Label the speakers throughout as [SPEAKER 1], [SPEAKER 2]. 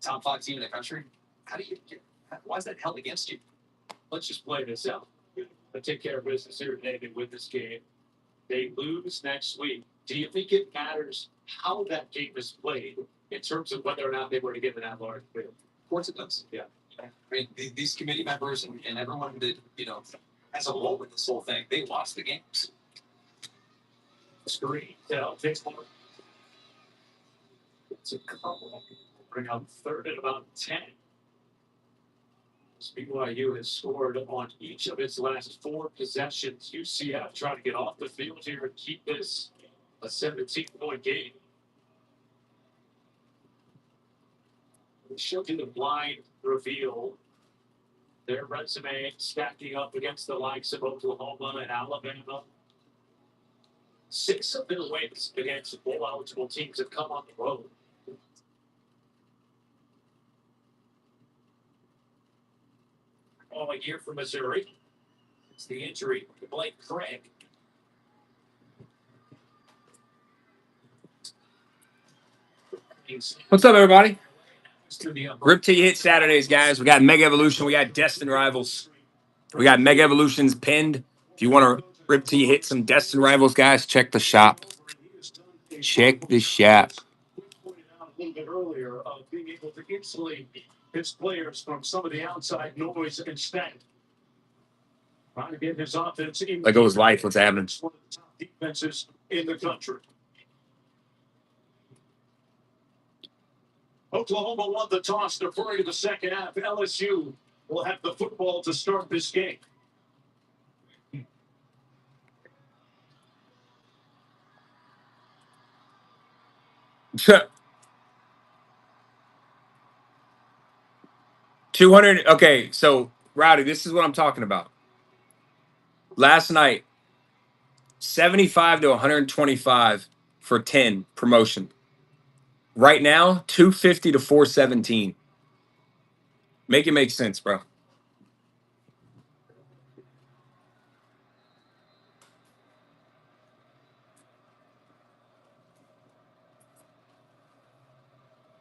[SPEAKER 1] top 5 team in the country. How do you get? Why is that held against you?
[SPEAKER 2] Let's just play this out. But take care of business here today. They win this game. They lose next week. Do you think it matters how that game is played in terms of whether or not they were to get an at-large bid?
[SPEAKER 1] Of course it does.
[SPEAKER 2] Yeah.
[SPEAKER 1] I mean, these committee members and everyone that has a role in this whole thing, they watch the games.
[SPEAKER 2] Screen. Takes more. It's a couple. Bring out third at about 10. BYU has scored on each of its last 4 possessions. UCF trying to get off the field here and keep this a 17-point game. We showed you the blind reveal. Their resume stacking up against the likes of Oklahoma and Alabama. 6 of their wins against bowl-eligible teams have come on the road. All a year for Missouri. It's the injury to Blake Craig.
[SPEAKER 3] What's up, everybody? RTYH Saturdays, guys. We got Mega Evolution. We got Destin Rivals. We got Mega Evolutions pinned. If you want to RTYH some Destin Rivals, guys, check the shop. Check the shop.
[SPEAKER 2] A little bit earlier of being able to insulate his players from some of the outside noise instead. Trying to get his offense in.
[SPEAKER 3] Like goes life. What's happening?
[SPEAKER 2] One of the top defenses in the country. Oklahoma won the toss to deferring to the second half. LSU will have the football to start this game.
[SPEAKER 3] $200. Okay, so Rowdy, this is what I'm talking about. Last night, 75 to 125 for 10 promotion. Right now, 250 to 417. Make it make sense, bro.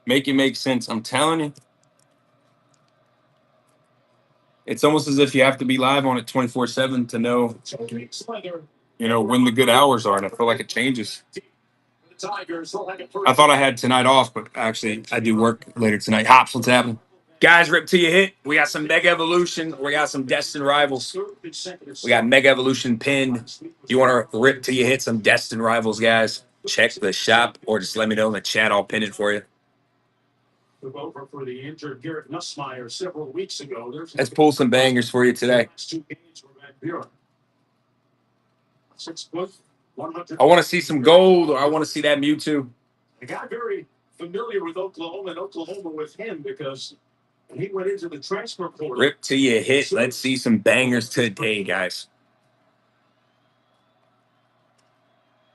[SPEAKER 3] Make it make sense. I'm telling you. It's almost as if you have to be live on it 24/7 to know, when the good hours are. And I feel like it changes. I thought I had tonight off, but actually I do work later tonight. Hops, what's happening? Guys, rip till you hit. We got some Mega Evolution. We got some Destin Rivals. We got Mega Evolution pinned. You want to rip till you hit some Destin Rivals, guys? Check the shop or just let me know in the chat. I'll pin it for you.
[SPEAKER 2] Over for the injured Garrett Nussmeier several weeks ago.
[SPEAKER 3] Let's pull some bangers for you today.
[SPEAKER 2] 6 foot, 100.
[SPEAKER 3] I want to see some gold, or I want to see that Mewtwo.
[SPEAKER 2] I got very familiar with Oklahoma and Oklahoma with him because he went into the transfer portal.
[SPEAKER 3] Rip till you hit. Let's see some bangers today, guys.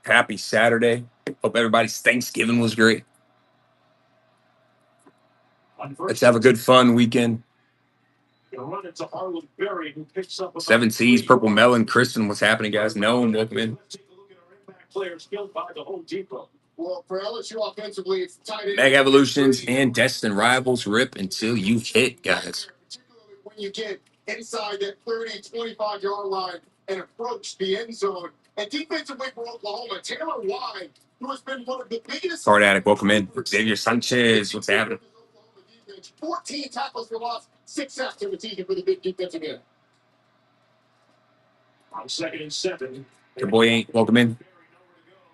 [SPEAKER 3] Happy Saturday. Hope everybody's Thanksgiving was great. Let's have a good, fun weekend. 7 C's, Purple Melon, Kristen, what's happening, guys? No one welcome in.
[SPEAKER 4] Well, for LSU offensively, it's tight end.
[SPEAKER 3] Mega Evolutions and Destin Rivals, rip until you hit, guys.
[SPEAKER 4] Particularly when you get inside that 30, 25-yard line and approach the end zone. And defensively for Oklahoma, Taylor Wide, who has been one of the biggest.
[SPEAKER 3] Card Addict, welcome in. Xavier Sanchez, what's happening?
[SPEAKER 4] 14 tackles for loss, 6 sacks in the season for the big defensive end.
[SPEAKER 2] On 2nd and 7.
[SPEAKER 3] Your boy ain't welcome in.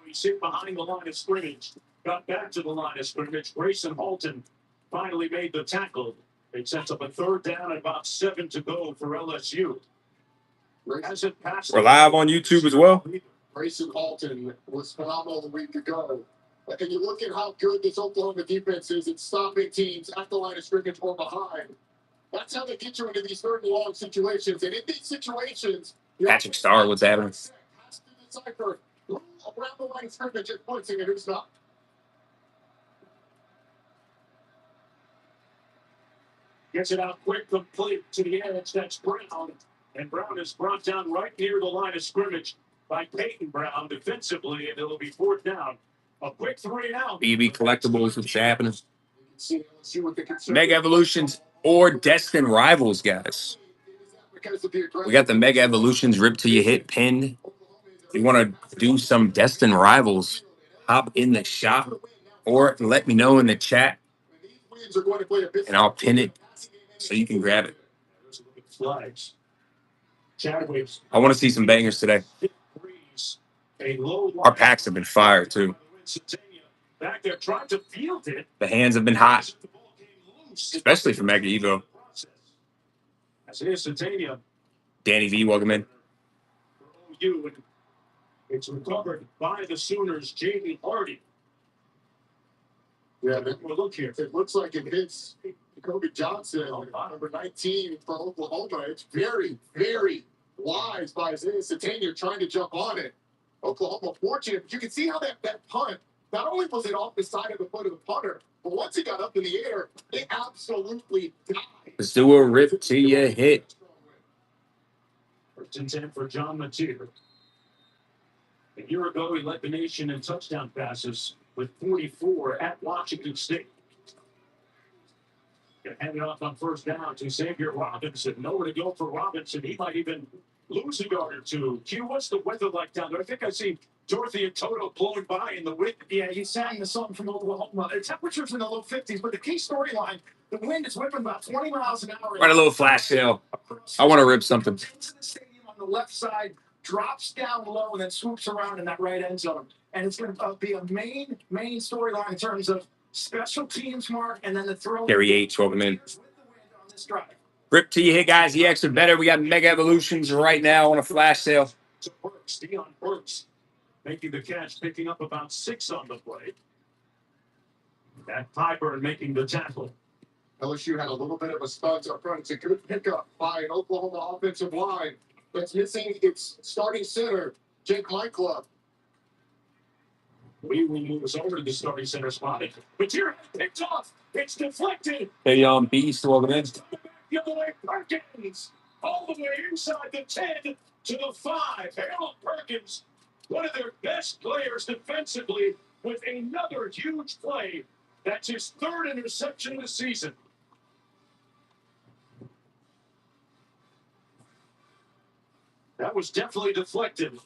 [SPEAKER 2] He's hit behind the line of scrimmage. Got back to the line of scrimmage. Grayson Halton finally made the tackle. It sets up a 3rd down and about 7 to go for LSU.
[SPEAKER 3] We're live on YouTube as well.
[SPEAKER 4] Grayson Halton was phenomenal a week ago. And you look at how good this Oklahoma defense is at stopping teams at the line of scrimmage or behind. That's how they get you into these 3rd and long situations. And in these situations,
[SPEAKER 3] Patrick Starr, what's happening?
[SPEAKER 4] Has to decipher who around the line of scrimmage is pointing and who's not.
[SPEAKER 2] Gets it out quick, complete to the edge. That's Brown. And Brown is brought down right near the line of scrimmage by Peyton Brown defensively, and it'll be 4th down. A quick 3 and out.
[SPEAKER 3] BB Collectibles, what's happening?
[SPEAKER 4] See LSU with the conservative-
[SPEAKER 3] Mega Evolutions or Destined Rivals, guys.
[SPEAKER 4] Because of the aggressive-
[SPEAKER 3] We got the Mega Evolutions Rip Till You Hit pinned. If you want to do some Destined Rivals, hop in the shop or let me know in the chat
[SPEAKER 4] These wins are going to play a big-
[SPEAKER 3] and I'll pin it so you can grab it.
[SPEAKER 2] Flags. Chadwick's
[SPEAKER 3] I want to see some bangers today.
[SPEAKER 2] a low
[SPEAKER 3] Our packs have been fire too.
[SPEAKER 2] Back there trying to field it.
[SPEAKER 3] The hands have been hot, especially for Mega Evo.
[SPEAKER 2] As it is Satania
[SPEAKER 3] Danny V, welcome in.
[SPEAKER 2] for OU, and it's recovered by the Sooners, Jamie Hardy.
[SPEAKER 4] Yeah,
[SPEAKER 2] Well, look here.
[SPEAKER 4] it looks like it hits Kobe Johnson, number 19 for Oklahoma. It's very, very wise by Isaiah Satania trying to jump on it. Oklahoma fortunate. You can see how that punt, not only was it off the side of the foot of the punter, but once it got up in the air, it absolutely died.
[SPEAKER 3] Let's do a Rip Till You Hit.
[SPEAKER 2] First and 10 for John Mateer. A year ago, he led the nation in touchdown passes with 44 at Washington State. Gonna hand it off on first down to Xavier Robinson. Nowhere to go for Robinson. He might even lose a yard or two. Q, what's the weather like down there? I think I see Dorothy and Toto blowing by in the wind.
[SPEAKER 5] Yeah, he sang the song from Oklahoma. The temperature's in the low 50s, but the key storyline, the wind is whipping about 20 miles an hour.
[SPEAKER 3] Right, a little flash sale. I want to rip something.
[SPEAKER 5] Into the stadium on the left side, drops down low, and then swoops around in that right end zone. And it's going to be a main storyline in terms of special teams, Mark, and then the throw.
[SPEAKER 3] Gary H, welcome in.
[SPEAKER 5] With the wind on this drive.
[SPEAKER 3] Rip Till You Hit, guys. The extra better. We got Mega Evolutions right now on a flash sale.
[SPEAKER 2] To Burks, Deion Burks making the catch, picking up about 6 on the play. That Piper making the tackle.
[SPEAKER 4] LSU had a little bit of a stunt up front. It's a good pickup by an Oklahoma offensive line that's missing its starting center, Jake Michael.
[SPEAKER 2] We will move us over to the starting center spot. But here, picked off. It's deflected.
[SPEAKER 3] Hey, Beast, welcome in.
[SPEAKER 2] The other way, Perkins. All the way inside the 10 to the 5. Harold Perkins, one of their best players defensively, with another huge play. That's his 3rd interception of the season. That was definitely deflected.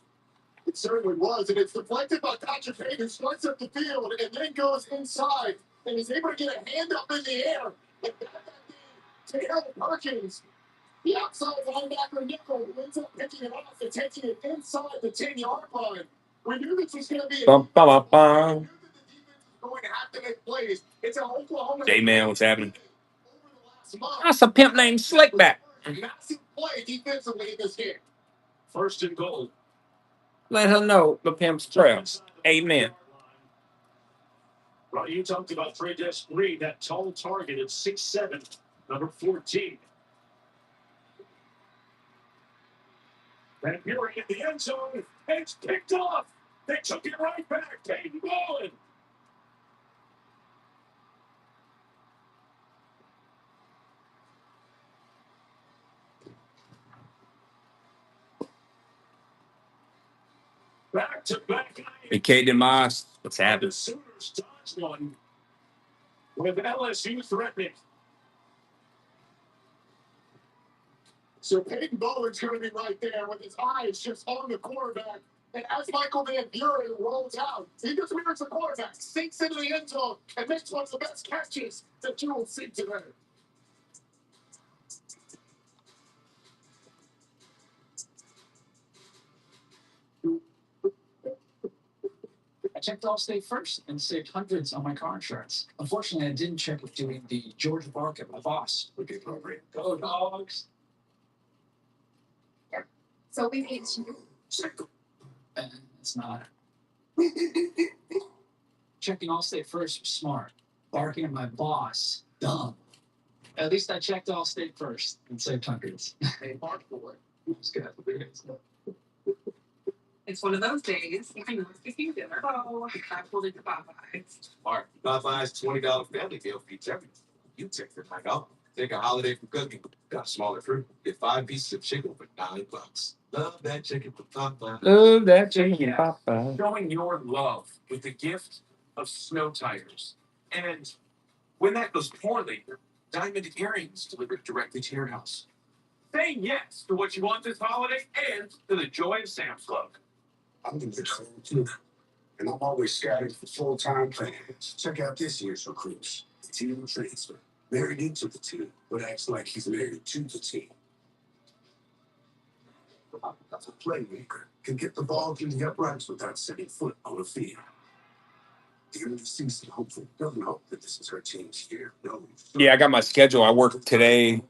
[SPEAKER 4] It certainly was, and it's deflected by Patrick Payne, who starts up the field and then goes inside and is able to get a hand up in the air and back that to Harold Perkins. The outside linebacker nickel who ends up picking it off and taking it inside the 10-yard line. We knew this was going to be
[SPEAKER 3] Bum, bum, bum, bum.
[SPEAKER 4] we knew that the defense was going to have to make plays. It's an Oklahoma.
[SPEAKER 3] J-Man, what's happening?
[SPEAKER 4] Over the last month.
[SPEAKER 3] That's a pimp named Slickback.
[SPEAKER 4] Massive play defensively in this game.
[SPEAKER 2] 1st and goal.
[SPEAKER 3] Let her know the pimp's trail. Amen.
[SPEAKER 2] Right, you talked about Trey Green, that tall target at 6'7", number 14. And here in the end zone, it's picked off. They took it right back. Peyton Bowen. Back to back.
[SPEAKER 3] Hey, Kate DeMoss, what's
[SPEAKER 2] The
[SPEAKER 3] happening?
[SPEAKER 2] Sooners dodged one with LSU threatening.
[SPEAKER 4] So Peyton Bowen's going to be right there with his eyes just on the quarterback. And as Michael Van Buren rolls out, he just mirrors the quarterback, sinks into the end zone, and makes one of the best catches that you will see today.
[SPEAKER 5] I checked Allstate first and saved hundreds on my car insurance. Unfortunately, I didn't check with doing the George Barker, my boss, would be appropriate. Go Dogs!
[SPEAKER 6] So we need to.
[SPEAKER 5] And it's not. Checking Allstate first was smart. Barking at my boss, dumb. At least I checked Allstate first and saved hundreds.
[SPEAKER 4] Hey, Mark Boy.
[SPEAKER 5] It's good.
[SPEAKER 6] It's one of those days. I know it's cooking dinner. So I pulled into Popeyes.
[SPEAKER 1] Mark, Popeye's $20 family meal feeds everything. You take it like, oh, take a holiday from cooking. Got a smaller fruit. Get 5 pieces of chicken for $9. Love that chicken from Popeye.
[SPEAKER 3] Love that chicken, Papa.
[SPEAKER 2] Showing your love with the gift of snow tires. And
[SPEAKER 1] When that goes poorly, diamond earrings delivered directly to your house.
[SPEAKER 2] Say yes to what you want this holiday and to the joy of Sam's Club.
[SPEAKER 4] I'm in the trouble too, and I'm always scouting for full-time plans. Check out this year's recruits. The team transfer. Married into the team, but acts like he's married to the team. That's a playmaker. Can get the ball through the uprights without setting foot on the field. The end of the season, hopeful. Doesn't hope that this is her team's year. No.
[SPEAKER 3] Yeah, I got my schedule. I worked today.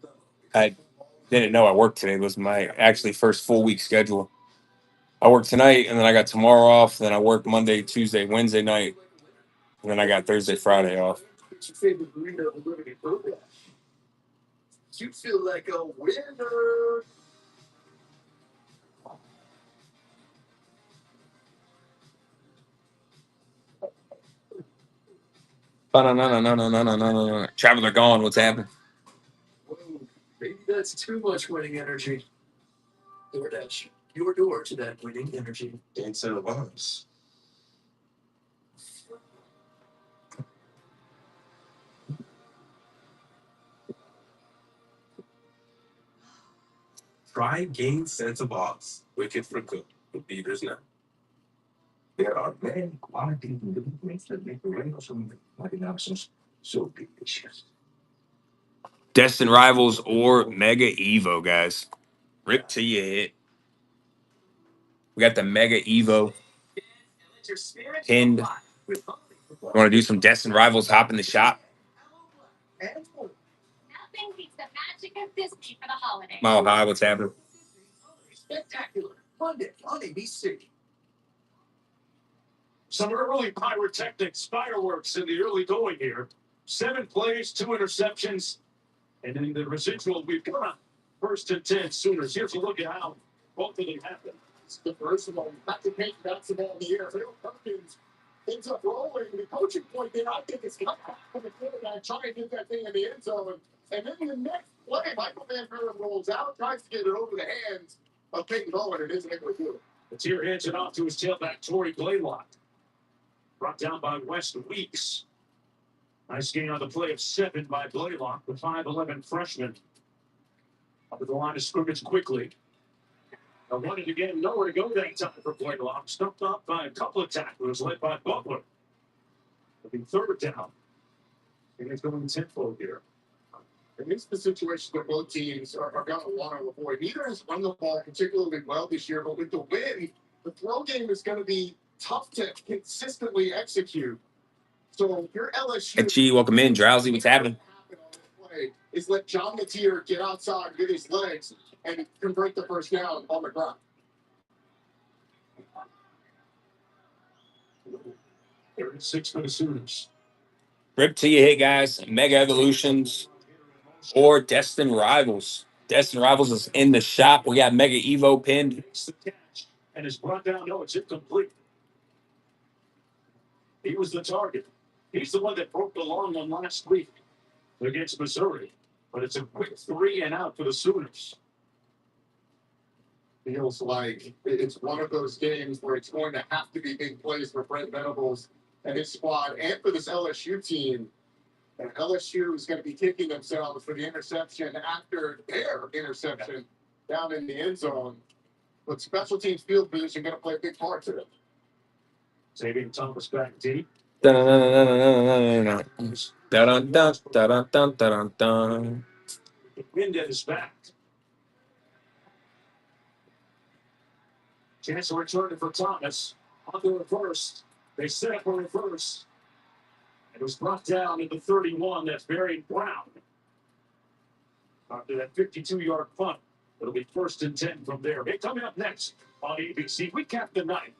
[SPEAKER 3] I didn't know I worked today. It was my actually first full week schedule. I work tonight, and then I got tomorrow off. Then I work Monday, Tuesday, Wednesday night, and then I got Thursday, Friday off.
[SPEAKER 4] What's your favorite breed of the living program? You feel like a winner.
[SPEAKER 3] No. Traveler gone. What's happening?
[SPEAKER 4] Whoa, maybe that's too much winning energy. DoorDash, your door to that winning energy.
[SPEAKER 1] Instead of us. Try Gain Sense of Oz. Wicked for good. With beavers now. There are many quality ingredients that make the rainbow options so delicious.
[SPEAKER 3] Destin Rivals or Mega Evo, guys. Rip till you hit. We got the Mega Evo pinned. Want to do some Destin Rivals? Hop in the shop.
[SPEAKER 7] Nothing beats the magic of Disney for the holidays.
[SPEAKER 3] Mile High, what's happening?
[SPEAKER 4] Spectacular. Monday, ABC.
[SPEAKER 2] Some early pyrotechnics, fireworks in the early going here. 7 plays, 2 interceptions. And in the residual, we've got first and 10 Sooners. Here's a look at how both of them happened.
[SPEAKER 4] The first of all, not to take that's the ball in the air. Phil Perkins ends up rolling. The coaching point there, I think, is cut back from the quarterback, trying to get that thing in the end zone. And then the next play, Michael Van Buren rolls out, tries to get it over the hands of Peyton Bowen, and isn't able to do it.
[SPEAKER 2] It's here hands it off to his tailback, Torrey Blaylock. Brought down by West Weeks. Nice gain on the play of 7 by Blaylock, the 5'11 freshman. Up at the line of scrimmage quickly. I wanted to get him nowhere to go that time for Blaylock. Stumped up by a couple of tacklers led by Butler. It'll be 3rd down. And he's going tenfold here.
[SPEAKER 4] And this is the situation that both teams are going to want to avoid. Neither has run the ball particularly well this year, but with the win, the throw game is going to be tough to consistently execute. So your LSU...
[SPEAKER 3] And G, welcome in. Drowsy, what's happening?
[SPEAKER 4] Is let John Mateer get outside with his legs and convert the first down on the ground.
[SPEAKER 2] 36 for the Sooners.
[SPEAKER 3] Rip till you hit, guys. Mega Evolutions or Destin Rivals. Destin Rivals is in the shop. We got Mega Evo pinned.
[SPEAKER 2] It's the catch and is brought down. No, it's incomplete. He was the target. He's the one that broke the long one last week against Missouri. But it's a quick 3 and out for the Sooners.
[SPEAKER 4] Feels like it's one of those games where it's going to have to be big plays for Brent Venables and his squad, and for this LSU team. And LSU is going to be kicking themselves for the interception after their interception down in the end zone. But special teams field position going to play a big part to it.
[SPEAKER 2] Xavier Thomas back deep.
[SPEAKER 3] Dun-dun-dun-dun-dun-dun-dun-dun.
[SPEAKER 2] The wind at his back. Chance to return it for Thomas. On the reverse. They set up a reverse. It was brought down into 31. That's Barry Brown. After that 52-yard punt, it'll be 1st and 10 from there. Hey, coming up next on ABC, we cap the night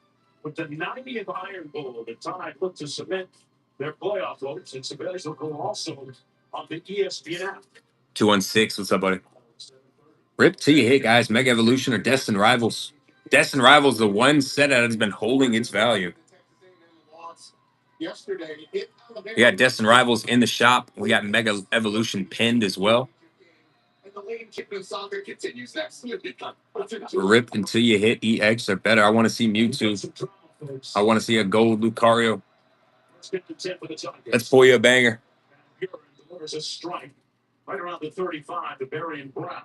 [SPEAKER 2] with the 90th Iron Bowl. The Tide look to cement their playoff hopes, and Sabers will go also on the ESPN app.
[SPEAKER 3] 216, what's up, buddy? Rip till you hit, guys. Mega Evolution or Destin Rivals. Destin Rivals, the one set that has been holding its value. We got Destin Rivals in the shop. We got Mega Evolution pinned as well. Rip until you hit EX or better. I want to see Mewtwo. I want to see a gold Lucario. Let's pull you a banger.
[SPEAKER 2] There's a strike right around the 35 to Barry and Brown.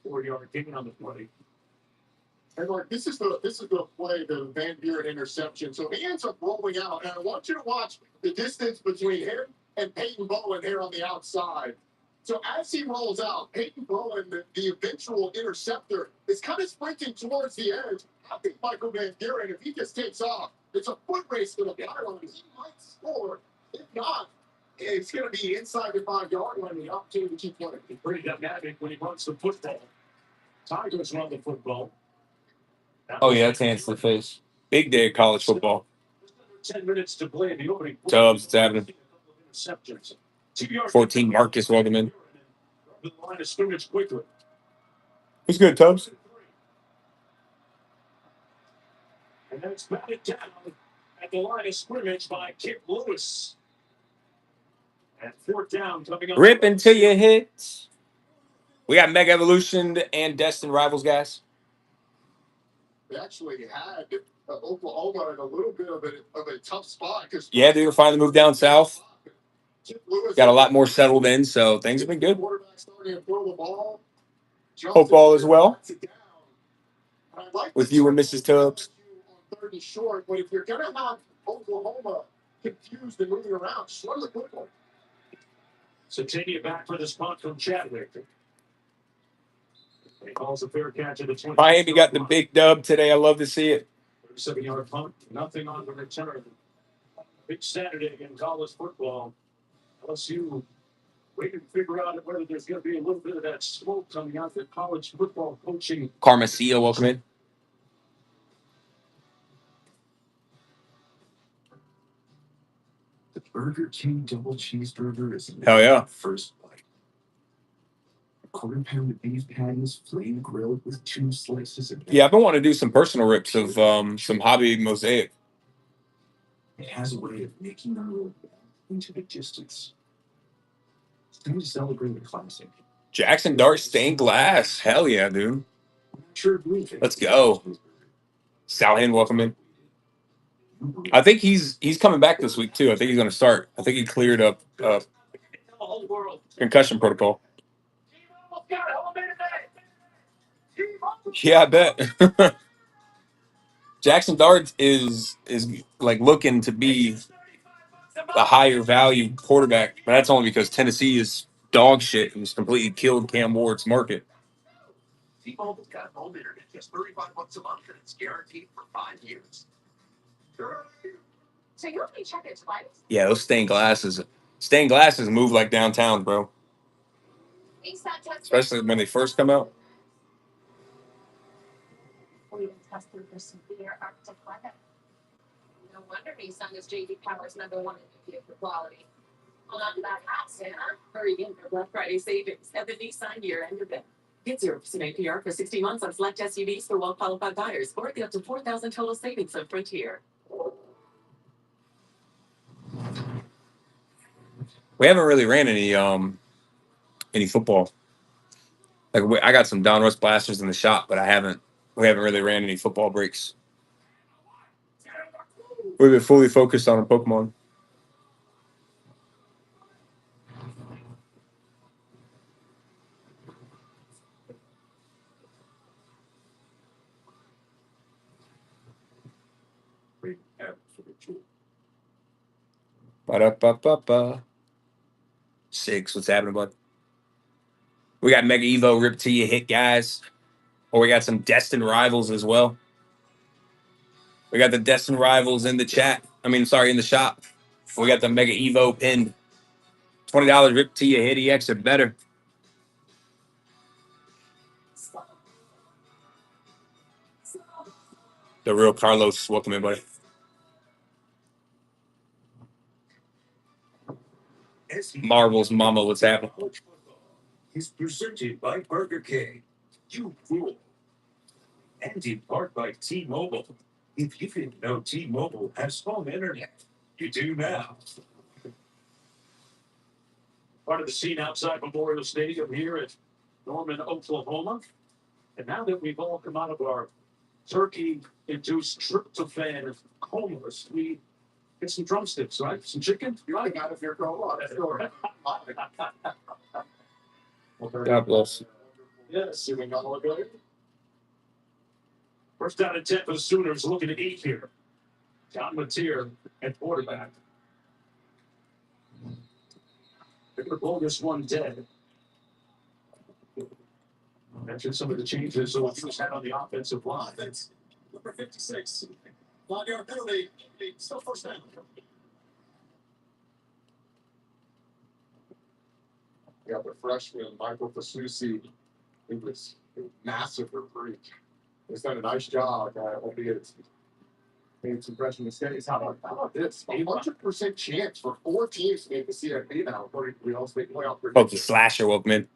[SPEAKER 2] 4-yard gain on the play.
[SPEAKER 4] And like this is the play, the Van Buren interception. So he ends up rolling out, and I want you to watch the distance between him and Peyton Bowen here on the outside. So as he rolls out, Peyton Bowen, the eventual interceptor, is kind of sprinting towards the edge. I think Michael Van Buren, if he just takes off, it's a foot race to the pylon. He might score. If not, it's going to be inside the 5-yard line. The opportunity to keep playing.
[SPEAKER 2] He's pretty dynamic when he runs the football. Tigers run the football.
[SPEAKER 3] Oh yeah, that's hands to the face. Big day of college football.
[SPEAKER 2] 10 minutes to play in the opening.
[SPEAKER 3] Tubbs, it's happening.
[SPEAKER 2] Interceptions. 2-yard
[SPEAKER 3] 14 Marcus, welcome in.
[SPEAKER 2] The line of scrimmage quickly.
[SPEAKER 3] Who's good, Tubbs?
[SPEAKER 2] And then it's batted down at the line of scrimmage by Kip Lewis. And 4th down coming up.
[SPEAKER 3] Rip until you hit. We got Mega Evolution and Destin Rivals, guys.
[SPEAKER 4] They actually had Oklahoma in a little bit of a tough spot.
[SPEAKER 3] Yeah, dude, finally moved down south. Got a lot more settled in, so things have been good. Football as well. With you and Mrs. Tubbs.
[SPEAKER 4] 30 short, but if you're going to have Oklahoma confused and moving around, slow the football.
[SPEAKER 2] So taking it back for the spot from Chadwick. He calls a fair catch at the 20.
[SPEAKER 3] Miami got the big dub today. I love to see it.
[SPEAKER 2] 37-yard punt, nothing on the return. Big Saturday in college football. LSU waiting to figure out whether there's going to be a little bit of that smoke coming out the college football coaching.
[SPEAKER 3] Carmacia, welcome in.
[SPEAKER 1] The Burger King double cheeseburger is
[SPEAKER 3] Hell yeah.
[SPEAKER 1] First bite. A quarter pound of beef patties, flame grilled with 2 slices of.
[SPEAKER 3] Yeah, I've been wanting to do some personal rips of some hobby mosaic.
[SPEAKER 1] It has a way of making the road into the distance. It's time to celebrate the classic.
[SPEAKER 3] Jackson Dart stained glass. Hell yeah, dude.
[SPEAKER 1] Sure,
[SPEAKER 3] Let's go. Salhin, welcome in. I think he's coming back this week too. I think he's going to start. I think he cleared up concussion protocol. Yeah, I bet. Jackson Dart is like looking to be a higher value quarterback, but that's only because Tennessee is dog shit and has completely killed Cam Ward's market.
[SPEAKER 1] T-Mobile's got home internet, just $35 a month, and it's guaranteed for 5 years.
[SPEAKER 7] So you only check it twice?
[SPEAKER 3] Yeah, those stained glasses move like downtown, bro. Especially when they first come out.
[SPEAKER 7] We tested for severe Arctic weather. No wonder Nissan is JD Power's #1 in India for quality. Well, not that hot, Santa.
[SPEAKER 6] Hurry in for Black Friday savings at the Nissan year-end event. Get 0% APR for 60 months on select SUVs for well-qualified buyers, or get up to $4,000 total savings on Frontier.
[SPEAKER 3] We haven't really ran any football. Like I got some Donruss blasters in the shop, but we haven't really ran any football breaks. We've been fully focused on Pokemon. Ba-da-ba-ba-ba. 6, what's happening, bud? We got Mega Evo Rip to you hit, guys. Or we got some Destin Rivals as well. We got the Destin Rivals in the chat. In the shop. We got the Mega Evo pinned. $20 Rip to you hit EX or better. The real Carlos, welcome in, buddy. Marvel's mama, what's happening?
[SPEAKER 1] Is presented by Burger King. You rule. And in part by T-Mobile. If you didn't know T-Mobile has home internet, you do now.
[SPEAKER 2] Part of the scene outside Memorial Stadium here at Norman, Oklahoma. And now that we've all come out of our turkey-induced tryptophan comas, we get some drumsticks, right? Some chicken?
[SPEAKER 4] You're right, out of your coma.
[SPEAKER 3] God bless.
[SPEAKER 2] Yes, first down and 10 for the Sooners, looking at 8 here. John Mateer at quarterback. They're going to blow this one dead. Mentioned some of the changes that was had on the offensive line. That's number 56. 5-yard penalty. Still first down.
[SPEAKER 4] Yeah, the freshman, Michael Fasusi, he was massive recruit. He's done a nice job, albeit made some freshman mistakes. How about this? 100% chance for 4 teams to make the CFP now, according to the All-State playoff
[SPEAKER 3] Pokey
[SPEAKER 4] prediction.
[SPEAKER 3] Slasher, welcome in.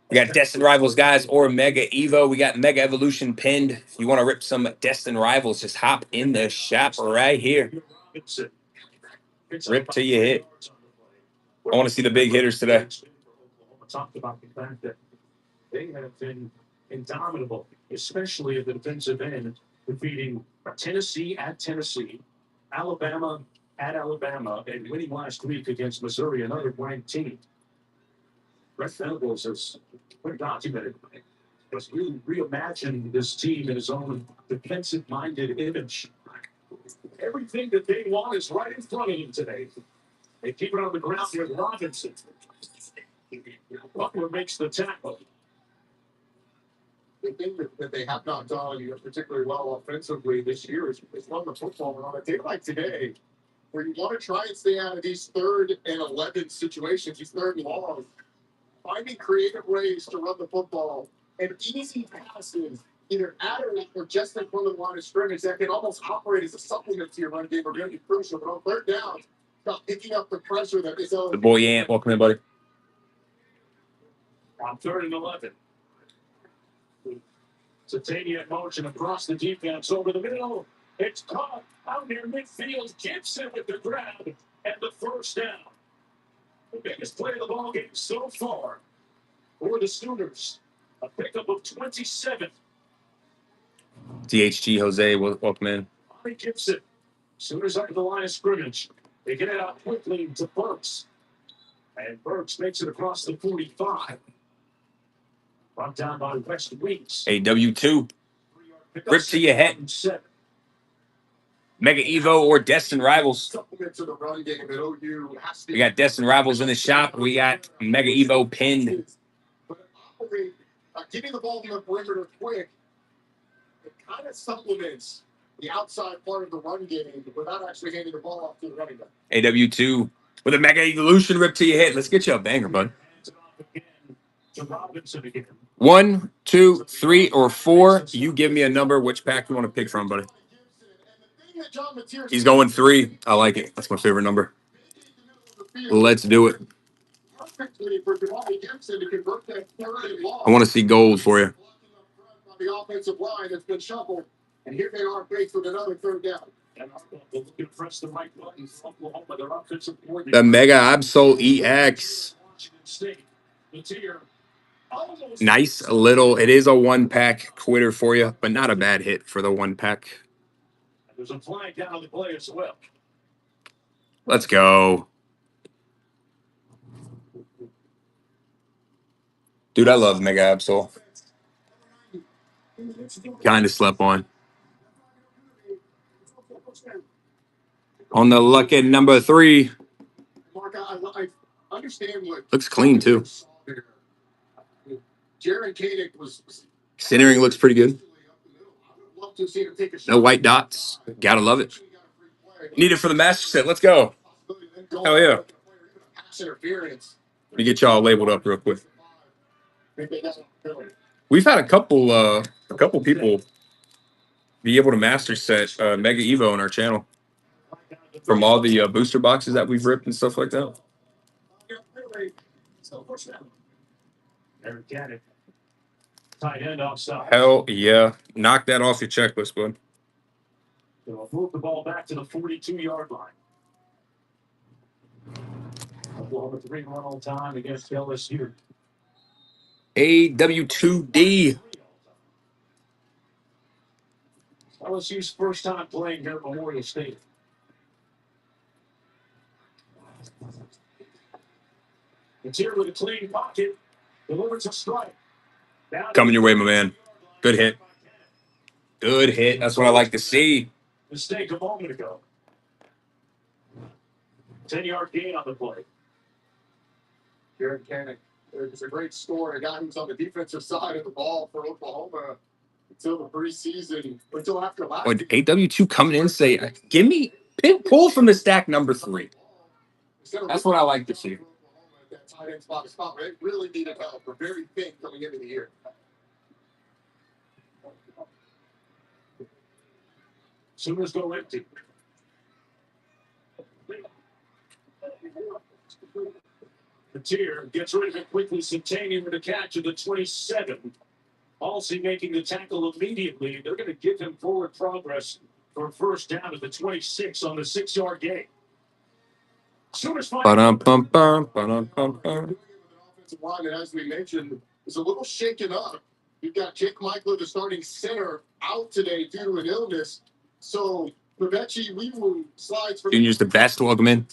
[SPEAKER 3] We got Destin Rivals, guys, or Mega Evo. We got Mega Evolution pinned. If you want to rip some Destin Rivals, just hop in the shop right here. Rip till you hit. I want to see the big hitters today.
[SPEAKER 2] Talked about the fact that they have been indomitable, especially at the defensive end, defeating Tennessee at Tennessee, Alabama at Alabama, and winning last week against Missouri, another ranked team. Brett Venables has been documented. Has really reimagined this team in his own defensive-minded image. Everything that they want is right in front of them today. They keep it on the ground with Robinson. Butler makes the tackle.
[SPEAKER 4] The thing that they have not done particularly well offensively this year is run the football. And on a day like today, where you want to try and stay out of these 3rd and 11 situations, these 3rd and longs, finding creative ways to run the football and easy passes, either at or just in front of the line of scrimmage, that can almost operate as a supplement to your run game are going to be crucial. But on 3rd down, not picking up the pressure that is
[SPEAKER 3] The boy Ant, welcome in, buddy.
[SPEAKER 2] On 3rd and 11. Satania in motion across the defense over the middle. It's caught out near midfield. Gibson with the grab and the first down. The biggest play of the ball game so far for the Sooners. A pickup of 27.
[SPEAKER 3] DHG Jose, welcome in.
[SPEAKER 2] Ari Gibson. Sooners up to the line of scrimmage. They get it out quickly to Burks. And Burks makes it across the 45. Brought down by West Weeks.
[SPEAKER 3] AW2. Rip to your head. Mega Evo or Destin Rivals. We got Destin Rivals in the shop. We got Mega Evo pinned.
[SPEAKER 4] Getting the ball in the perimeter quick, it kind of supplements the outside part of the run game without actually handing the ball off to the running back.
[SPEAKER 3] AW2 with a Mega Evolution rip to your head. Let's get you a banger, bud. 1, 2, 3, or 4. You give me a number. Which pack you want to pick from, buddy? He's going 3. I like it. That's my favorite number. Let's do it. I want to see gold for you.
[SPEAKER 4] The offensive line has been shuffled, and here they are faced with another 3rd down.
[SPEAKER 3] The Mega Absol EX. Nice little. It is a 1-pack quitter for you, but not a bad hit for the 1-pack.
[SPEAKER 2] There's a flag down on the play as well.
[SPEAKER 3] Let's go. Dude, I love Mega Absol. Kind of slept on. On the lucky number 3.
[SPEAKER 4] Mark, I understand what
[SPEAKER 3] looks clean too.
[SPEAKER 4] Jaron Koenig was
[SPEAKER 3] Centering looks pretty good. No white dots. Gotta love it. Need it for the master set. Let's go. Hell yeah. Let me get y'all labeled up real quick. We've had a couple people be able to master set Mega Evo on our channel from all the booster boxes that we've ripped and stuff like that. Hell yeah. Knock that off your checklist, bud.
[SPEAKER 2] They'll move the ball back to the 42-yard line. Oklahoma 3 run all time against LSU.
[SPEAKER 3] AW2D.
[SPEAKER 2] LSU's first time playing here at Memorial Stadium. It's here with a clean pocket. Delivers a strike.
[SPEAKER 3] Coming your way, my man. Good hit. Good hit. That's what I like to see.
[SPEAKER 2] Mistake a moment ago. 10-yard gain on the play.
[SPEAKER 4] Jared Cannick. It's a great story. A guy who's on the defensive side of the ball for Oklahoma until the preseason, until after last.
[SPEAKER 3] Would AW2 coming in and say, give me pull from the stack number 3. That's what I like to see.
[SPEAKER 4] That tight end spot they really needed help. We're very thin coming into the year.
[SPEAKER 2] Sooners go empty. The tier gets rid of it quickly. Centanian with a catch of the 27. Halsey making the tackle immediately. They're going to give him forward progress for first down at the 26 on the 6-yard gain. Sooners find
[SPEAKER 4] Offensive line, and as we mentioned, is a little shaken up. You've got Jake Michael, the starting center, out today due to an illness. So Bavechi Weewu slides for
[SPEAKER 3] Junior's the best. Welcome in.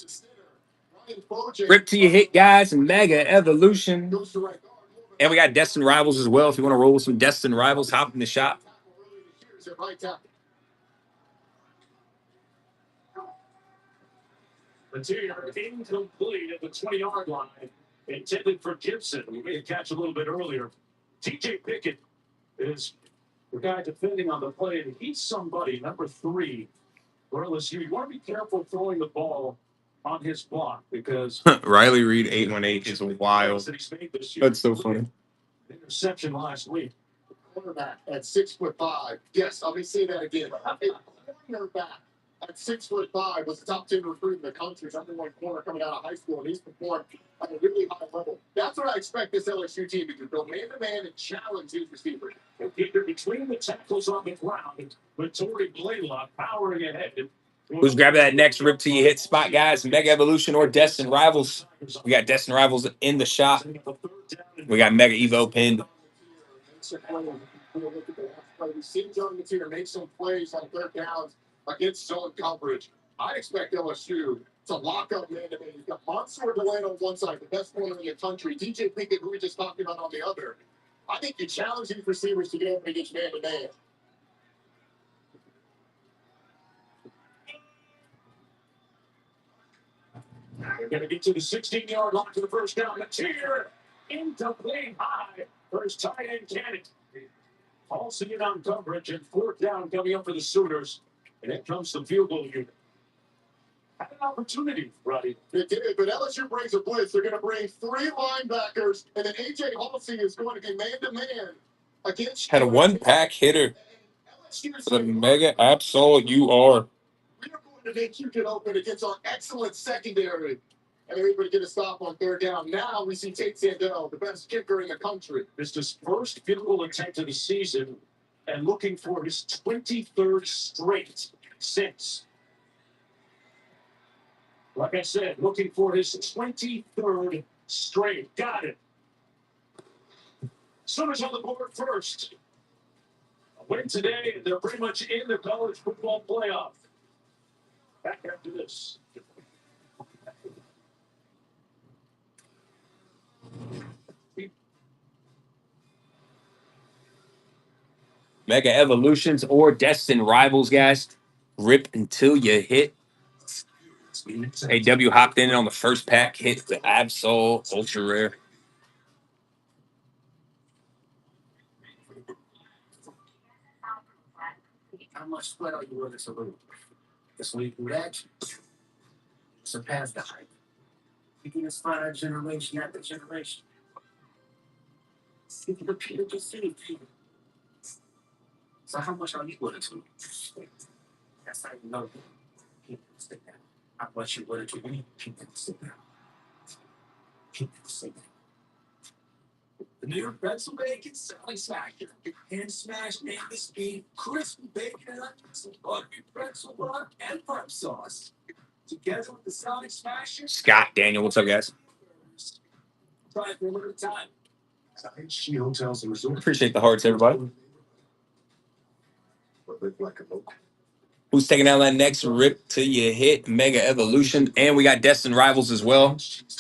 [SPEAKER 4] Ryan Bojack
[SPEAKER 3] Rip to your hit, guys, and Mega Evolution.
[SPEAKER 4] goes to right guard.
[SPEAKER 3] And we got Destin Rivals as well. If you want to roll with some Destin Rivals, hop in the shop.
[SPEAKER 4] Here's at right tackle.
[SPEAKER 2] the tier incomplete at the 20-yard line. Intended for Gibson. We made a catch a little bit earlier. TJ Pickett is the guy defending on the play, and he's somebody, number 3 for LSU. You want to be careful throwing the ball on his block because
[SPEAKER 3] Riley Reed 818 is wild.
[SPEAKER 2] that he's made this year.
[SPEAKER 3] That's so funny.
[SPEAKER 2] Interception last week.
[SPEAKER 4] Cornerback at 6'5". Yes, let me say that again. A cornerback at 6'5" was the top 10 recruit in the country. Number 1 corner coming out of high school, and he's performed at a really high level. That's what I expect this LSU team to do: go man to man and challenge his receivers.
[SPEAKER 2] Peter, between the tackles on the ground, with Torrey Blaylock powering ahead.
[SPEAKER 3] Who's grabbing that next rip till you hit spot, guys? Mega Evolution or Destin Rivals? We got Destin Rivals in the shop. We got Mega Evo pinned.
[SPEAKER 4] We've seen John Mateer make some plays on third downs against zone coverage. I expect LSU to lock up man-to-man. You've got Mansour Delano on one side, the best corner in the country. DJ Pickett, who we just talked about, on the other. I think you challenge these receivers to get up against man-to-man.
[SPEAKER 2] They're going to get to the 16-yard line for the first down. Mateer incomplete high for his tight end Cannon. All seen on coverage, and 4th down coming up for the Sooners. And it comes the field goal unit. Had an opportunity, Roddy.
[SPEAKER 4] It did, but LSU brings a blitz. They're going to bring 3 linebackers, and then A.J. Halsey is going to be man-to-man against.
[SPEAKER 3] Had a one-pack hitter for the Mega Absol you are.
[SPEAKER 4] We are going to make you get open against our excellent secondary. And everybody get a stop on 3rd down. Now we see Tate Sandell, the best kicker in the country.
[SPEAKER 2] This is his first field goal attempt of the season and looking for his 23rd straight since. Like I said, looking for his 23rd straight. Got it. Sooners on the board first. A win today, and they're pretty much in the college football playoff. Back after this.
[SPEAKER 3] Mega Evolutions or Destin Rivals, guys. Rip until you hit. AW hopped in on the first pack, hit the Absol Ultra Rare.
[SPEAKER 5] How much sweat are you willing to lose? This week, do that, surpass the hype. You can inspire generation after generation. You can repeat it, just say it. So how much are you willing to lose? That's how you know people stay down. How much you willing to win, people stay down. People stay down. The New York pretzel bacon selling smasher. Hand smashed and the speed, crispy bacon, some buttery pretzel bun, and farm sauce. Together with the Sonic Smasher.
[SPEAKER 3] Scott Daniel, what's up, guys?
[SPEAKER 5] Try it for a limited time.
[SPEAKER 1] She hotels and resorts.
[SPEAKER 3] Appreciate the hearts, everybody.
[SPEAKER 1] But live like a local.
[SPEAKER 3] Who's taking down that next rip till you hit Mega Evolution? And we got Destin Rivals as well.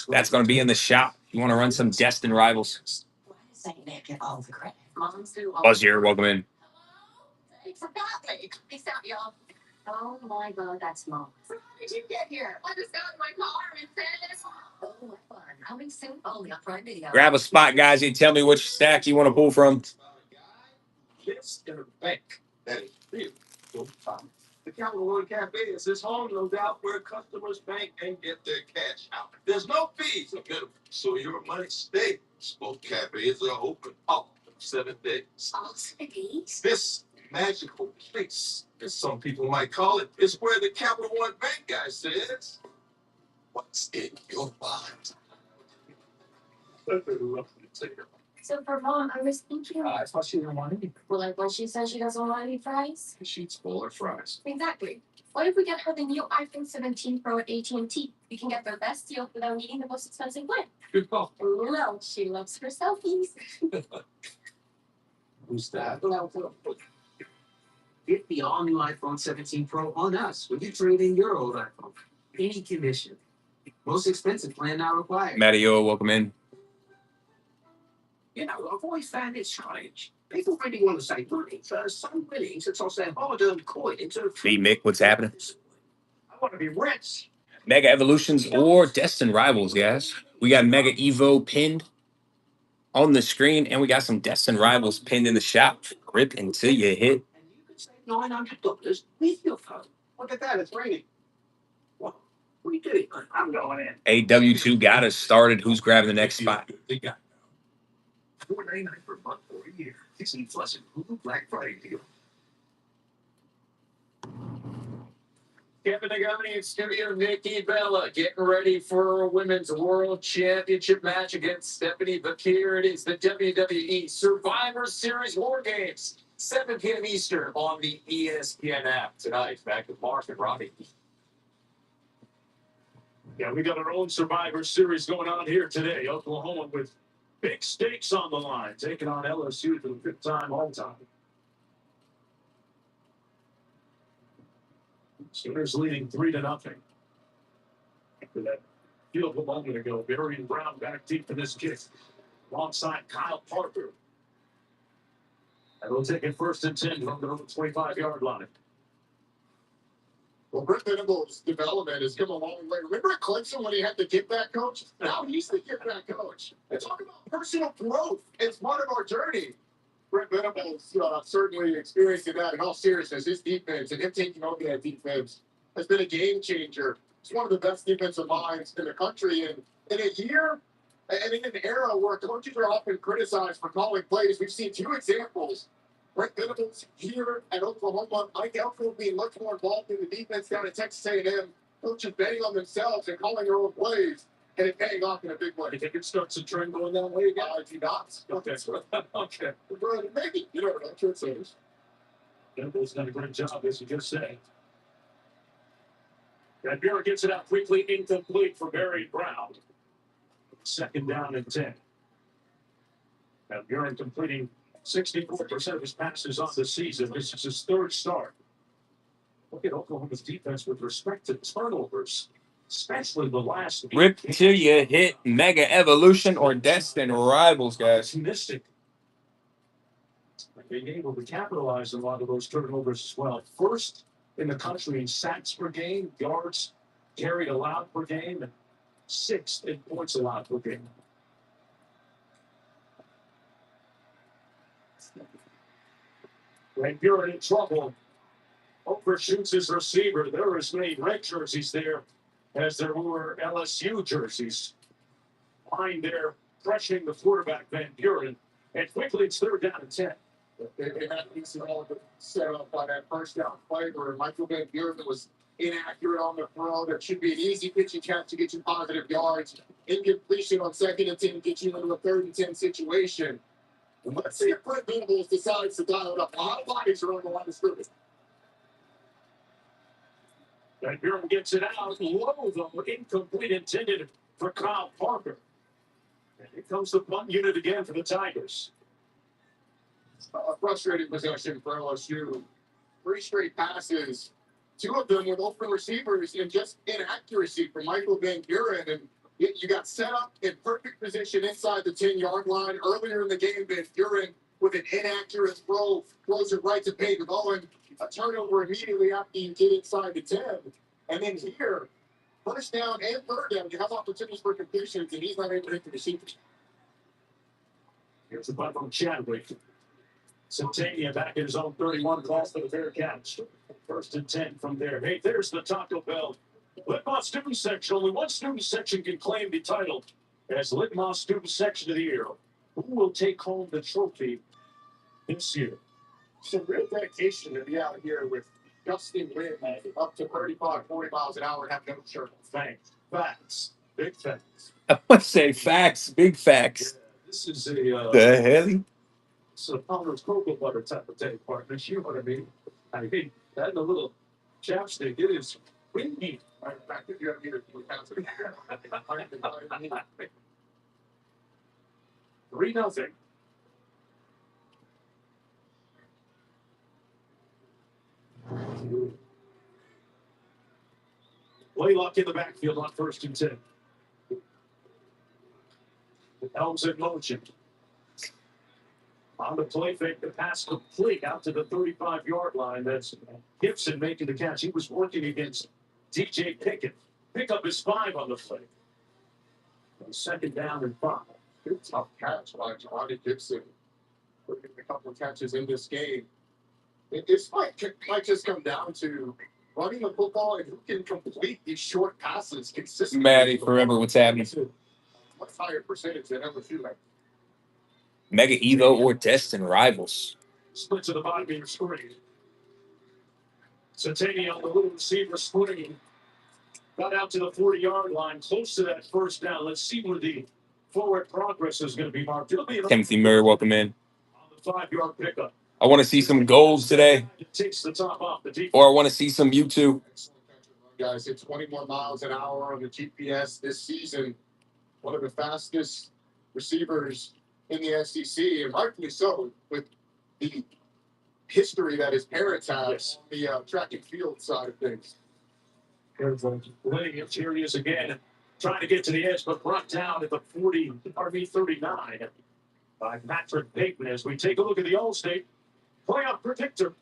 [SPEAKER 3] That's going to be in the shop. You want to run some Destin Rivals? Buzz here. Welcome in.
[SPEAKER 7] He forgot me. Peace out, y'all. Oh my God, that's Mom. How did you get here? I just got in my car and said, "Oh, what fun! Coming soon only on Prime Video."
[SPEAKER 3] Grab a spot, guys. You tell me which stack you want to pull from.
[SPEAKER 1] Mr. Bank. That is real. The Capital One Cafe is his home, no doubt, where customers bank and get their cash out. There's no fees or minimum, so your money stays. Both cafes are open all 7 days.
[SPEAKER 7] All 7 days?
[SPEAKER 1] This magical place, as some people might call it, is where the Capital One Bank guy says, "What's in your wallet?"
[SPEAKER 7] So for Mom, I was thinking.
[SPEAKER 5] I thought she didn't want any.
[SPEAKER 7] Well, like when she says she doesn't want any fries.
[SPEAKER 5] She'd spoil her fries.
[SPEAKER 7] Exactly. What if we get her the new iPhone 17 Pro at AT&T? We can get the best deal without needing the most expensive plan.
[SPEAKER 5] Good call.
[SPEAKER 7] No, she loves her selfies.
[SPEAKER 5] Who's that?
[SPEAKER 8] Get the all-new iPhone 17 Pro on us when you trade in your old iPhone. Any condition. Most expensive plan not required.
[SPEAKER 3] Matteo, welcome in.
[SPEAKER 8] You know, I've always found it strange. People really want to save money, so are so willing to toss their hard-earned coin into a...
[SPEAKER 3] B Mick, what's happening?
[SPEAKER 2] I want to be rich.
[SPEAKER 3] Mega Evolutions or Destin Rivals, guys. We got Mega Evo pinned on the screen, and we got some Destin Rivals pinned in the shop. Rip until you hit.
[SPEAKER 8] And you can save $900 with your phone.
[SPEAKER 2] Look at that. It's raining.
[SPEAKER 8] What are you doing?
[SPEAKER 2] I'm going in.
[SPEAKER 3] AW2 got us started. Who's grabbing the next spot?
[SPEAKER 5] They got $4.99 per month for a year. Disney Plus and Hulu Black Friday deal.
[SPEAKER 2] Kevin Agami in studio, Nikki Bella getting ready for a women's world championship match against Stephanie Bakir. It is the WWE Survivor Series War Games, 7 p.m. Eastern on the ESPN app tonight. Back to Mark and Robbie.
[SPEAKER 9] Yeah, we got our own Survivor Series going on here today. Oklahoma with big stakes on the line, taking on LSU for the 5th time all time. Sooners leading 3-0. After that field goal a moment ago, Barry and Brown back deep for this kick, alongside Kyle Parker. And they'll take it 1st and 10 from their own 25-yard line.
[SPEAKER 4] Well, Brent Venables' development has come a long way. Remember at Clemson when he had the get-back coach? Now he's the get-back coach. And talk about personal growth. It's part of our journey. Brent Venables certainly experiencing that. In all seriousness, his defense and him taking over that defense has been a game changer. It's one of the best defensive minds in the country. And in a year and in an era where coaches are often criticized for calling plays, we've seen 2 examples. Brent Venables here at Oklahoma. Mike Elko being much more involved in the defense down at Texas A&M. Coaches betting on themselves and calling their own plays, and it paying off in a big way.
[SPEAKER 9] You think it starts a trend going that way again?
[SPEAKER 4] I do not.
[SPEAKER 9] Okay. Okay.
[SPEAKER 4] Maybe. You never know. Sure it says.
[SPEAKER 9] Venables done a great job, as you just said. That Bureau gets it out quickly, incomplete for Barry Brown. 2nd down and 10. Now Bureau completing 64% of his passes on the season. This is his 3rd start. Look at Oklahoma's defense with respect to turnovers, especially the last.
[SPEAKER 3] Rip till you hit Mega Evolution or Destin Rivals, guys.
[SPEAKER 9] Optimistic. Being able to capitalize on a lot of those turnovers as well. 1st in the country in sacks per game, yards carried allowed per game, and 6th in points allowed per game. Right, Buren in trouble. Overshoots his receiver. There are as many red jerseys there as there were LSU jerseys. Line there, pressuring the quarterback, Van Buren. And quickly it's 3rd down and 10.
[SPEAKER 4] They had these all set up by that 1st down play where Michael Van Buren was inaccurate on the throw. That should be an easy pitch and catch to get you positive yards. Incompletion on 2nd and 10 to get you into a 3rd and 10 situation. And let's see if Brent Venables decides to dial it up. A lot of bodies are on the line of scrimmage.
[SPEAKER 9] Van Buren gets it out low, though, incomplete, intended for Kyle Parker. And here comes the punt unit again for the Tigers.
[SPEAKER 4] A frustrating possession for LSU. 3 straight passes two of them with open receivers and just inaccuracy from Michael Van Buren. And you got set up in perfect position inside the 10-yard line. Earlier in the game, Van Buren with an inaccurate throw throws it right to Peyton Bowen. A turnover immediately after you get inside the 10. And then here, first down and third down, you have opportunities for completions, and he's not able to hit the receivers.
[SPEAKER 9] Here's the bunt from Chadwick. Centania back in his own 31, calls for the fair catch. 1st and 10 from there. Hey, there's the Taco Bell Litmos Student Section. Only one student section can claim the title as Litmos Student Section of the Year. Who will take home the trophy this year?
[SPEAKER 4] Some real dedication to be out here with gusting wind up to 35, 40 miles an hour and have no shirt.
[SPEAKER 9] Thanks. Facts. Big facts.
[SPEAKER 3] I want to say facts, big facts.
[SPEAKER 9] Yeah, this is a
[SPEAKER 3] The hell?
[SPEAKER 9] it's a Palmer's cocoa butter type of day partners. You know what I mean? I mean that and a little chapstick. It is windy.
[SPEAKER 4] In fact, if you have either
[SPEAKER 9] 3-0. Blaylock in the backfield on 1st and 10. Helms in motion. On the play fake, the pass complete out to the 35-yard line. That's Gibson making the catch. He was working against DJ Pickett. Pick up his 5 on the play. 2nd down and 5.
[SPEAKER 4] Good tough catch by Johnny Gibson. Putting a couple of catches in this game. It might just come down to running the football and who can complete these short passes consistently.
[SPEAKER 3] Maddie, forever, what's happening?
[SPEAKER 4] Much higher percentage than LSU.
[SPEAKER 3] Mega Evo or Destin rivals.
[SPEAKER 9] Split to the bottom of your screen. Centania on the little receiver screen. Got out to the 40-yard line, close to that 1st down. Let's see where the forward progress is going to be marked. It'll be
[SPEAKER 3] Timothy Murray, welcome in.
[SPEAKER 9] on the 5-yard pickup.
[SPEAKER 3] I want to see some goals today,
[SPEAKER 9] It takes the top off the defense.
[SPEAKER 3] or I want to see some YouTube.
[SPEAKER 4] Excellent catch and run, guys. Hit 21 miles an hour on the GPS this season. One of the fastest receivers in the SEC, and rightfully so, with the history that his parents have
[SPEAKER 9] Yes.
[SPEAKER 4] on the track and field side of things.
[SPEAKER 9] Winning interiors again, trying to get to the edge, but brought down at the 39 by Patrick Bateman as we take a look at the All-State playoff predictor.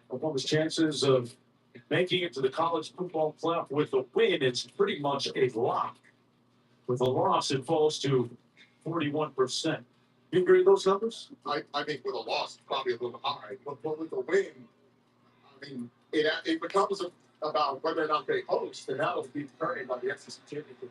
[SPEAKER 9] Oklahoma's chances of making it to the college football playoff with a win, it's pretty much a lock. With a loss, it falls to 41%. You agree with those numbers?
[SPEAKER 4] I think with a loss, it's probably a little high, but with a win, I mean, it becomes about whether or not they host, and that will be determined by the SEC championship.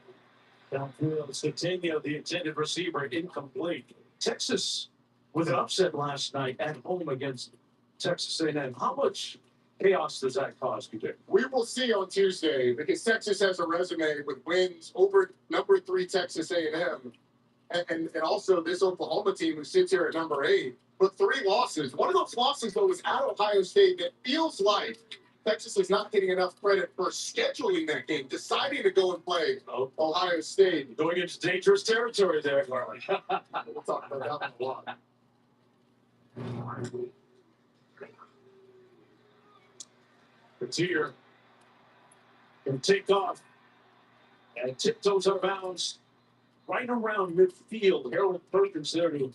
[SPEAKER 9] Downfield, Centennial, the intended receiver, incomplete. Texas with an upset last night at home against Texas A&M. How much chaos does that cause, you think?
[SPEAKER 4] We will see on Tuesday because Texas has a resume with wins over number 3 Texas A&M, and also this Oklahoma team who sits here at number 8. But 3 losses. One of those losses, though, was at Ohio State that feels like Texas is not getting enough credit for scheduling that game, deciding to go and play Ohio State.
[SPEAKER 9] Going into dangerous territory there, Carly.
[SPEAKER 4] We'll talk about that a lot.
[SPEAKER 9] Petier can take off and tiptoes out of bounds right around midfield. Harold Perkins there to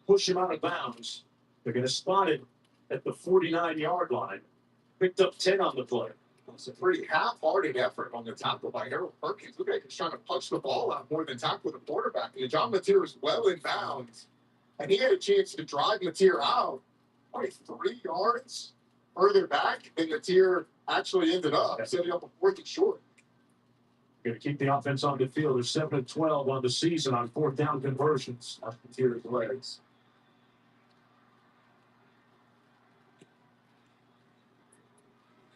[SPEAKER 9] push him out of bounds. They're going to spot it at the 49-yard line. Picked up 10 on the play.
[SPEAKER 4] It's a pretty half-hearted effort on the tackle by Harold Perkins. Look like he's trying to punch the ball out more than tackle the quarterback. And John Mateer is well in bounds. And he had a chance to drive Mateer out probably 3 yards further back than Mateer actually ended up, setting up a 4th and short.
[SPEAKER 9] Going to keep the offense on the field. They're 7-12 on the season on 4th down conversions. Off Mateer's legs.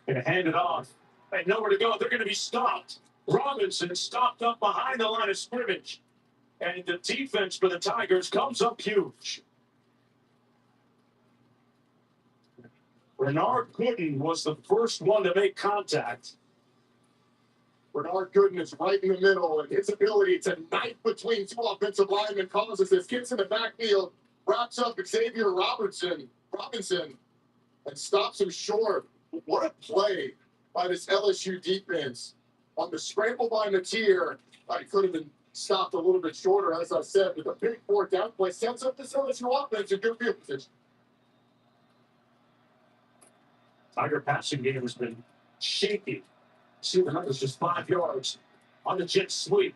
[SPEAKER 9] Going to hand it off. And nowhere to go. They're going to be stopped. Robinson stopped up behind the line of scrimmage. And the defense for the Tigers comes up huge. Bernard Gooden was the first one to make contact.
[SPEAKER 4] Bernard Gooden is right in the middle, and his ability to knife between 2 offensive linemen causes this. Gets in the backfield, wraps up Xavier Robinson, and stops him short. What a play by this LSU defense on the scramble by Mateer. It could have been stopped a little bit shorter, as I said, but the big fourth down play sets up this LSU offense in good field position.
[SPEAKER 9] Tiger passing game has been shaky. See the numbers, just 5 yards on the jet sweep.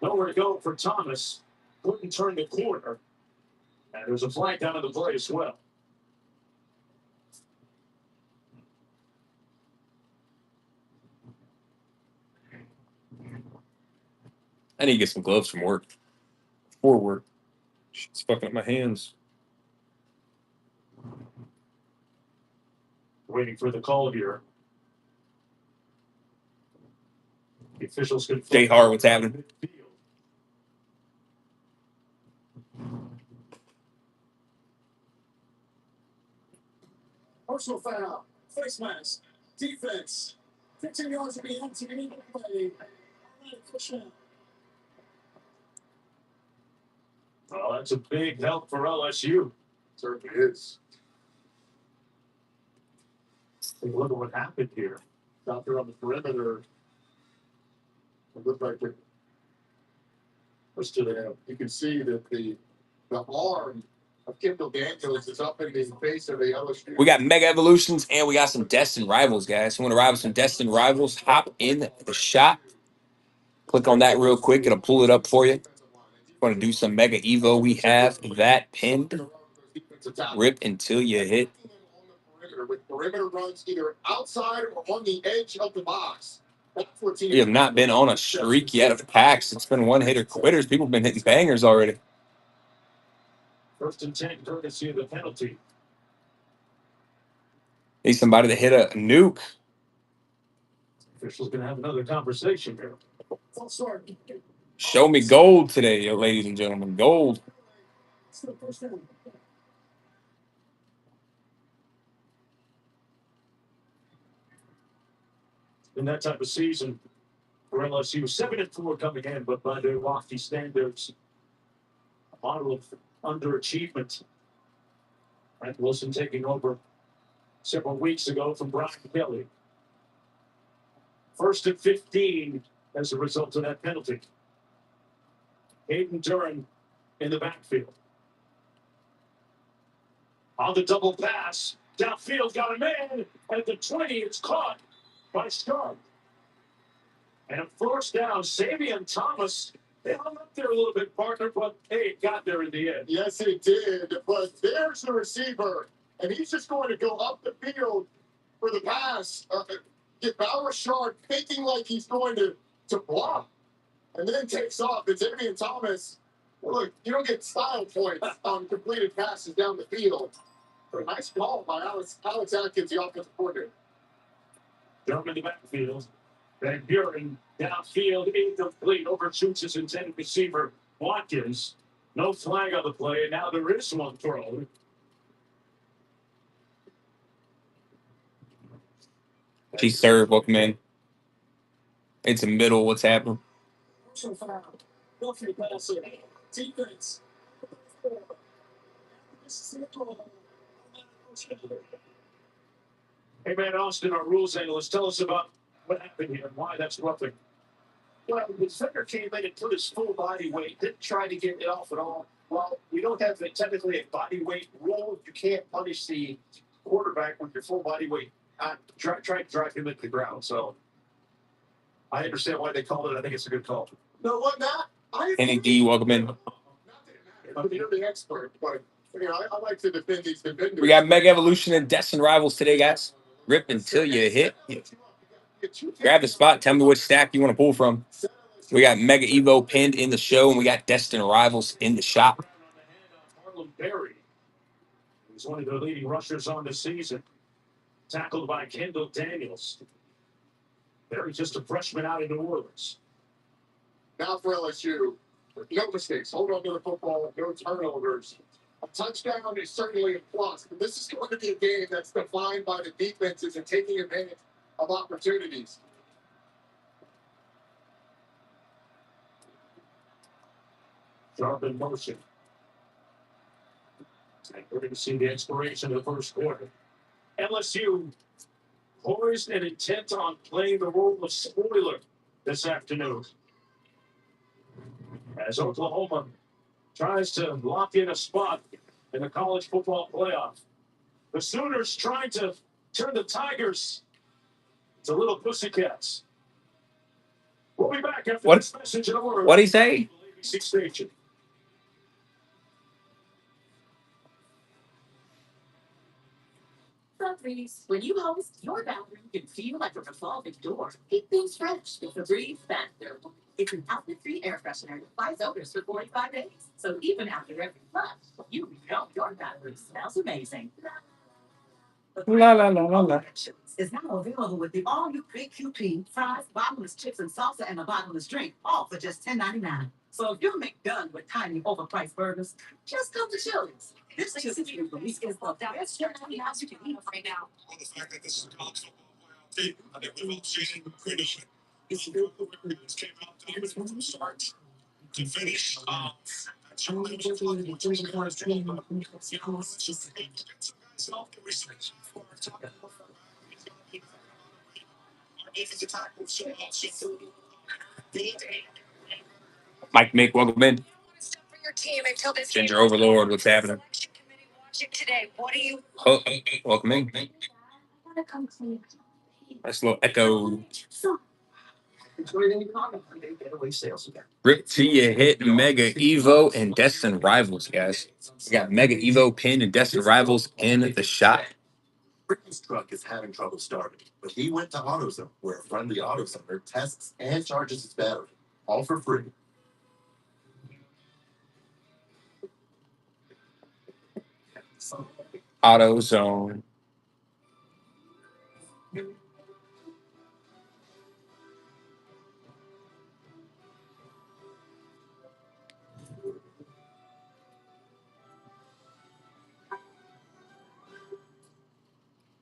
[SPEAKER 9] Nowhere to go for Thomas. Couldn't turn the corner. And there's a flag down on the play as well.
[SPEAKER 3] I need to get some gloves from work. For work. It's fucking up my hands.
[SPEAKER 9] Waiting for the call here. The officials can.
[SPEAKER 3] Jay Hart, what's happening?
[SPEAKER 4] Personal foul, face mask, defense, 15 yards to be empty, play.
[SPEAKER 9] Oh, that's a big help for LSU.
[SPEAKER 4] Certainly is.
[SPEAKER 9] Take a look at what happened here.
[SPEAKER 4] Out there on the perimeter. It looked like it was to the. You can see that the arm of Kendall Daniels is up in the face of the LSU.
[SPEAKER 3] We got Mega Evolutions and we got some Destined Rivals, guys. You want to ride with some Destined Rivals? Hop in the shop. Click on that real quick. It'll pull it up for you. Want to do some Mega Evo? We have that pinned. Rip until you hit.
[SPEAKER 4] With perimeter runs either outside or on the edge of the box.
[SPEAKER 3] We have not been on a streak yet of packs. It's been one hitter quitters. People have been hitting bangers already.
[SPEAKER 9] 1st and 10, courtesy of the penalty.
[SPEAKER 3] Need somebody to hit a nuke.
[SPEAKER 9] Officials going to have another conversation here.
[SPEAKER 3] Show me gold today, ladies and gentlemen. Gold.
[SPEAKER 9] In that type of season, for LSU, 7-4 coming in, but by their lofty standards, a model of underachievement. Brent Wilson taking over several weeks ago from Brian Kelly. 1st and 15 as a result of that penalty. Hayden Duran in the backfield. On the double pass, downfield, got a man at the 20. It's caught by Sharp. And 1st down, Savion Thomas. They hung up there a little bit, partner, but hey, it got there in the end.
[SPEAKER 4] Yes, it did. But there's the receiver, and he's just going to go up the field for the pass. Get Bauer Sharp thinking like he's going to block, and then takes off. It's Savion Thomas. Look, you don't get style points on completed passes down the field. But a nice ball by Alex Atkins, the offensive coordinator.
[SPEAKER 9] Durham in the backfield. Van Buren downfield, incomplete, overshoots his intended receiver, Watkins. No flag on the play, and now there is one thrown.
[SPEAKER 3] She's third. Welcome in. It's a middle. What's happening?
[SPEAKER 9] Hey, man, Austin, our rules analyst, tell us about what happened here and why that's roughing.
[SPEAKER 10] Well, the defender came in and put his full body weight, didn't try to get it off at all. Well, we don't have technically a body weight rule. You can't punish the quarterback with your full body weight. Try to drive him into the ground. So I understand why they called it. I think it's a good call.
[SPEAKER 4] No, what not?
[SPEAKER 3] Kenny D, welcome in.
[SPEAKER 4] You're the expert, but I like to defend these defenders.
[SPEAKER 3] We got Mega Evolution and Destined Rivals today, guys. Rip until you hit. Grab the spot. Tell me which stack you want to pull from. We got Mega Evo pinned in the show, and we got Destined Rivals in the shop.
[SPEAKER 9] Harlem Berry, who's one of the leading rushers on the season, tackled by Kendall Daniels. Berry just a freshman out of New Orleans.
[SPEAKER 4] Now for LSU, no mistakes. Hold on to the football, no turnovers. A touchdown is certainly a plus, but this is going to be a game that's defined by the defenses and taking advantage of opportunities.
[SPEAKER 9] Sharp in motion. And we're going to see the expiration of the 1st quarter. LSU poised and intent on playing the role of spoiler this afternoon as Oklahoma tries to lock in a spot in the college football playoff. The Sooners trying to turn the Tigers to little pussycats. We'll be back after this message and word.
[SPEAKER 3] What'd he say?
[SPEAKER 9] ABC station.
[SPEAKER 6] Febreze. When you host, your bathroom can feel like a revolving door. Keep things fresh with Febreze Factor. It's an outlet-free air freshener that fights odors for 45 days. So even after every flush, you know your bathroom smells amazing.
[SPEAKER 3] La la la la la.
[SPEAKER 6] Is now available with the all-new QP, fries, bottomless chips and salsa, and a bottomless drink, all for just $10.99. So if you're McDone with tiny, overpriced burgers, just come to Chili's. This is the best $10.99 you can eat right now.
[SPEAKER 4] Well, the fact that this is a college football playoff team, I think we've all seen pretty much. It's good. It came out diamonds from start to finish. That's really
[SPEAKER 3] Mike Mick, welcome in. Ginger Overlord, what's happening? Oh, welcome in. Nice little echo. Rip to your hit, Mega Evo, and Destin Rivals, guys. We got Mega Evo, Pin, and Destin Rivals in the shop.
[SPEAKER 4] Ricky's truck is having trouble starting, but he went to AutoZone, where a friendly AutoZoner tests and charges his battery, all for free.
[SPEAKER 3] AutoZone.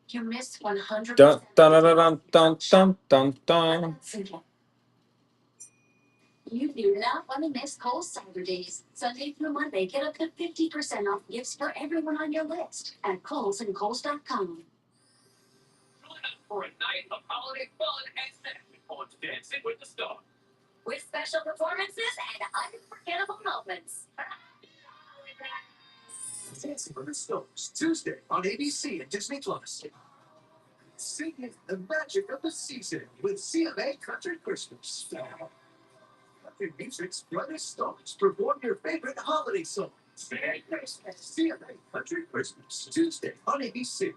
[SPEAKER 7] You missed 100.
[SPEAKER 3] Dun dun dun dun dun dun dun dun.
[SPEAKER 7] You do not want to miss Kohl's Saturdays. Sunday through Monday, get up to 50% off gifts for everyone on your list at Kohl's and Kohl's.com.
[SPEAKER 2] Join us for a night of holiday fun and magic on Dancing with the Stars.
[SPEAKER 7] With special performances and unforgettable moments.
[SPEAKER 10] Dancing with the Stars, Tuesday on ABC and Disney Plus. Sing the magic of the season with CMA Country Christmas. Country music's brightest stars perform your favorite holiday songs. Merry Christmas, CMA Country Christmas, Tuesday on ABC.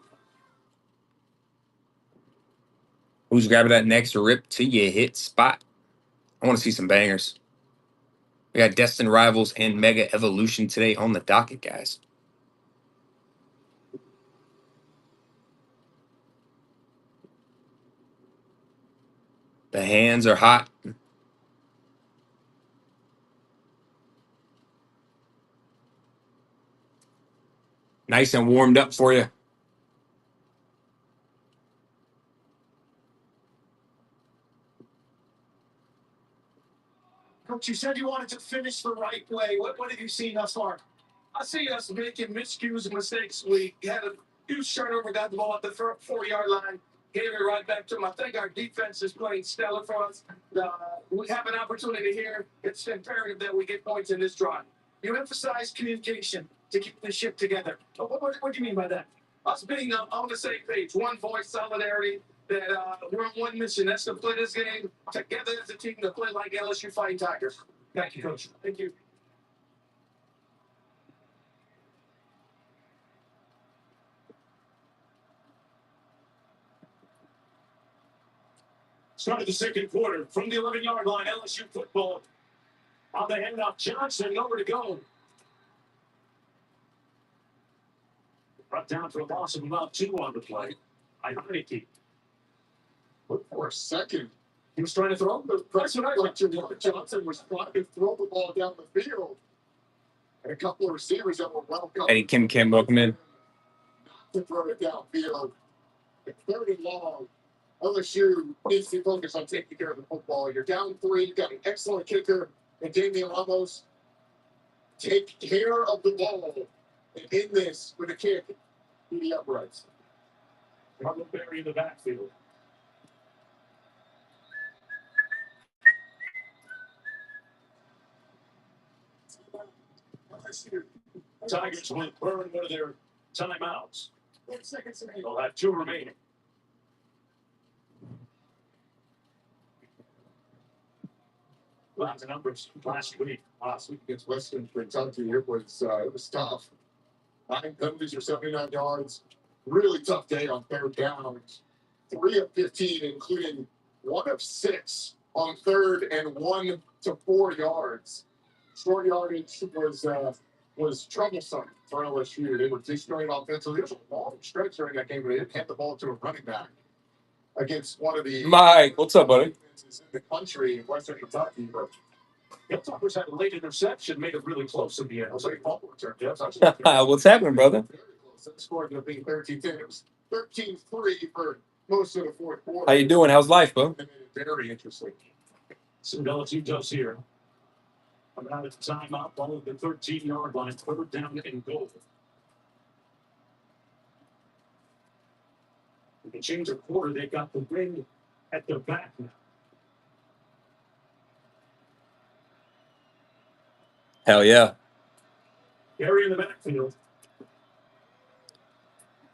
[SPEAKER 3] Who's grabbing that next Rip to your hit spot? I want to see some bangers. We got Destin Rivals and Mega Evolution today on the docket, guys. The hands are hot. Nice and warmed up for you.
[SPEAKER 10] Coach, you said you wanted to finish the right way. What have you seen thus far? I see us making miscues and mistakes. We had a huge turnover, got the ball at the 4-yard line, gave it right back to them. I think our defense is playing stellar for us. We have an opportunity here. It's imperative that we get points in this drive. You emphasize communication to keep the ship together. What do you mean by that? Us being on the same page, one voice, solidarity, that we're on one mission. That's to play this game together as a team, to play like LSU Fighting Tigers. Thank you, Coach. Thank you.
[SPEAKER 9] Start of the second quarter from the 11-yard line. LSU football on the handoff. Johnson over to go. Brought down for a loss of about 2 on the play. Heineke.
[SPEAKER 4] Look for a second.
[SPEAKER 9] He was trying to throw.
[SPEAKER 4] That's what I like to do. Johnson was trying to throw the ball down the field. And a couple of receivers that were well covered.
[SPEAKER 3] Eddie Kim, welcome in.
[SPEAKER 4] To throw it downfield. It's 30 long. LSU needs to focus on taking care of the football. You're down 3. You've got an excellent kicker and Damian Ramos. Take care of the ball. And in this with a kick to the uprights.
[SPEAKER 9] Marlon Berry in the backfield. Tigers will burn one of their timeouts. They'll have 2 remaining. Lots of numbers last week
[SPEAKER 4] against Western Kentucky, it was tough. 9 penalties for 79 yards. Really tough day on third down. 3 of 15, including 1 of 6 on third and 1 to 4 yards. Short yardage was troublesome for LSU. They were destroying offensively. There was a long stretch during that game where they didn't hand the ball to a running back against one of the
[SPEAKER 3] Mike, what's up, buddy?
[SPEAKER 4] in the country, Western Kentucky. But
[SPEAKER 9] Hilltoppers had a late interception, made it really close in the end.
[SPEAKER 4] I'll say fumble return. Yeah,
[SPEAKER 3] What's happening, brother?
[SPEAKER 4] very close. That score ended up being 13-10. It was 13-3 for most of the fourth quarter.
[SPEAKER 3] How you doing? How's life, bro?
[SPEAKER 4] They made it very interesting.
[SPEAKER 9] Some LSU does here. Coming out of the timeout, ball at the 13-yard line, 3rd down and goal. They can change a quarter. They've got the wing at their back now.
[SPEAKER 3] Hell yeah.
[SPEAKER 9] Gary in the backfield.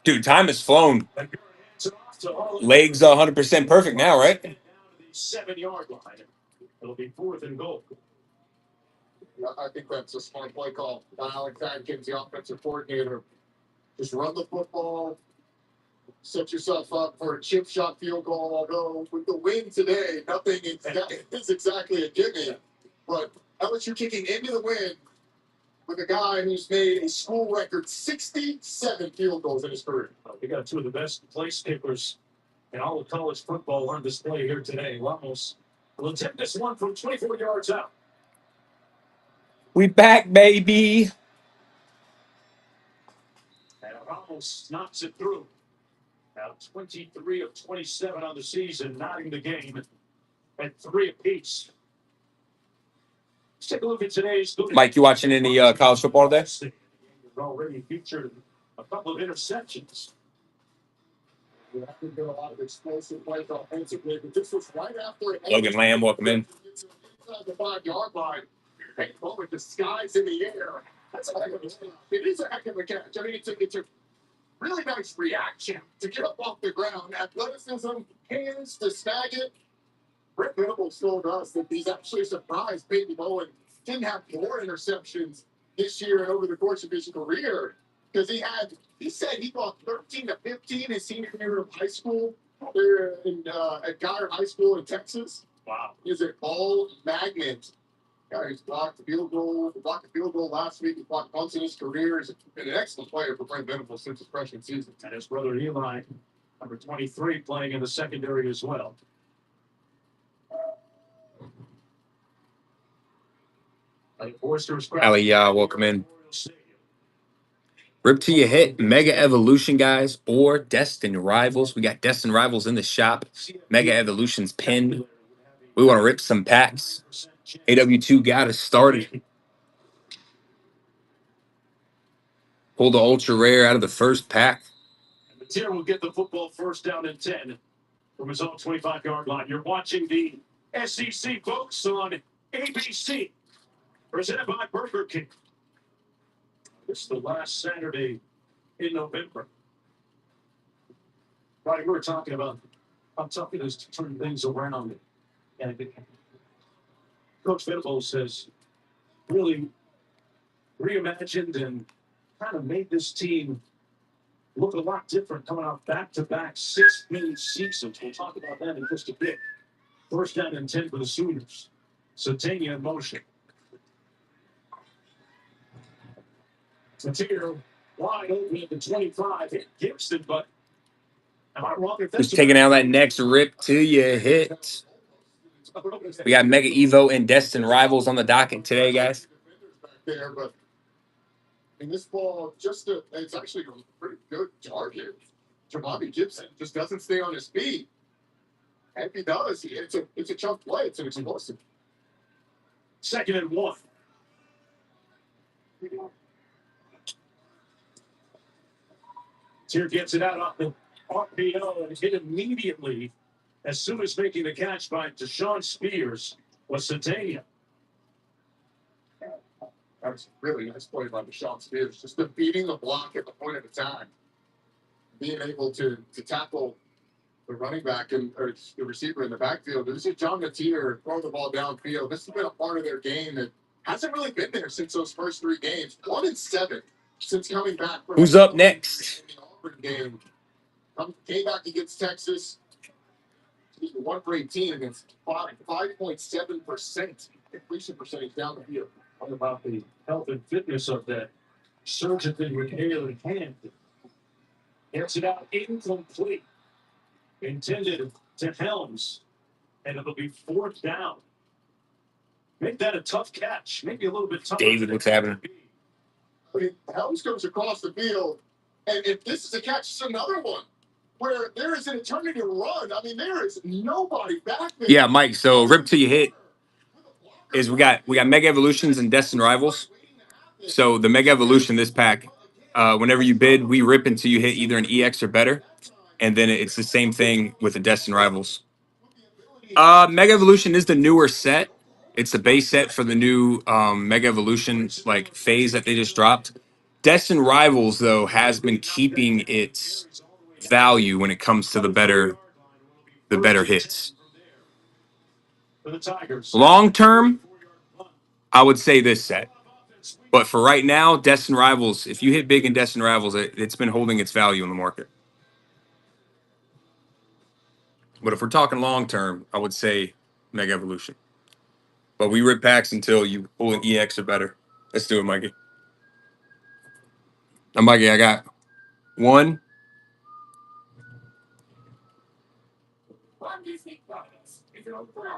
[SPEAKER 3] Dude, time has flown.
[SPEAKER 9] Hands it off to Harlan.
[SPEAKER 3] Legs 100% perfect now, right?
[SPEAKER 9] Down to the 7-yard line. It'll be 4th and goal.
[SPEAKER 4] I think that's a smart play call by Alex Atkins, the offensive coordinator. Just run the football, set yourself up for a chip shot field goal. Although with the win today, nothing is exactly a given. But LSU kicking into the win with a guy who's made a school record 67 field goals in his career.
[SPEAKER 9] We got 2 of the best place kickers in all of college football on display here today. Ramos will attempt this one from 24 yards out.
[SPEAKER 3] We back, baby.
[SPEAKER 9] And Ramos knocks it through. Now 23 of 27 on the season, knotting the game at 3 apiece. Let's take a look at today's.
[SPEAKER 3] Mike, you watching any college football today?
[SPEAKER 9] We've already featured a couple of interceptions.
[SPEAKER 4] I think there are a lot of explosive plays offensively, but this was right after
[SPEAKER 3] Logan Lamb, welcome in.
[SPEAKER 4] Inside the 5-yard line. Hey, moment, the sky's in the air. That's a heck of a catch. It is a heck of a catch. I mean, it's a really nice reaction to get up off the ground. Athleticism, hands to snag it. Rick Venables told us that he's actually surprised Peyton Bowen didn't have more interceptions this year and over the course of his career because he said he bought 13 to 15 his senior year of high school there at Geyer High School in Texas.
[SPEAKER 9] Wow.
[SPEAKER 4] He's an all magnet. He's blocked a field goal last week. He blocked once in his career. He's been an excellent player for Brent Venables since his freshman season.
[SPEAKER 9] And his brother Eli, number 23, playing in the secondary as well.
[SPEAKER 3] Ali, welcome in. Rip to your hit, Mega Evolution, guys, or Destined Rivals. We got Destined Rivals in the shop. Mega Evolution's pinned. We want to rip some packs. AW2 got us started. Pull the ultra rare out of the first pack.
[SPEAKER 9] The tier will get the football 1st down and 10 from his own 25-yard line. You're watching the SEC folks on ABC, presented by Burger King. This is the last Saturday in November. Right, we were talking about how tough it is to turn things around. And Coach Venables has really reimagined and kind of made this team look a lot different coming off back-to-back 6-win seasons. We'll talk about that in just a bit. 1st down and 10 for the Sooners. Satania in motion. Satania wide open at the 25. Hit Gibson, but am I wrong if that's
[SPEAKER 3] Who's taking out that next rip to your hit? We got Mega Evo and Destined Rivals on the docket today, guys.
[SPEAKER 4] There, but in this ball, it's actually a pretty good target. Jamobi Gibson just doesn't stay on his feet. And if he does, it's a chunk play. It's an explosive.
[SPEAKER 9] 2nd and 1. Tier gets it out on the RPO and hit immediately as soon as making the catch by Deshaun Spears was Satania.
[SPEAKER 4] That was a really nice play by Deshaun Spears, just defeating the block at the point of attack, being able to tackle the running back or the receiver in the backfield. This is John Mateer throwing the ball downfield. This has been a part of their game that hasn't really been there since those first 3 games. 1-7 since coming back.
[SPEAKER 3] Who's up next?
[SPEAKER 4] In the Auburn game, came back against Texas. 1 for 18 against 5.7% completion percentage down the field.
[SPEAKER 9] What about the health and fitness of that surgically repaired hand? Gets it out incomplete. Intended to Helms. And it'll be 4th down. Make that a tough catch. Maybe a little bit tougher.
[SPEAKER 3] David, what's happening?
[SPEAKER 4] I mean, Helms comes across the field, and if this is a catch, it's another one where there is an eternity to run. I mean, there is nobody back there.
[SPEAKER 3] Yeah, Mike. So rip till you hit is we got Mega Evolutions and Destined Rivals. So the Mega Evolution, this pack, whenever you bid, we rip until you hit either an EX or better, and then it's the same thing with the Destined Rivals. Mega Evolution is the newer set. It's the base set for the new Mega Evolution like phase that they just dropped. Destined Rivals though has been keeping its value when it comes to the better hits. Long term, I would say this set. But for right now, Destined Rivals, if you hit big in Destined Rivals, it's been holding its value in the market. But if we're talking long term, I would say Mega Evolution. But we rip packs until you pull an EX or better. Let's do it, Mikey. Now, Mikey, I got 1.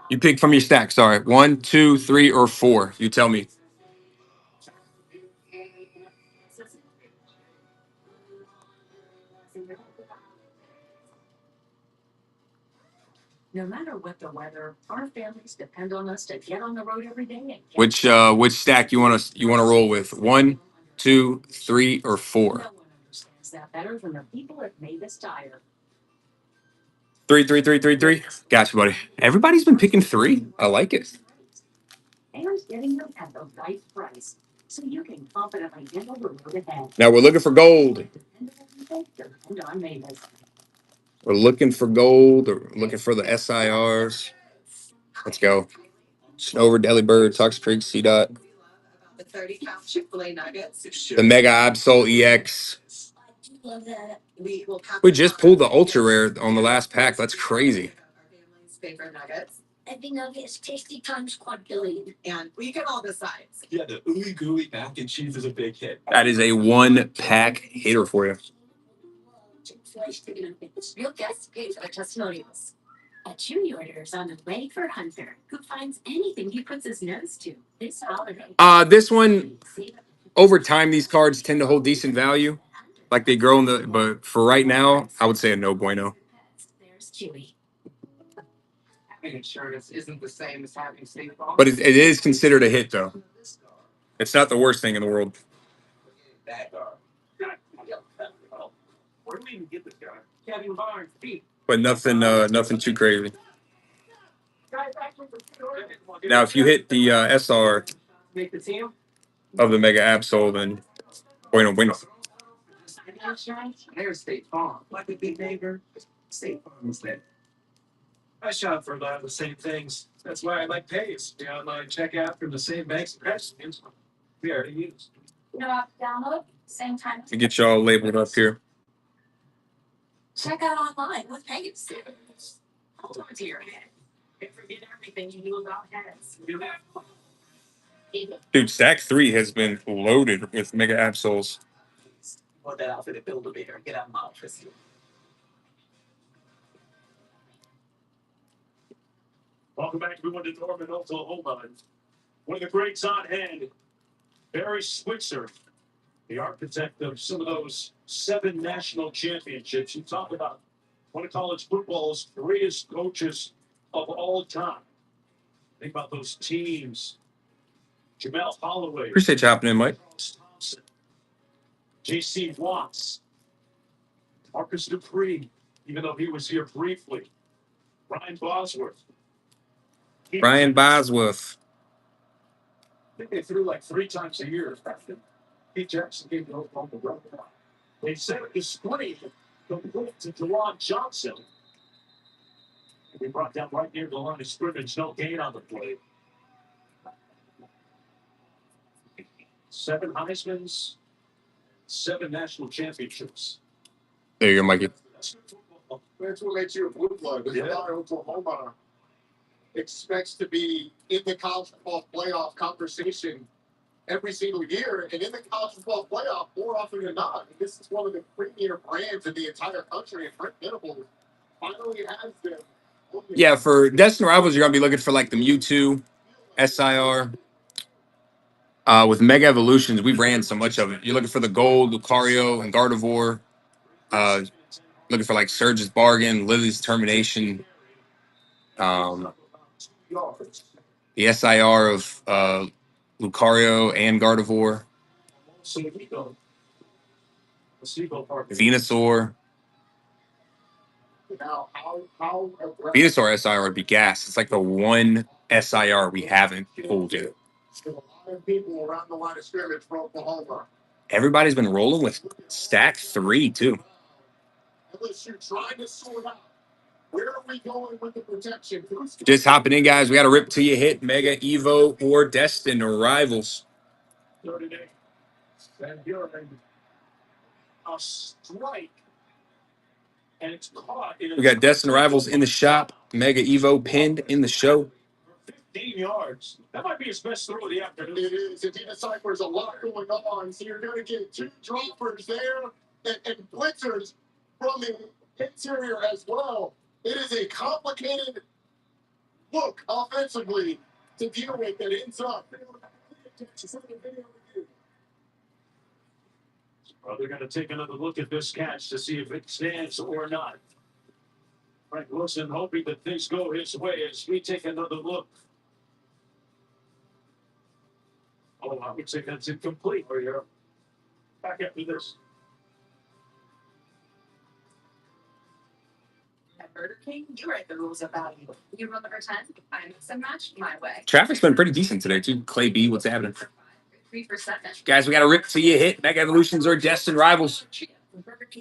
[SPEAKER 3] You pick from your stack. Sorry, 1, 2, 3, or 4. You tell me.
[SPEAKER 7] No matter what the weather, our families depend on us to get on the road every day. And
[SPEAKER 3] Which stack you want to roll with? 1, 2, 3, or 4?
[SPEAKER 7] no one understands that better than the people at Mavis Tire.
[SPEAKER 3] 3, 3, 3, 3, 3. Gotcha, buddy. Everybody's been picking 3. I like it.
[SPEAKER 7] And getting them at the right price, so you can confidently handle the road ahead.
[SPEAKER 3] Now we're looking for gold.
[SPEAKER 7] Depend on Mavis.
[SPEAKER 3] We're looking for gold. Or looking for the SIRs. Let's go. Snover, Delibird, Tux Creek, C-Dot.
[SPEAKER 6] The 30-pound Chick-fil-A nuggets.
[SPEAKER 3] The Mega Absol EX.
[SPEAKER 7] Love that.
[SPEAKER 3] We just pulled the Ultra Rare on the last pack. That's crazy.
[SPEAKER 6] Our family's favorite nuggets.
[SPEAKER 7] Every nugget is tasty times quadrillion.
[SPEAKER 6] And we get all the sides.
[SPEAKER 5] Yeah, the ooey gooey mac and cheese is a big hit.
[SPEAKER 3] That is a 1-pack hitter for you.
[SPEAKER 7] Real guests pay for the testimonials. A Chewy order is on the way for Hunter, who finds anything he puts his nose to this holiday.
[SPEAKER 3] This one, over time, these cards tend to hold decent value. Like they grow but for right now, I would say a no bueno.
[SPEAKER 7] There's Chewy.
[SPEAKER 8] Having insurance isn't the same as having State Farm.
[SPEAKER 3] But it is considered a hit, though. It's not the worst thing in the world.
[SPEAKER 5] Where do we even get this guy? Kevin Barnes, Pete.
[SPEAKER 3] But nothing too crazy. Now, if you hit the SR
[SPEAKER 8] Make the team.
[SPEAKER 3] of the Mega Absol, then bueno.
[SPEAKER 8] There's State Farm. Like a big neighbor, State Farm is there.
[SPEAKER 5] I shop for a lot of the same things. That's why I like Pays, the online checkout from the same banks and credit unions we already use.
[SPEAKER 7] You know, download same time.
[SPEAKER 3] To get y'all labeled up here.
[SPEAKER 7] Check out online with Pages. Hold on to your head. And forget everything you knew about heads.
[SPEAKER 3] Dude, Stack 3 has been loaded with Mega Absols.
[SPEAKER 5] Want that outfit at Build-A-Bear? Get out of my office.
[SPEAKER 9] Welcome back, everyone, to Norman, Oklahoma. One of the greats on hand, Barry Switzer, the architect of some of those 7 national championships. You talk about one of college football's greatest coaches of all time. Think about those teams. Jamel Holloway.
[SPEAKER 3] Appreciate you hopping in, Mike.
[SPEAKER 9] J.C. Watts. Marcus Dupree. even though he was here briefly. Ryan Bosworth.
[SPEAKER 3] Brian Bosworth.
[SPEAKER 9] I think they threw like 3 times a year. Pete Jackson gave the Oklahoma run. They set the screen complete to Jawan Johnson. They brought down right near the line of scrimmage. No gain on the play. 7 Heismans, 7 national championships.
[SPEAKER 3] There you go, Mikey.
[SPEAKER 4] That's what makes you a blue blood. There's a guy Oklahoma expects to be in the college football playoff conversation every single year, and in the college football playoff more often than not. This is one of the premier brands in the entire country, and Brent Venables finally has them.
[SPEAKER 3] Yeah, for Destin Rivals, you're gonna be looking for like the Mewtwo, SIR. With Mega Evolutions, we ran so much of it. You're looking for the Gold, Lucario, and Gardevoir. Looking for like Surge's Bargain, Lily's Termination, the SIR of Lucario and Gardevoir, Venusaur. Venusaur SIR would be gas. It's like the one SIR we haven't pulled yet.
[SPEAKER 4] People around the line of scrimmage for Oklahoma.
[SPEAKER 3] Everybody's been rolling with stack 3 too.
[SPEAKER 4] Unless you're trying to sort out where are we going with the protection.
[SPEAKER 3] Just hopping in, guys. We got a rip till you hit Mega Evo or Destin Rivals.
[SPEAKER 9] 38. And here a strike. And it's caught.
[SPEAKER 3] We got Destin Rivals in the shop. Mega Evo pinned in the show.
[SPEAKER 9] 15 yards. That might be his best throw of the afternoon.
[SPEAKER 4] It is. It deciphers a lot going on. So you're going to get 2 droppers there and blitzers from the interior as well. It is a complicated look offensively to deal with that ends up.
[SPEAKER 9] Well, they're going to take another look at this catch to see if it stands or not. Frank Wilson hoping that things go his way as we take another look. Oh, I would say that's incomplete. Or you're back after this.
[SPEAKER 11] At Burger King, you write the rules of value. You run number 10, I mix and match my way.
[SPEAKER 3] Traffic's been pretty decent today too. Clay B, what's happening?
[SPEAKER 11] 3 for 7.
[SPEAKER 3] Guys, we got a rip till you hit Mega Evolutions or Destin Rivals.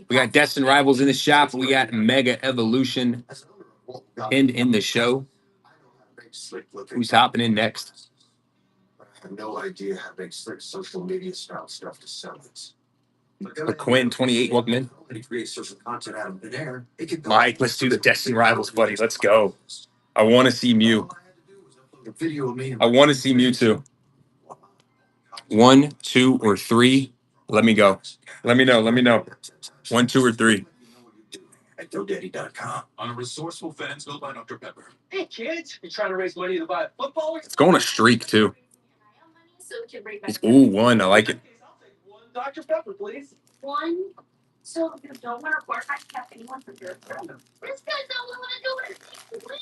[SPEAKER 3] We got Destin Rivals in the shop. We got Mega Evolution pinned in the show. Who's hopping in next?
[SPEAKER 5] I have no idea how big slick social media style stuff to sell it.
[SPEAKER 3] Quinn 28, welcome in.
[SPEAKER 5] When he creates social content out of thin air, it could go.
[SPEAKER 3] Mike, let's do the Destin Rivals, buddy. Let's go. I want to see Mew. I want to see Mewtwo. 1, 2, or 3. Let me go. Let me know. 1, 2, or 3.
[SPEAKER 5] At GoDaddy.com.
[SPEAKER 1] On a resourceful fans built by Dr. Pepper.
[SPEAKER 10] Hey, kids, you trying to raise money to buy a football?
[SPEAKER 3] It's going a streak too.
[SPEAKER 7] So we can bring back.
[SPEAKER 3] It's 1. I like it.
[SPEAKER 10] I'll take 1 Dr. Pepper, please.
[SPEAKER 7] 1. So you don't want to report I kept anyone from your friend. This guy's not willing to do it. Win.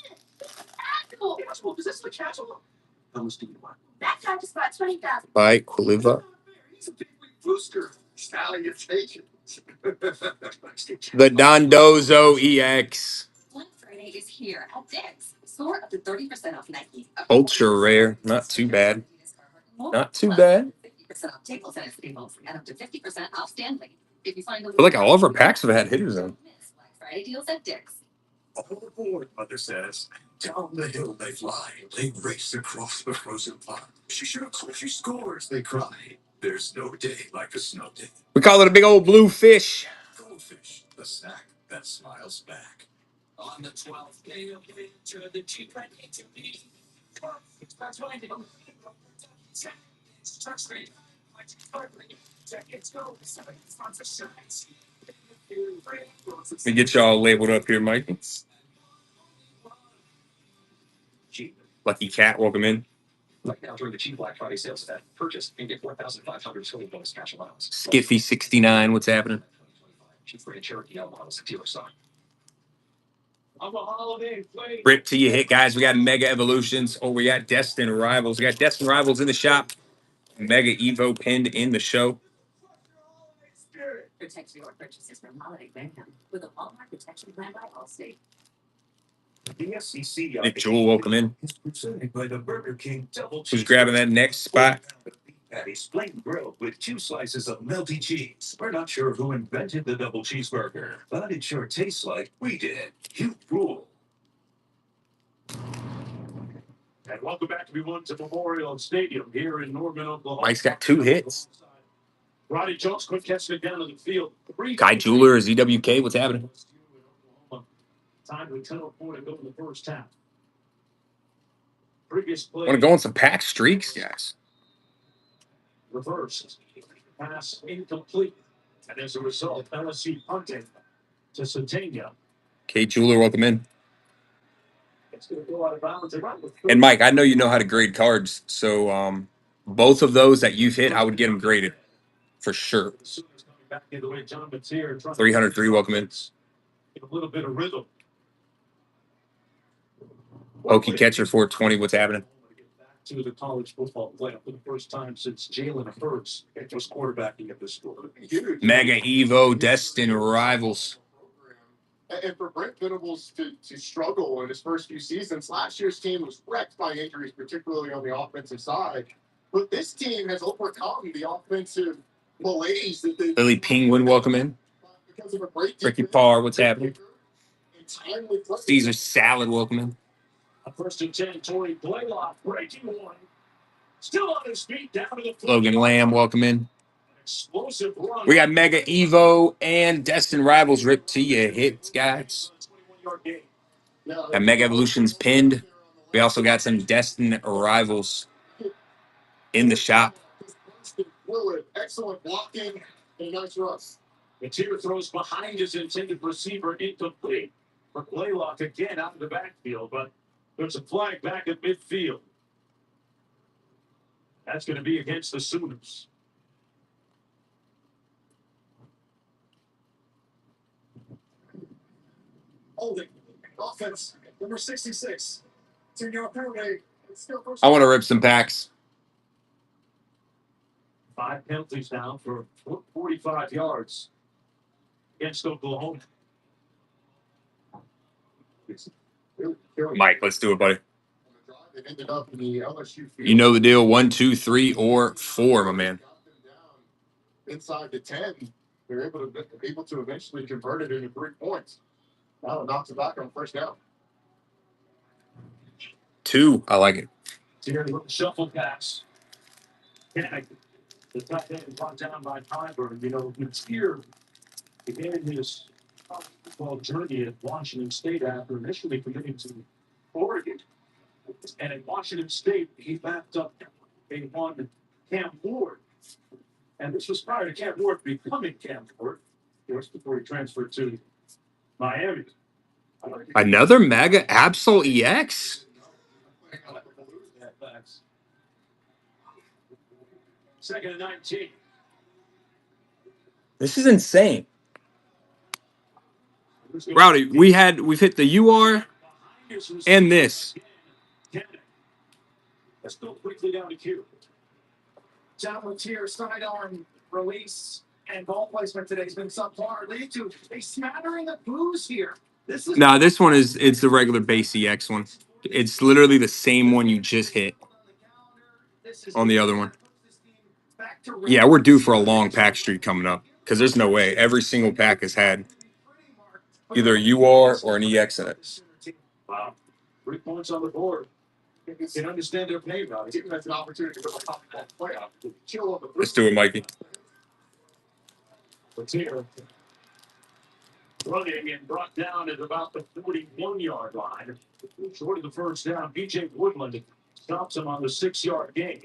[SPEAKER 7] Asshole.
[SPEAKER 10] Well, is this the castle?
[SPEAKER 5] How much do you want?
[SPEAKER 7] That guy just bought 20,000.
[SPEAKER 3] By Quiliva.
[SPEAKER 5] He's a big league booster. Salutations.
[SPEAKER 3] The Dondozo EX.
[SPEAKER 11] Black Friday is here at Dick's. Score up to 30% off Nike.
[SPEAKER 3] Ultra rare. Not too bad. Not too bad.
[SPEAKER 11] 50% off table tennis tables and up to 50% off Stanley. If you find
[SPEAKER 3] I feel like all of our packs have had hitters on.
[SPEAKER 11] Black Friday deals at Dick's.
[SPEAKER 5] All aboard, Mother says. Down the hill they fly. They race across the frozen pond. She shoots, she scores, they cry. There's no day like a snow day.
[SPEAKER 3] We call it a big old blue fish.
[SPEAKER 5] Goldfish, the snack that smiles back. On the 12th day of winter, the G20 to be. That's why they don't
[SPEAKER 3] Let me get y'all labeled up here, Mike. Lucky Cat, welcome in.
[SPEAKER 10] Right now, during the cheap Black Friday sales event, purchase and get 4,500 total bonus cash allowance.
[SPEAKER 3] Skiffy 69, what's happening?
[SPEAKER 10] Cheap for a Cherokee L models, dealer stock. I'm a holiday play.
[SPEAKER 3] Rip till you hit, guys. We got Mega Evolutions, or we got Destin Rivals. We got Destin Rivals in the shop. Mega Evo pinned in the show.
[SPEAKER 6] Protect your purchases from holiday mayhem with a Walmart protection plan by Allstate.
[SPEAKER 1] The SEC
[SPEAKER 3] Nick Jewell, welcome in.
[SPEAKER 1] is presented by the Burger King Double
[SPEAKER 3] Who's grabbing that next spot?
[SPEAKER 1] Patties plain grilled with 2 slices of melty cheese. We're not sure who invented the double cheeseburger, but it sure tastes like we did. You rule.
[SPEAKER 9] And welcome back, everyone, to Memorial Stadium here in Norman, Oklahoma.
[SPEAKER 3] Mike's got 2 hits.
[SPEAKER 9] Roddy Jones quick catching it down to the field.
[SPEAKER 3] Kai Jeweler is EWK. What's happening?
[SPEAKER 9] Time to 10-point to go in the first half. Previous play.
[SPEAKER 3] Want to go on some pack streaks, guys?
[SPEAKER 9] Reversed. Pass incomplete. And as a result, LSU punting to Satania.
[SPEAKER 3] Kai Jeweler, welcome in.
[SPEAKER 9] It's going to go out of bounds.
[SPEAKER 3] And Mike, I know you know how to grade cards, so both of those that you've hit, I would get them graded for sure. 303, welcome in.
[SPEAKER 9] A little bit of rhythm.
[SPEAKER 3] Pokey catcher 420, what's happening?
[SPEAKER 9] To the college football playoff for the first time since Jalen Hurts was quarterbacking at this school.
[SPEAKER 3] Mega Evo, Destin Rivals.
[SPEAKER 4] And for Brent Venables to struggle in his first few seasons, last year's team was wrecked by injuries, particularly on the offensive side. But this team has overcome the offensive malaise that they.
[SPEAKER 3] Lily Penguin, welcome in.
[SPEAKER 4] Because of a great
[SPEAKER 3] Ricky
[SPEAKER 4] defense.
[SPEAKER 3] Parr, what's happening?
[SPEAKER 4] And timely play.
[SPEAKER 3] Caesar Salad, welcome in.
[SPEAKER 9] A 1st and 10, Tory Blaylock breaking one. Still on his feet, down to the floor.
[SPEAKER 3] Logan Lamb, welcome in.
[SPEAKER 9] Explosive run.
[SPEAKER 3] We got Mega Evo and Destin Rivals ripped to you hits, guys.
[SPEAKER 9] 21-yard gain.
[SPEAKER 3] Got Mega Evolutions pinned. We also got some Destin Rivals in the shop.
[SPEAKER 4] Excellent blocking and nice rush.
[SPEAKER 9] The tier throws behind his intended receiver, incomplete. For Blaylock again out of the backfield, but there's a flag back at midfield. That's going to be against the Sooners.
[SPEAKER 4] Holding. Offense. Number 66. 2-yard penalty.
[SPEAKER 3] I want to rip some packs.
[SPEAKER 9] 5 penalties now for 45 yards against Oklahoma.
[SPEAKER 3] Mike, let's do it, buddy.
[SPEAKER 4] It ended up in the LSU field.
[SPEAKER 3] You know the deal. 1, 2, 3, or 4, my man.
[SPEAKER 4] Inside the 10, they're able to eventually convert it into 3 points. Now it knocks it back on first down.
[SPEAKER 3] 2, I like it.
[SPEAKER 9] Here with the shuffle pass. Panic. The tight end brought down by Tyburn. You know, it's here began his football journey at Washington State after initially committing to Oregon. And at Washington State, he backed up a one Cam Ward. And this was prior to Cam Ward becoming Cam Ward, of course, before he transferred to Miami.
[SPEAKER 3] Another Mega Absol EX?
[SPEAKER 9] 2nd and 19.
[SPEAKER 3] This is insane. Rowdy, we've hit the UR and this.
[SPEAKER 9] Let's go quickly down to Q.
[SPEAKER 10] John Latier sidearm release and ball placement today has been subpar, leading to a smattering of blues here.
[SPEAKER 3] This one it's the regular base EX one. It's literally the same one you just hit on the other one. Yeah, we're due for a long pack streak coming up because there's no way every single pack has had either a UR or an EX in it.
[SPEAKER 9] Wow. 3 points on the board. You can understand their pain, Robbie.
[SPEAKER 4] Even that's an opportunity for the top playoff. Chill on the
[SPEAKER 3] Let's do it, Mikey.
[SPEAKER 9] Latier running and brought down at about the 41-yard line. Short of the first down, BJ Woodland stops him on the 6-yard gain.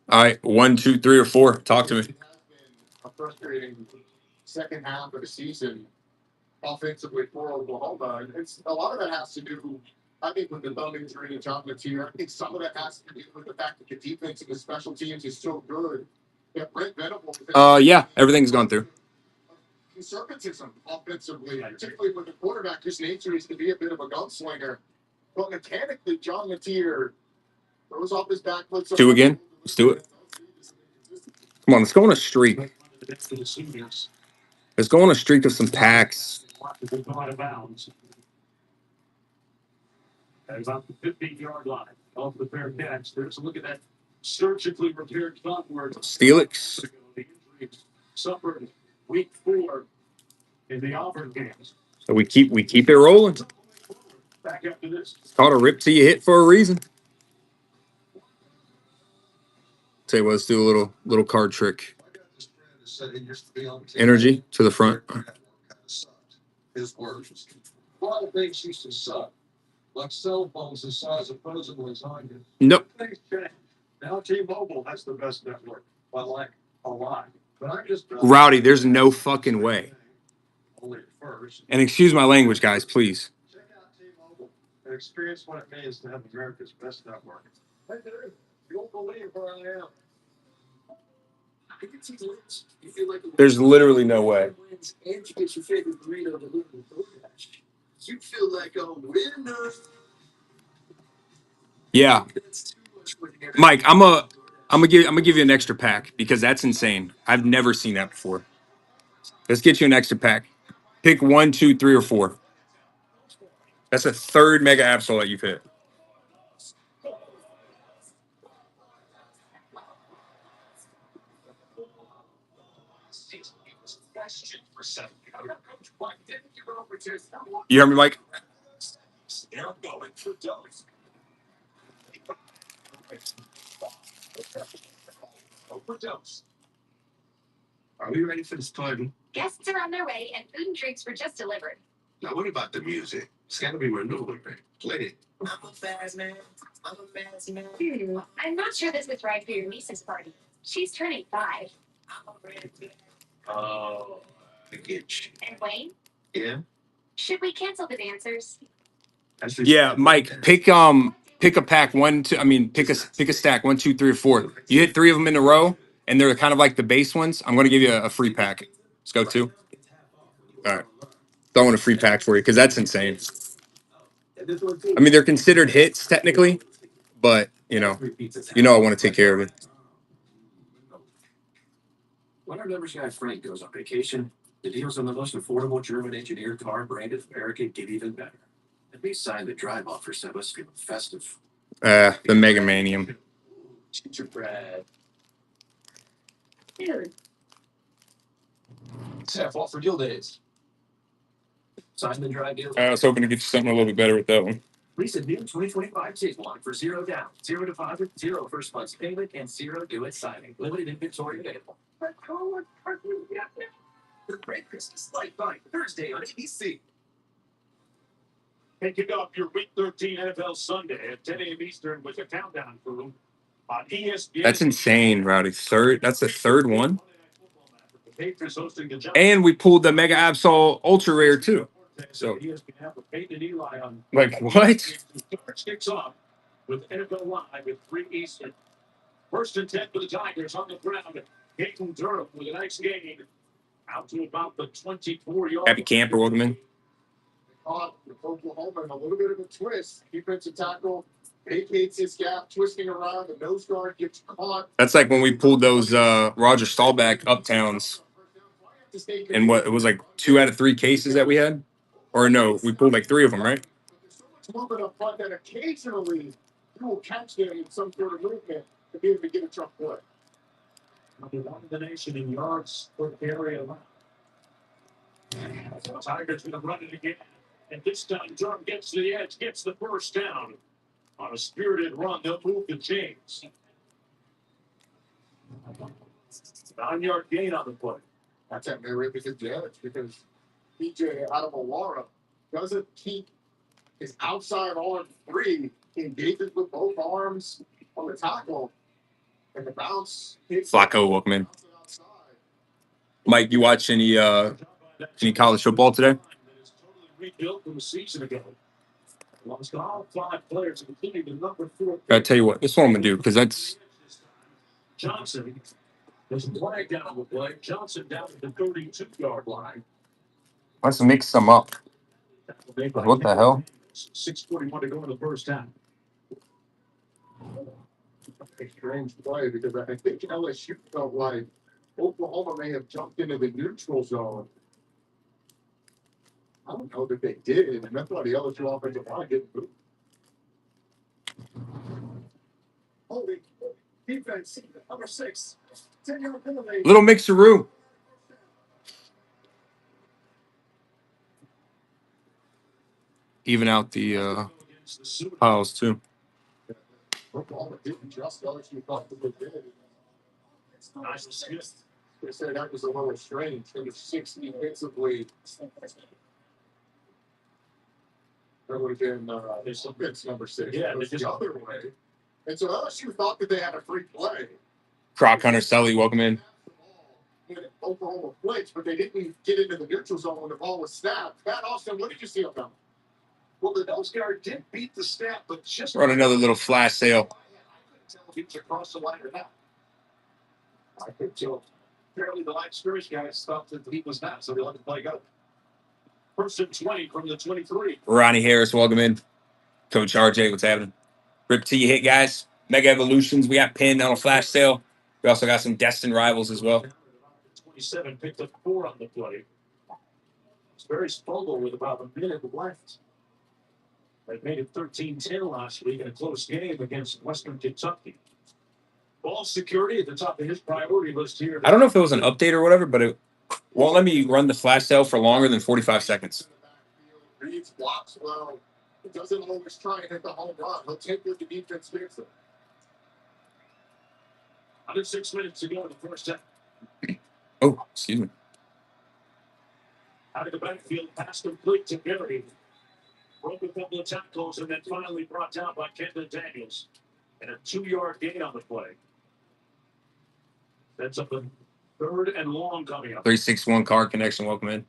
[SPEAKER 3] All right, 1, 2, 3, or 4. Talk to me.
[SPEAKER 4] A frustrating second half of the season offensively for Oklahoma. And it's a lot of that has to do, I think, with the thumb injury to John Latier. I think some of that has to do with the fact that the defense and the special teams is so good that Brent Venables.
[SPEAKER 3] Yeah, everything's gone through.
[SPEAKER 4] Conservatism offensively, particularly with the quarterback, whose nature is to be a bit of a gunslinger. But mechanically, John Latier throws off his back foot.
[SPEAKER 3] 2 again. Let's do it. Come on, let's go on a streak. Let's go on a streak of some packs.
[SPEAKER 9] Will go out of bounds. At about the 15-yard line off the Bearcats. There's a look at that surgically repaired where
[SPEAKER 3] Steelix.
[SPEAKER 9] the injuries suffered week 4 in the Auburn games.
[SPEAKER 3] So we keep it rolling.
[SPEAKER 9] Back after this.
[SPEAKER 3] It's called a rip till you hit for a reason. Tell you what, let's do a little card trick. Energy to the front.
[SPEAKER 4] His words. A lot of things used to suck. Like cell phones the size of President's Onion.
[SPEAKER 3] Nope.
[SPEAKER 9] Things change. Now T-Mobile has the best network. By like a lot. But I'm just
[SPEAKER 3] Rowdy, there's no fucking way.
[SPEAKER 9] only at first.
[SPEAKER 3] And excuse my language, guys, please.
[SPEAKER 9] Check out T-Mobile and experience what it means to have America's best network. Hey, dude, you won't believe where I am.
[SPEAKER 8] You feel like
[SPEAKER 3] There's literally no way.
[SPEAKER 8] wins and you get your favorite burrito delivered with DoorDash. You feel like a winner.
[SPEAKER 3] Yeah,
[SPEAKER 8] That's too much when you're
[SPEAKER 3] Mike, I'm gonna give you an extra pack because that's insane. I've never seen that before. Let's get you an extra pack. Pick 1, 2, 3, or 4. That's a third mega absol that you've hit. You hear me, Mike?
[SPEAKER 1] They're going for dose. Overdose.
[SPEAKER 4] Are we ready for this party?
[SPEAKER 11] Guests are on their way and food and drinks were just delivered.
[SPEAKER 4] Now, what about the music? It's got to be renewable. Play it.
[SPEAKER 6] I'm a fast man. I'm a fast man.
[SPEAKER 11] I'm not sure this is right for your niece's party. She's turning 5.
[SPEAKER 6] I'm a red man.
[SPEAKER 4] Oh, I get you.
[SPEAKER 11] And Wayne,
[SPEAKER 4] Yeah?
[SPEAKER 11] should we cancel the dancers?
[SPEAKER 3] Yeah, Mike, pick a pack 1, 2. I mean, pick a stack 1, 2, 3, or 4. You hit 3 of them in a row, and they're kind of like the base ones. I'm gonna give you a free pack. Let's go 2. All right, throwing a free pack for you because that's insane. I mean, they're considered hits technically, but you know I want to take care of it.
[SPEAKER 5] When our members guy Frank goes on vacation, the deals on the most affordable German engineered car branded American get even better. At least sign the drive offers sent us feeling festive.
[SPEAKER 3] The Mega Manium.
[SPEAKER 5] Gingerbread.
[SPEAKER 11] Dude,
[SPEAKER 5] It's half off for deal days. Sign the drive deal.
[SPEAKER 3] I was hoping to get you something a little bit better with that one.
[SPEAKER 5] Recent new 2025 Tiguan for 0 down, 0 deposit, 0 first month's payment, and 0 due at signing. Limited inventory available. But how are you now? The Great Christmas Light Fight Thursday on ABC.
[SPEAKER 9] And kick off your Week 13 NFL Sunday at 10 a.m. Eastern with a countdown crew on ESPN.
[SPEAKER 3] That's insane, Rowdy. That's the third one.
[SPEAKER 9] The Patriots hosting the Giants.
[SPEAKER 3] And we pulled the Mega Absol Ultra Rare too. So,
[SPEAKER 9] ESPN have a Peyton and Eli on.
[SPEAKER 3] like, what?
[SPEAKER 9] First kicks off with NFL Live at 3 Eastern. First and 10 for the Tigers on the ground. Peyton Durham with a nice gain out to about the 24-yard.
[SPEAKER 3] Happy camper, welcome in.
[SPEAKER 4] Caught with Oklahoma in a little bit of a twist. Defensive tackle vacates his gap, twisting around. The nose guard gets caught.
[SPEAKER 3] That's like when we pulled those Roger Staubach uptowns. And what it was like 2 out of 3 cases that we had, or no, we pulled like 3 of them, right?
[SPEAKER 4] There's so much movement up front that occasionally you will catch them in some sort of movement to be able to get a truck play.
[SPEAKER 9] Number 1 in the nation in yards per carry allowed. So Tigers going to run it again. And this time, Durham gets to the edge, gets the first down. On a spirited run, they'll move the chains. 9-yard gain on the play.
[SPEAKER 4] That's a magnificent damage because DJ Adamawara doesn't keep his outside arm free, engages with both arms on the tackle, and the bounce hits
[SPEAKER 3] Flacco, welcome in. Mike, you watch any college football today?
[SPEAKER 9] It's totally rebuilt from a season ago. Lost all 5 players, including the number 4.
[SPEAKER 3] I tell you what, this is what I'm gonna do because that's
[SPEAKER 9] Johnson. There's a flag down the play. Johnson down at the 32-yard line.
[SPEAKER 3] let's mix some up. What the hell?
[SPEAKER 9] 6:41 to go in the first half.
[SPEAKER 4] a strange play because I think LSU felt like Oklahoma may have jumped into the neutral zone I don't know that they did, and that's why the LSU offensive line didn't move. Holding defense, number 6. 10-yard penalty.
[SPEAKER 3] Little mixeroo. Even out the piles too.
[SPEAKER 4] Oklahoma didn't just LSU thought that they did.
[SPEAKER 9] Nice assist.
[SPEAKER 4] They said that was a little strange. It was 6 defensively. That would have been it's number 6.
[SPEAKER 9] Yeah,
[SPEAKER 4] it was
[SPEAKER 9] they just
[SPEAKER 4] the other way. And so LSU thought that they had a free play.
[SPEAKER 3] Croc Hunter Sully, welcome in.
[SPEAKER 4] When Oklahoma blitzed, but they didn't get into the neutral zone when the ball was snapped. Pat Austin, what did you see of them?
[SPEAKER 9] Well, the nose guard did beat the snap, but just
[SPEAKER 3] Run another little flash sale.
[SPEAKER 9] I couldn't tell if he was across the line or not. I could tell. Apparently, the line scrimmage guys thought that he was not, so they let the play go. First and 20 from the 23.
[SPEAKER 3] Ronnie Harris, welcome in. Coach RJ, what's happening? Rip till you hit, guys. Mega Evolutions. We got pinned on a flash sale. We also got some Destin Rivals as well.
[SPEAKER 9] 27 picked up 4 on the play. It's very Spogel with about a minute left. They made it 13-10 last week in a close game against Western Kentucky. Ball security at the top of his priority list here.
[SPEAKER 3] I don't know if it was an update or whatever, but it won't let me run the flash sale for longer than 45 seconds.
[SPEAKER 4] Reads blocks well. He doesn't always try and hit the home run. He'll take what the defense gives him.
[SPEAKER 9] Under 6 minutes to go in the first half.
[SPEAKER 3] Oh, excuse me.
[SPEAKER 9] Out of the backfield, pass complete to Gary. Broke a couple of tackles and then finally brought down by Kendall Daniels. And a 2-yard gain on the play. That's up a 3rd and long coming up.
[SPEAKER 3] 361 card connection, welcome in.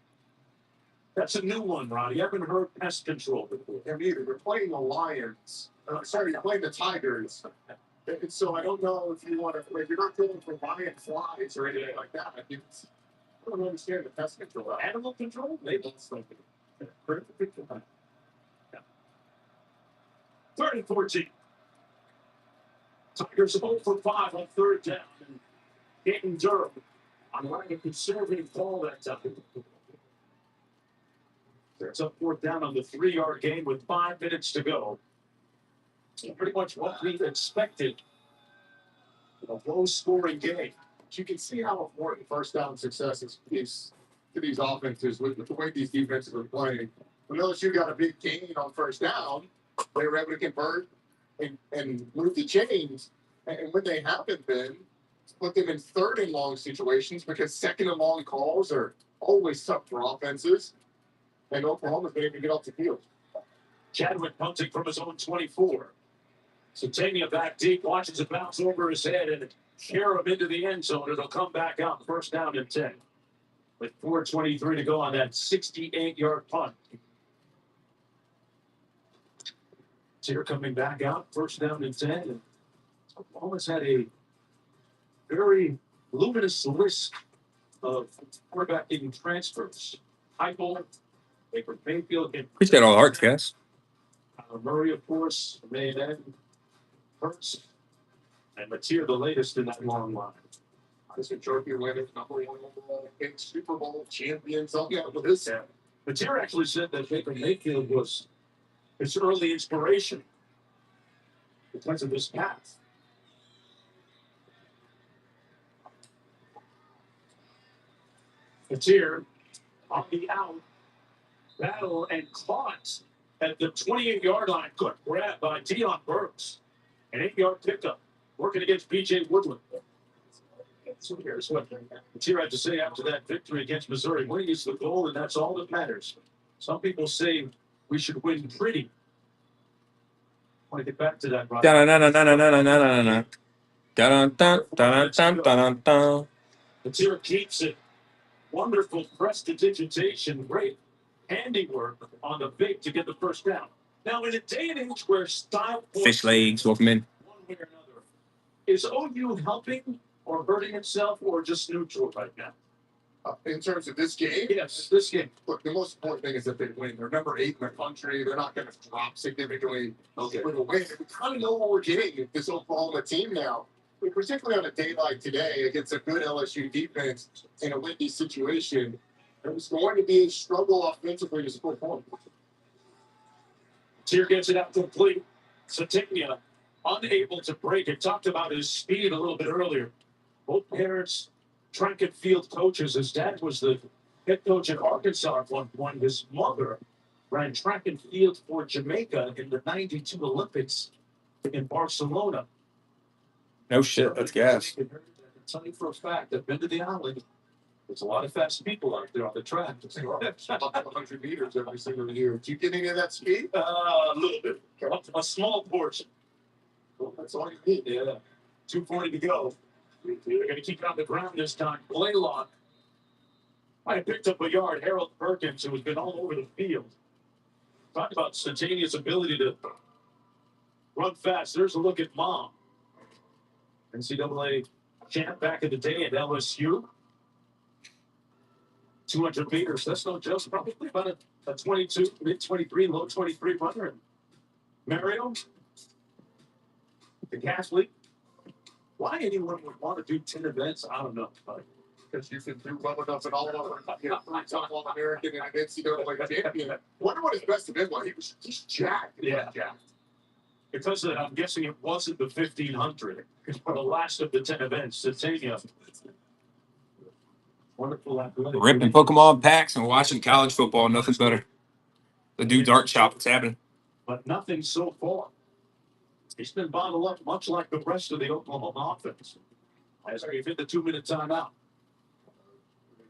[SPEAKER 9] That's a new one, Ronnie. You haven't heard pest control before.
[SPEAKER 4] And either we're playing the Lions. Sorry, you're playing the Tigers. And so I don't know if you want to, if you're not going for lion flies or anything like that. I don't understand the pest control.
[SPEAKER 9] Animal control? Maybe it's something. 3rd and 14. Tigers 0 for 5 on 3rd down. And Dayton Durham on line a conservative call that time. It's up 4th down on the 3-yard gain with 5 minutes to go. Pretty much what we expected. A low-scoring game.
[SPEAKER 4] You can see how important first down success is to these offenses with the way these defenses are playing. When LSU got a big gain on first down, they were able to convert and move the chains. And when they haven't been, put them in 3rd and long situations because 2nd and long calls are always tough for offenses. And Oklahoma's been able to get off the field.
[SPEAKER 9] Chadwick punting from his own 24. Centennia back deep, watches it bounce over his head and carry him into the end zone. It'll come back out, 1st down and 10. With 4:23 to go on that 68-yard punt. Here coming back out, 1st down and 10. And Oklahoma's had a very luminous list of quarterbacking transfers. Heupel, Baker Mayfield,
[SPEAKER 3] Appreciate all the hearts, guys.
[SPEAKER 9] Murray, of course, made that. Hurts. And Mateer, the latest in that long line.
[SPEAKER 4] This trophy winner, number 1 overall, Super Bowl champion, something out with this.
[SPEAKER 9] Mateer actually said that Baker Mayfield was his early inspiration because of this path. Mateer on the out, battle and caught at the 28-yard line. Good grab by Deion Burks. An 8-yard pickup, working against B.J. Woodland. So here's what Mateer had to say after that victory against Missouri. Winning is the goal, and that's all that matters. Some people say we should win pretty. I want to get back to that, Rob. Mateer keeps it. Wonderful prestidigitation, great handiwork on the big to get the 1st down. Now, in a day and age where style
[SPEAKER 3] Fish legs, welcome in.
[SPEAKER 9] one way or another, is OU helping or hurting itself or just neutral right now?
[SPEAKER 4] In terms of this game?
[SPEAKER 9] Yes, this game.
[SPEAKER 4] Look, the most important thing is that they win. They're number 8 in the country. They're not going to drop significantly for the win. We kind of know what we're getting with this Oklahoma team now. Particularly on a day like today against a good LSU defense in a windy situation. It was going to be a struggle offensively to score points.
[SPEAKER 9] Tier gets it out complete. Satania unable to break it. Talked about his speed a little bit earlier. Both parents, track and field coaches. His dad was the head coach at Arkansas at one point. His mother ran track and field for Jamaica in the '92 Olympics in Barcelona.
[SPEAKER 3] No shit, that's gas.
[SPEAKER 9] Tell you for a fact, I've been to the island. There's a lot of fast people out there on the track.
[SPEAKER 4] About 100 meters every single year. Do you get any of that speed?
[SPEAKER 9] A little bit. A small portion.
[SPEAKER 4] Well, that's all you need.
[SPEAKER 9] Yeah. 2:40 to go. They're going to keep it on the ground this time. Blaylock. I picked up a yard. Harold Perkins, who has been all over the field. Talk about Satania's ability to run fast. There's a look at Mom. NCAA champ back in the day at LSU. 200 meters. That's no joke. Probably about a 22, mid 23, low 23 runner. And Mario, the athlete. Why anyone would want to do 10 events, I don't know.
[SPEAKER 4] Because you can do well enough in all of them. You know, top All-American and an NCAA champion. Wonder what his best event was. He's jacked.
[SPEAKER 9] Yeah. Because of that, I'm guessing it wasn't the 1500. The last of the 10 events, Satania. Wonderful athletic.
[SPEAKER 3] Ripping Pokemon packs and watching college football, nothing better. The dude's art shop, it's happening.
[SPEAKER 9] But nothing so far. He's been bottled up much like the rest of the Oklahoma offense. As we've hit the 2-minute timeout.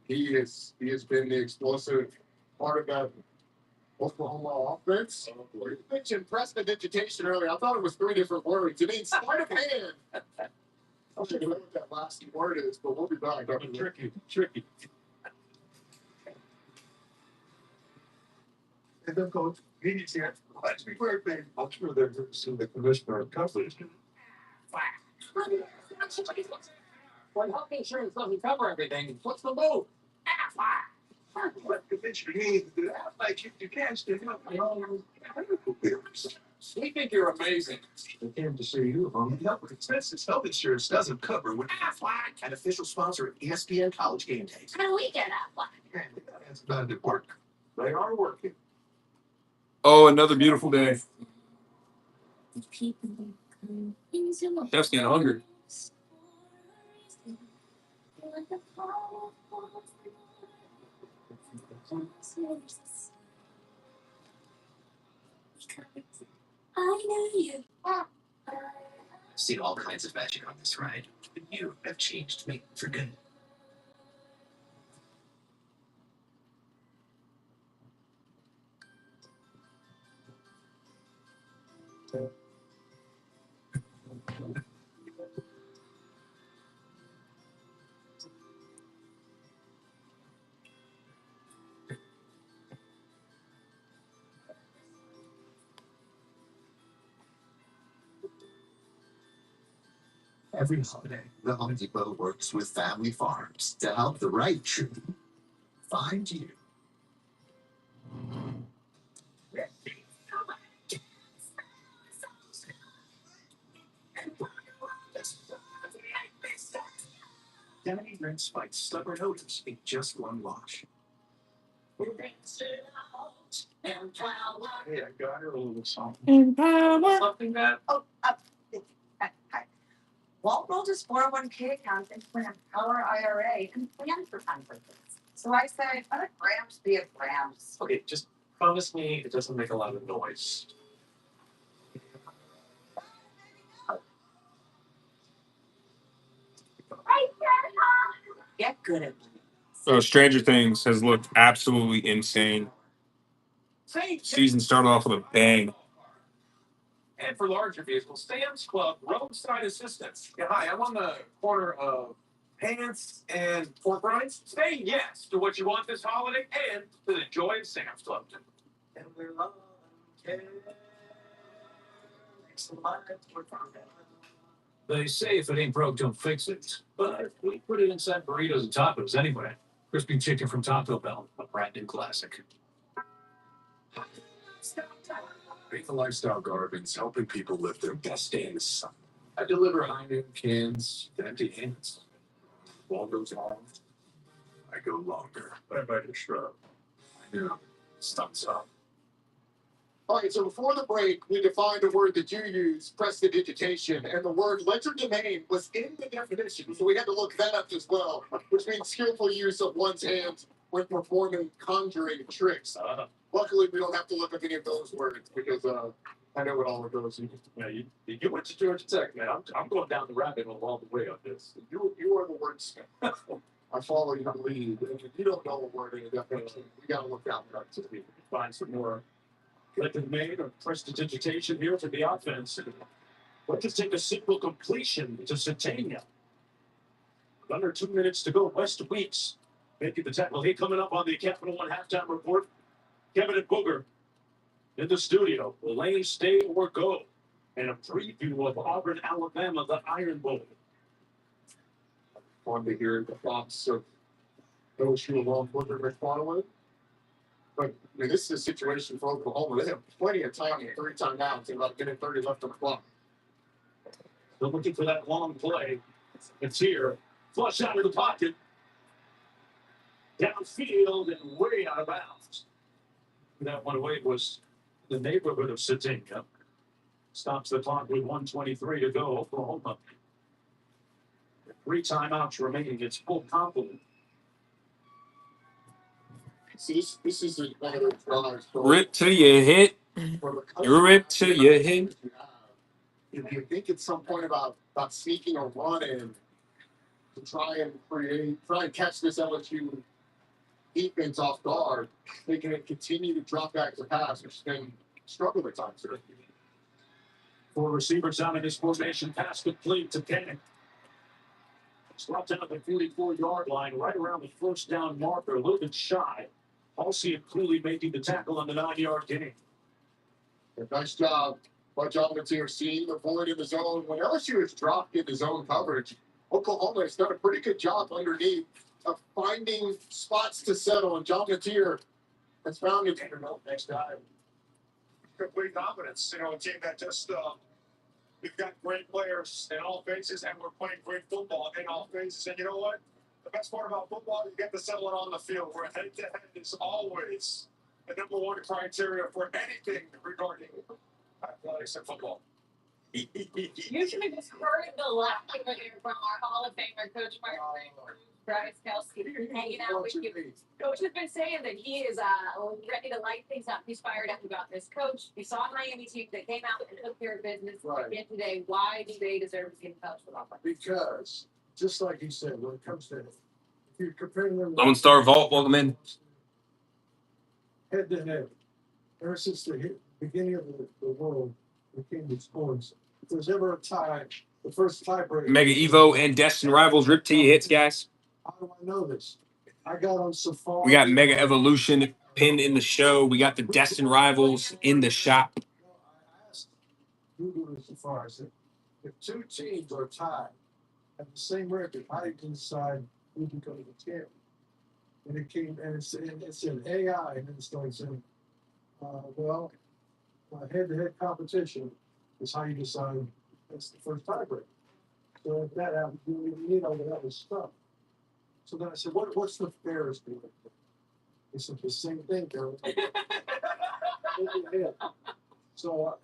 [SPEAKER 4] He has been the explosive part of that Oklahoma offense. You mentioned prestidigitation earlier. I thought it was 3 different words. It means sleight of hand. I don't know what that last word is, but we'll be back.
[SPEAKER 9] Tricky.
[SPEAKER 10] And then coach, he's here. Happy birthday. I'm sure they're soon the commissioner of coverage.
[SPEAKER 8] When health insurance doesn't cover everything, what's the move?
[SPEAKER 10] What commissioner needs to do that? Like you can't still help your own medical bills.
[SPEAKER 8] We think you're amazing.
[SPEAKER 10] They came to see you, homie. Help with expenses. Health insurance doesn't cover with Aflac, an official sponsor of ESPN College Game Days.
[SPEAKER 7] How do we get up?
[SPEAKER 10] Man, that's about it work. They are working.
[SPEAKER 3] Oh, another beautiful day. Chef's getting hungry.
[SPEAKER 7] I know you.
[SPEAKER 8] I've seen all kinds of magic on this ride, but you have changed me for good.
[SPEAKER 12] Every holiday, the Home Depot works with family farms to help the right tree find you. Danny rinse fights stubborn odors in just one wash.
[SPEAKER 10] Hey, I got her a little song.
[SPEAKER 8] Something that
[SPEAKER 6] Hi. Walt rolled his 401k account into an Empower IRA and planned for fun purposes. So I said, let Grams be a Grams.
[SPEAKER 2] Okay, just promise me it doesn't make a lot of noise.
[SPEAKER 6] Get good at it.
[SPEAKER 3] So Stranger Things has looked absolutely insane. Season started off with a bang.
[SPEAKER 2] And for larger vehicles, Sam's Club roadside assistance. Yeah, hi, I'm on the corner of pants and pork rinds. Say yes to what you want this holiday and to the joy of Sam's Club. And we're loving care. They say if it ain't broke, don't fix it. But we put it inside burritos and tacos anyway. Crispy chicken from Taco Bell, a brand new classic.
[SPEAKER 4] Make the lifestyle gardens, helping people live their best day in the sun.
[SPEAKER 2] I deliver high noon cans to empty hands. Wall goes on.
[SPEAKER 9] I go longer. I might have shrub. Yeah. Stumps up.
[SPEAKER 4] All right, so before the break, we defined a word that you use, prestidigitation, and the word legerdemain was in the definition, so we had to look that up as well, which means skillful use of one's hands when performing conjuring tricks. Luckily, we don't have to look up any of those words because I know what all of those mean.
[SPEAKER 9] Yeah, you went to Georgia Tech, man. I'm going down the rabbit hole all the way on this.
[SPEAKER 4] You are the wordsmith. I follow your lead. And if you don't know a word in a definition, we got to look out for that too.
[SPEAKER 9] Find some more legerdemain or prestidigitation here for the offense. Let's just take a simple completion to Satania. Under 2 minutes to go. West Weeks making the tackle. Hey, coming up on the Capital One halftime report, Kevin and Booger in the studio. Will Lane stay or go? And a preview of Auburn, Alabama, the Iron Bowl.
[SPEAKER 4] Fun to hear the thoughts of LSU along Booker McFarland. But I mean, this is a situation for Oklahoma. They have plenty of time, 3 timeouts, and about getting 30 left on the clock.
[SPEAKER 9] They're looking for that long play. It's here. Flush out of the pocket. Downfield and way out of bounds. That one away was the neighborhood of Satania. Stops the clock with 1:23 to go. Oklahoma. 3 timeouts remaining. It's full complement.
[SPEAKER 4] See, this is one of those drives.
[SPEAKER 3] Rip till you hit. Rip till you hit.
[SPEAKER 4] If you think at some point about sneaking or running to try and catch this LSU defense off guard, they can continue to drop back to pass, which has been struggle at times.
[SPEAKER 9] 4 receivers out in this formation. Pass complete to Penning. Dropped down at the 44-yard line, right around the first down marker, a little bit shy. Halsey and Cooley making the tackle on the 9-yard gain.
[SPEAKER 4] Nice job by John Mateer seeing the void in the zone. When LSU is dropped into zone coverage, Oklahoma has done a pretty good job underneath of finding spots to settle, and John Mateer has found it.
[SPEAKER 10] Next time. Complete confidence, a team that just we've got great players in all phases, and we're playing great football in all phases. And you know what? The best part about football, you get to settle it on the field, where head-to-head is always the number one criteria for anything regarding athletics and football.
[SPEAKER 11] You should have just heard the laughing from our Hall of Famer, Coach Mark Bryce Kelsey, hanging out with you. Coach has been saying that he is ready to light things up. He's fired up about this. Coach, we saw a Miami team that came out and took care of business again today. Why do they deserve to be in the college football playoff?
[SPEAKER 10] Because, just like you said, when it comes to, if you're comparing them
[SPEAKER 3] Lone Star Vault, welcome in.
[SPEAKER 10] head to head, ever since the beginning of the world, it came to sports. If there's ever a tie, the first tiebreaker.
[SPEAKER 3] Mega Evo and Destin Rivals. Rip till you hits, guys.
[SPEAKER 10] How do I know this? I got on Safari.
[SPEAKER 3] We got Mega Evolution pinned in the show. We got the Destin Rivals in the shop.
[SPEAKER 10] I asked Google and Safari, I said, if 2 teams are tied at the same record, how do you decide who becomes the champion? And it came, and it said AI, and then it started saying, head-to-head competition is how you decide. That's the first tiebreaker. So if that happens, that was stuff. So then I said, what's the fairest way? They said the same thing, Carol. So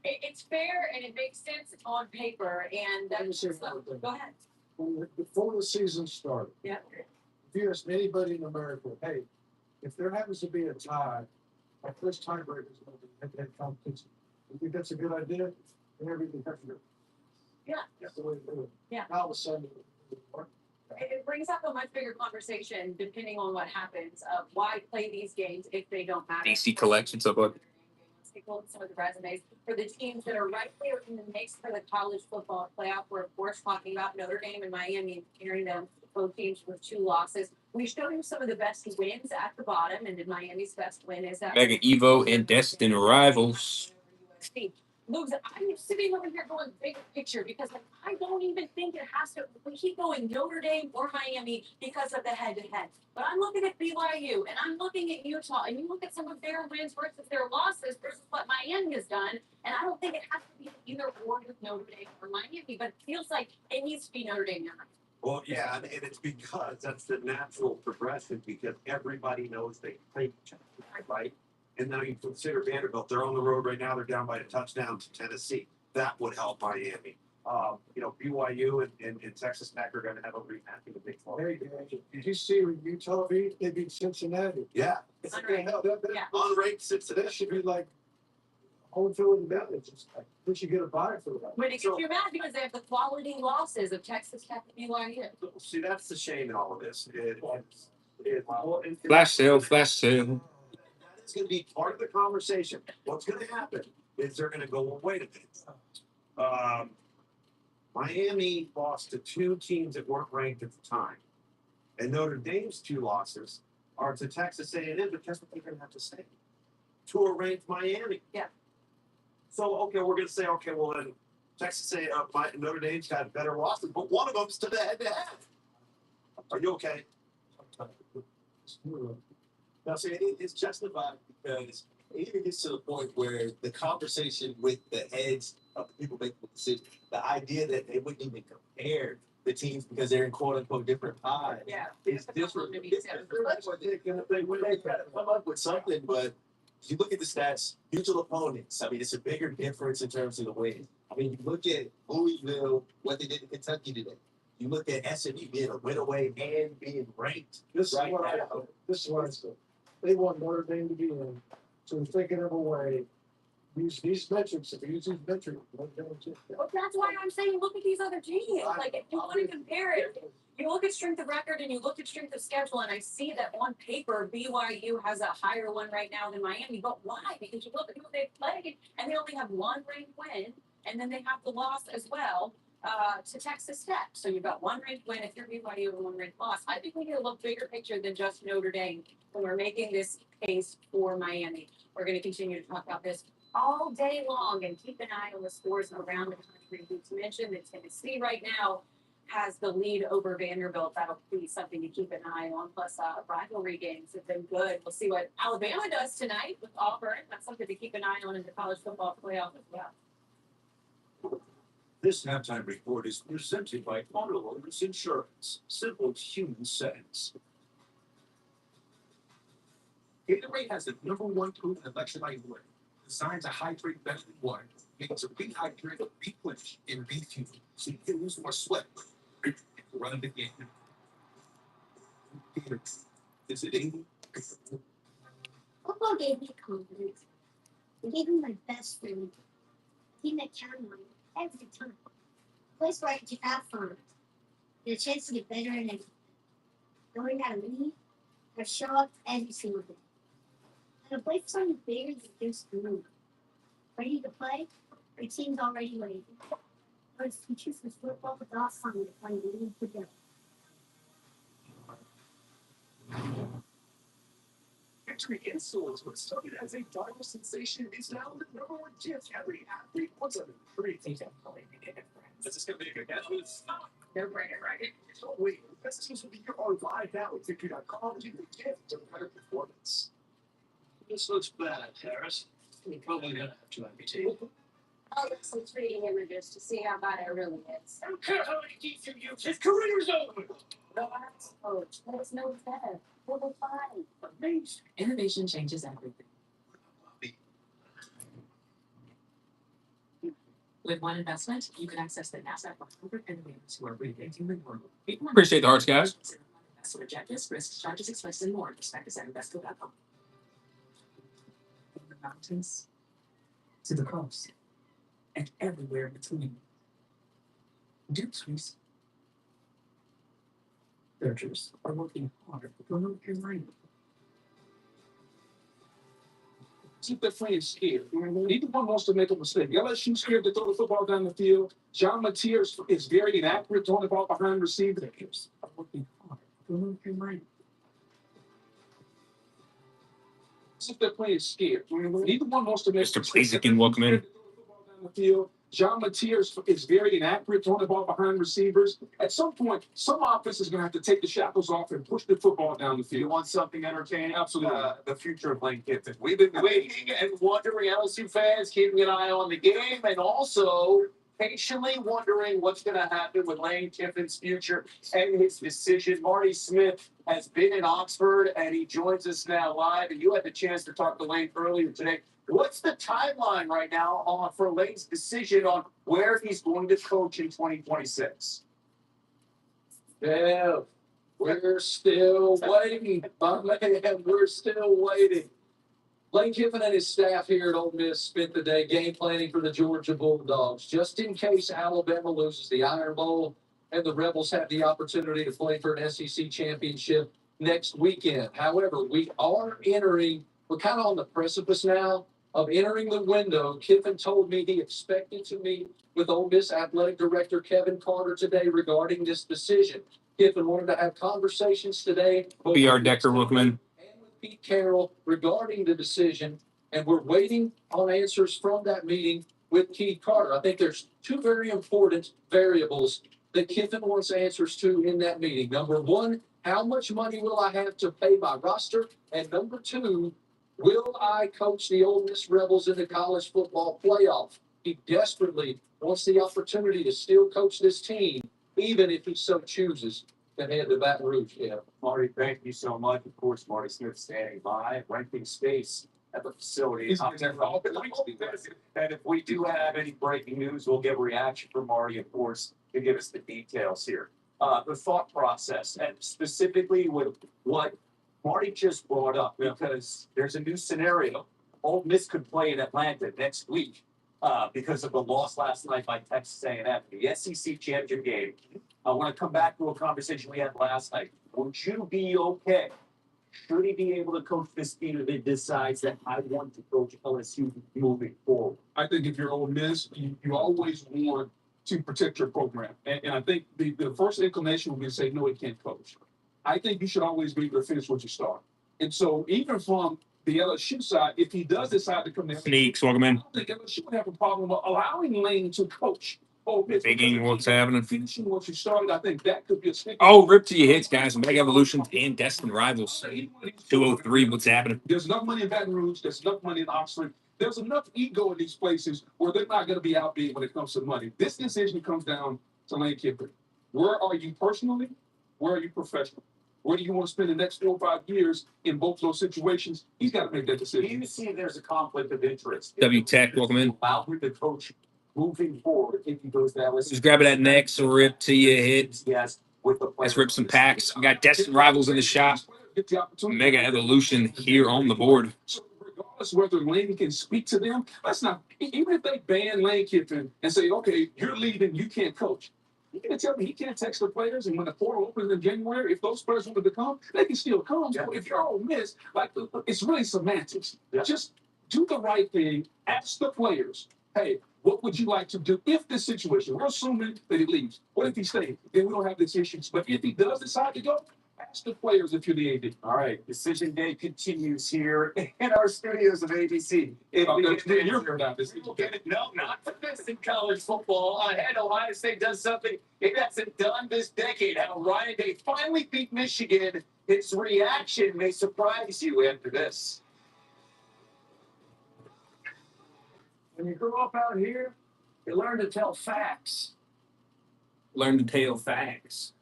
[SPEAKER 11] It's fair and it makes sense on paper. And
[SPEAKER 10] Let me say one thing.
[SPEAKER 11] go ahead.
[SPEAKER 10] Before the season started,
[SPEAKER 11] Yeah.
[SPEAKER 10] if you ask anybody in America, hey, if there happens to be a tie, our first tiebreaker is going to be head-to-head competition. You think that's a good idea? And everything has to go.
[SPEAKER 11] Yeah.
[SPEAKER 10] That's the way to do it.
[SPEAKER 11] Yeah.
[SPEAKER 10] Now all of a sudden,
[SPEAKER 11] It brings up a much bigger conversation depending on what happens of why play these games if they don't matter.
[SPEAKER 3] DC Collection, so bud.
[SPEAKER 11] Let's take a look at some of the resumes for the teams that are right there in the mix for the college football playoff. We're of course talking about Notre Dame and Miami and carrying them, both teams with 2 losses. We showed you some of the best wins at the bottom, and then Miami's best win is that
[SPEAKER 3] Mega Evo and Destin Rivals.
[SPEAKER 11] Luke's, I'm sitting over here going big picture because I don't even think it has to. We keep going Notre Dame or Miami because of the head-to-head. But I'm looking at BYU and I'm looking at Utah, and you look at some of their wins versus their losses versus what Miami has done, and I don't think it has to be either or with Notre Dame or Miami. But it feels like it needs to be Notre Dame now.
[SPEAKER 1] Well, yeah, and it's because that's the natural progression because everybody knows they play each other, right? And now you consider Vanderbilt, they're on the road right now, they're down by a touchdown to Tennessee. That would help Miami. BYU and Texas Tech are going to have a rematch in the Big 12.
[SPEAKER 10] Hey, did you see when Utah beat? They beat Cincinnati.
[SPEAKER 1] Yeah,
[SPEAKER 10] It's
[SPEAKER 11] Unranked.
[SPEAKER 10] that
[SPEAKER 1] unranked Cincinnati.
[SPEAKER 10] should be like home field advantage. It's like we should get a bye for that.
[SPEAKER 11] But it gets you mad because they have the quality losses of Texas Tech and BYU.
[SPEAKER 1] See, that's the shame in all of this.
[SPEAKER 3] Flash sale, flash sale.
[SPEAKER 1] It's going to be part of the conversation. What's going to happen is they're going to go, well, wait a minute. Miami lost to two teams that weren't ranked at the time. And Notre Dame's two losses are to Texas A&M, but guess what they're going to have to say? To a ranked Miami.
[SPEAKER 11] Yeah.
[SPEAKER 1] So, okay, we're going to say, okay, well, then Texas A&M, Notre Dame's got better losses, but one of them's to the head-to-head. Are you okay?
[SPEAKER 13] Now, see, it's justified because it even gets to the point where the conversation with the heads of the people making the decision, the idea that they wouldn't even compare the teams because they're in quote unquote different pies.
[SPEAKER 11] Yeah.
[SPEAKER 13] It's different. They gotta come up with something, but you look at the stats, mutual opponents. I mean, it's a bigger difference in terms of the wins. I mean, you look at Louisville, what they did in Kentucky today. You look at SMU being a win away and being ranked.
[SPEAKER 10] This
[SPEAKER 13] right
[SPEAKER 10] is what
[SPEAKER 13] now.
[SPEAKER 10] this is what I said. They want Notre Dame to be in. So they're thinking of a way. Use these metrics. If you use these metrics,
[SPEAKER 11] Well, that's why I'm saying look at these other teams. Like if you want to compare it, you look at strength of record and you look at strength of schedule, and I see that on paper BYU has a higher one right now than Miami. But why? Because you look at who they played, and they only have one ranked win, and then they have the loss as well to Texas Tech. So you've got one ranked win if you're BYU and one ranked loss. I think we need to look bigger picture than just Notre Dame when we're making this case for Miami. We're going to continue to talk about this all day long and keep an eye on the scores around the country. You mentioned that Tennessee right now has the lead over Vanderbilt. That'll be something to keep an eye on. Plus, rivalry games have been good. We'll see what Alabama does tonight with Auburn. That's something to keep an eye on in the college football playoff as well.
[SPEAKER 1] This halftime report is presented by Auto Owners Insurance. Simple human sense.
[SPEAKER 5] Gatorade has the #1 proven electrolyte blend, designed to hydrate better than water, making to rehydrate, replenish, and refuel, so you can lose more sweat and run the game. Is it easy?
[SPEAKER 7] Football gave me confidence. It gave me my best friend. A team that counted on me every time. A place where I could just have fun. And a chance to get better at everything. Knowing how to lead, how to show up every single day. And a place for something bigger than just the move. Ready to play? Your team's already ready. Those teachers with football with all fun to play lead together.
[SPEAKER 5] Victory insoles was started as a viral sensation is now the #1 gift every athlete wants a free team. Is this going to be a good guess? It's not.
[SPEAKER 11] No brainer, right?
[SPEAKER 5] Oh, wait, this is going to be your live now at victory.com. You can gift a better performance.
[SPEAKER 9] This looks bad, Harris. We're probably gonna have to amputate.
[SPEAKER 11] I'll look some 3D images to see how bad it really is.
[SPEAKER 9] I don't care how many teeth you use. His career's over.
[SPEAKER 11] Relax, coach. Let us know it's bad. We'll be fine.
[SPEAKER 9] Amazing.
[SPEAKER 8] Innovation changes everything. With one investment, you can access the NASDAQ 100 innovators who are rethinking the world.
[SPEAKER 3] Appreciate the hearts, guys.
[SPEAKER 8] Investor objectives, risks, charges, expenses, and more. Prospectus at invesco.com. From the mountains to the coast and everywhere in between. Dukes researchers are working hard to North Carolina.
[SPEAKER 5] Keep that playing scared. Neither one wants to make a mistake. LSU scared to throw the football down the field. John Mateers is very inaccurate throwing the ball behind receivers.
[SPEAKER 8] Are working hard to North Carolina.
[SPEAKER 5] Keep that playing scared. Neither one wants to make
[SPEAKER 3] Mr. Pleasican, welcome in.
[SPEAKER 5] the field. John Mateers is very inaccurate throwing the ball behind receivers. At some point, some offense is going to have to take the shackles off and push the football down the field.
[SPEAKER 1] You want something entertaining?
[SPEAKER 5] Absolutely.
[SPEAKER 1] The future of Lane Kiffin. We've been waiting and wondering, LSU fans, keeping an eye on the game, and also
[SPEAKER 10] patiently wondering what's going to happen with Lane Kiffin's future and his decision. Marty Smith has been in Oxford, and he joins us now live. And you had the chance to talk to Lane earlier today. What's the timeline right now for Lane's decision on where he's going to coach in 2026? Yeah, we're still waiting, my man. We're still waiting. Lane Kiffin and his staff here at Ole Miss spent the day game planning for the Georgia Bulldogs, just in case Alabama loses the Iron Bowl and the Rebels have the opportunity to play for an SEC championship next weekend. However, we're kind of on the precipice now of entering the window. Kiffin told me he expected to meet with Ole Miss Athletic Director Kevin Carter today regarding this decision. Kiffin wanted to have conversations today.
[SPEAKER 3] BR Decker, welcome in.
[SPEAKER 10] Pete Carroll regarding the decision, and we're waiting on answers from that meeting with Keith Carter. I think there's two very important variables that Kiffin wants answers to in that meeting. Number one, how much money will I have to pay my roster? And number two, will I coach the Ole Miss Rebels in the college football playoff? He desperately wants the opportunity to still coach this team, even if he so chooses to head to Baton Rouge. Yeah.
[SPEAKER 2] Marty, thank you so much. Of course, Marty Smith standing by, renting space at the facility. And if we do have any breaking news, we'll get a reaction from Marty, of course, to give us the details here. The thought process, and specifically with what Marty just brought up, because there's a new scenario. Ole Miss could play in Atlanta next week because of the loss last night by Texas A&M, the SEC championship game. I want to come back to a conversation we had last night. Would you be okay? Should he be able to coach this team if it decides that I want to coach LSU moving forward?
[SPEAKER 14] I think if you're Ole Miss, you always want to protect your program. And I think the first inclination would be to say, no, he can't coach. I think you should always be able to finish what you start. And so even from the LSU side, if he does decide to come in,
[SPEAKER 3] Sneaks, welcome in.
[SPEAKER 14] I don't think LSU would have a problem allowing Lane to coach.
[SPEAKER 3] Bigging what's happening.
[SPEAKER 14] Finishing what you started, I think that could be a stick.
[SPEAKER 3] Oh, rip to your hits, guys. Mega Evolution and Destin Rivals. 203, what's happening?
[SPEAKER 14] There's enough money in Baton Rouge. There's enough money in Oxford. There's enough ego in these places where they're not going to be outbid when it comes to money. This decision comes down to Lane Kiffin. Where are you personally? Where are you professionally? Where do you want to spend the next 4 or 5 years in both those situations? He's got to make that decision.
[SPEAKER 2] Do you see there's a conflict of interest?
[SPEAKER 3] W Tech, welcome in.
[SPEAKER 2] Allow the coach moving forward if he goes that way.
[SPEAKER 3] Just grabbing that next rip to your hit.
[SPEAKER 2] Yes, with the
[SPEAKER 3] Let's rip some packs. We got Destin Rivals in the shop. Mega Evolution here on the board.
[SPEAKER 14] So regardless whether Lane can speak to them, let's not, even if they ban Lane Kiffin and say, okay, you're leaving, you can't coach. You can't tell me he can't text the players, and when the portal opens in January, if those players want to come, they can still come. Yeah. So if you're Ole Miss, it's really semantics. Yeah. Just do the right thing. Ask the players, hey, what would you like to do if this situation? We're assuming that he leaves. What if he stays? Then we don't have this issue. But if he does decide to go, ask the players if you're the AD.
[SPEAKER 2] All right, decision day continues here in our studios of ABC.
[SPEAKER 14] No,
[SPEAKER 2] not for this in college football. And Ohio State does something it hasn't done this decade. How Ryan Day finally beat Michigan. Its reaction may surprise you after this.
[SPEAKER 10] When you grow up out here, you learn to tell facts.
[SPEAKER 3] Learn to tell facts.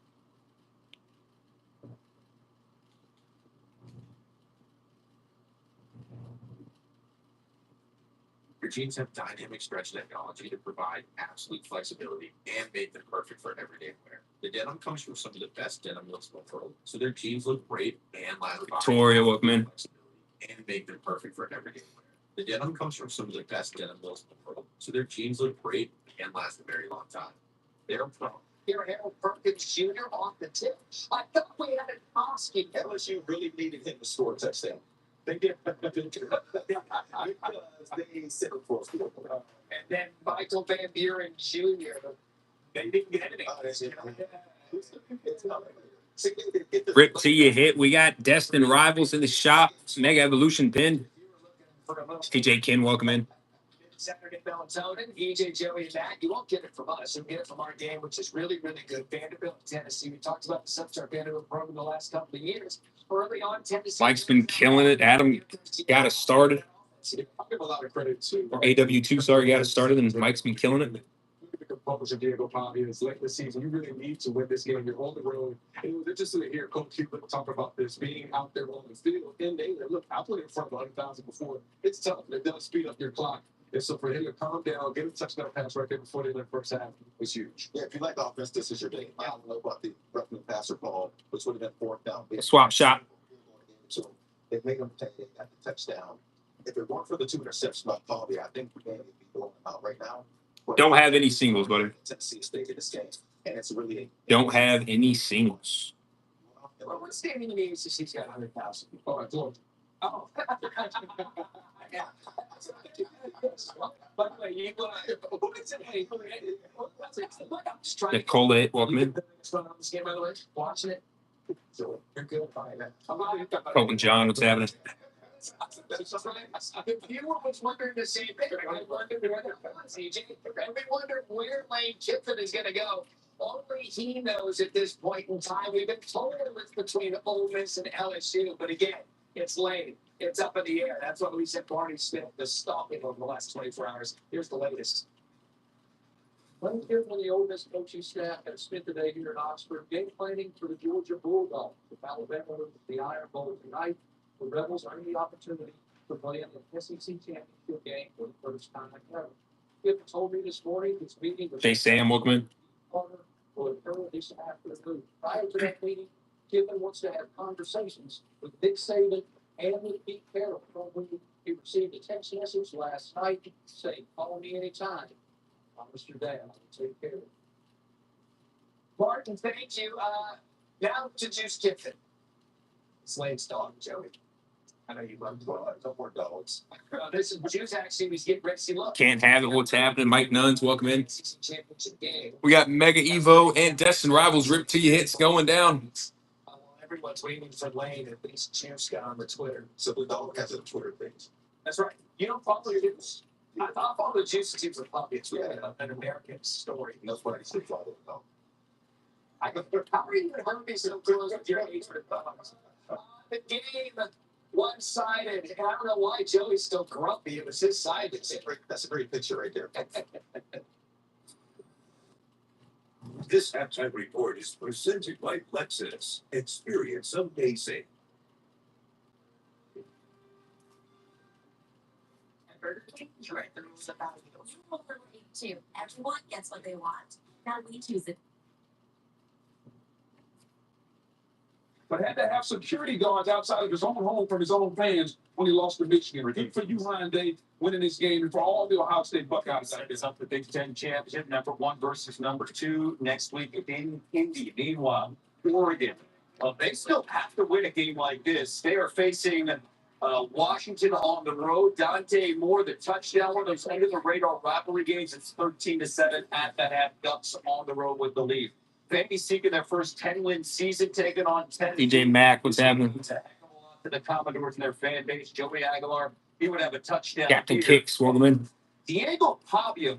[SPEAKER 15] Your jeans have dynamic stretch technology to provide absolute flexibility and make them perfect for everyday wear. The denim comes from some of the best denim mills in the world, so their jeans look great and last.
[SPEAKER 3] Victoria, welcome in.
[SPEAKER 15] And make them perfect for everyday wear. The denim comes from some of the best denim mills in the world, so their jeans look great and last a very long time. They're pro.
[SPEAKER 10] Here, Harold Perkins Jr. off the tip. I thought we had an asking.
[SPEAKER 13] LSU really needed him to score a touchdown. They did because they settled for a field goal.
[SPEAKER 10] And then Michael Van Buren Jr.
[SPEAKER 13] They didn't get anything.
[SPEAKER 3] Rip to your hit. We got Destin Rivals in the shop. Mega Evolution pin. TJ Ken, welcome in.
[SPEAKER 10] Saturday melatonin, EJ, Joey, and Matt. You won't get it from us. You'll get it from our game, which is really, really good. Vanderbilt, Tennessee. We talked about the Substar Vanderbilt program the last couple of years. Early on, Tennessee.
[SPEAKER 3] Mike's been killing it. Adam got us started.
[SPEAKER 13] I give a lot of credit to
[SPEAKER 3] Or AW2, sorry, got us started, and Mike's been killing it.
[SPEAKER 13] the
[SPEAKER 14] publisher Diego Pavia is late this season. You really need to win this game. You're on the road. It was interesting to hear Coach Cuban talk about this, being out there on the field in danger. Look, I played in front of 100,000 before. It's tough. It does speed up your clock. And so for him to calm down, get a touchdown pass right there before the end of the first half was huge.
[SPEAKER 12] Yeah, if you like offense, this is your day. I don't know about the roughing passer call, which would have been fourth down.
[SPEAKER 3] Swap shot.
[SPEAKER 12] So they made them take at the touchdown. If it weren't for the 2 interceptions by Pavia, I think we would be throwing them out right now. But
[SPEAKER 3] Don't have any singles, buddy.
[SPEAKER 12] Tennessee State in this game, and it's really
[SPEAKER 3] Don't have any singles.
[SPEAKER 10] Well, what's the mean is he's got 100,000.
[SPEAKER 14] Oh, it's Lord.
[SPEAKER 10] Oh. Yeah. By the way, you who is it? Hey, look, I'm just trying
[SPEAKER 3] That Colette, welcome in.
[SPEAKER 10] What's going on this game, by the way? Watching it. So you're good by that.
[SPEAKER 3] Colton John, what's happening?
[SPEAKER 10] The viewer was wondering the same thing. I wondered whether CJ, and we wondered where Lane Kiffin is going to go. Only he knows at this point in time. We've been told it's between Ole Miss and LSU, but again, it's Lane. It's up in the air. That's what we said. Barney Smith is stalking over the last 24 hours. Here's the latest. Lane Kiffin and the Ole Miss coaching staff have spent the day here in Oxford game planning for the Georgia Bulldogs. With Alabama, the Iron Bowl tonight. The Rebels earned the opportunity to play in the SEC championship game for the first time ever. Kiffin told me this morning his meeting with
[SPEAKER 3] Hey, Sam, welcome in.
[SPEAKER 10] will occur this afternoon. Prior to that meeting, Kiffin wants to have conversations with Dick Saban and with Pete Carroll. He received a text message last night saying, "Call me anytime. Promise your dad I'll take care of it." Martin, thank you. Now to Juice Kiffin. Slade's dog, Joey. I know you love no more dogs. This is Juice actually was getting ready to see love.
[SPEAKER 3] Can't have it. What's happening? Mike Nuns, welcome in.
[SPEAKER 10] Championship game.
[SPEAKER 3] We got Mega Evo and Destin Rivals Rip to your hits going down.
[SPEAKER 10] Everyone's waiting for Lane at least Juice got on the Twitter.
[SPEAKER 12] so the dog has a Twitter page.
[SPEAKER 10] That's right. You don't follow your news. I thought follow the Juice teams with puppy. It's really an American story.
[SPEAKER 12] Nobody should follow the dog.
[SPEAKER 10] How are you heard me so close with your age with dogs? The game one-sided. And I don't know why Joey's still grumpy. It was his side.
[SPEAKER 12] That's a great picture right there.
[SPEAKER 1] This halftime report is presented by Lexus. Experience amazing.
[SPEAKER 16] Burger King, you write the rules about you. You will relate too. Everyone gets what they want. Now we choose it.
[SPEAKER 14] But had to have security guards outside of his own home from his own fans when he lost to Michigan. Good for you, Ryan Day, winning this game, and for all the Ohio State Buckeyes out there.
[SPEAKER 2] It's up the Big Ten championship, number 1 versus number 2 next week in Indy. Meanwhile, Oregon, they still have to win a game like this. They are facing Washington on the road. Dante Moore, the touchdown, one of those under the radar rivalry games. It's 13-7 at the half. Ducks on the road with the lead. Vandy seeking their first 10-win season, taking on 10.
[SPEAKER 3] DJ Mack, what's happening?
[SPEAKER 2] To the Commodores and their fan base, Joey Aguilar, he would have a touchdown.
[SPEAKER 3] Captain
[SPEAKER 2] here.
[SPEAKER 3] Kicks, welcome in.
[SPEAKER 2] Diego Pavia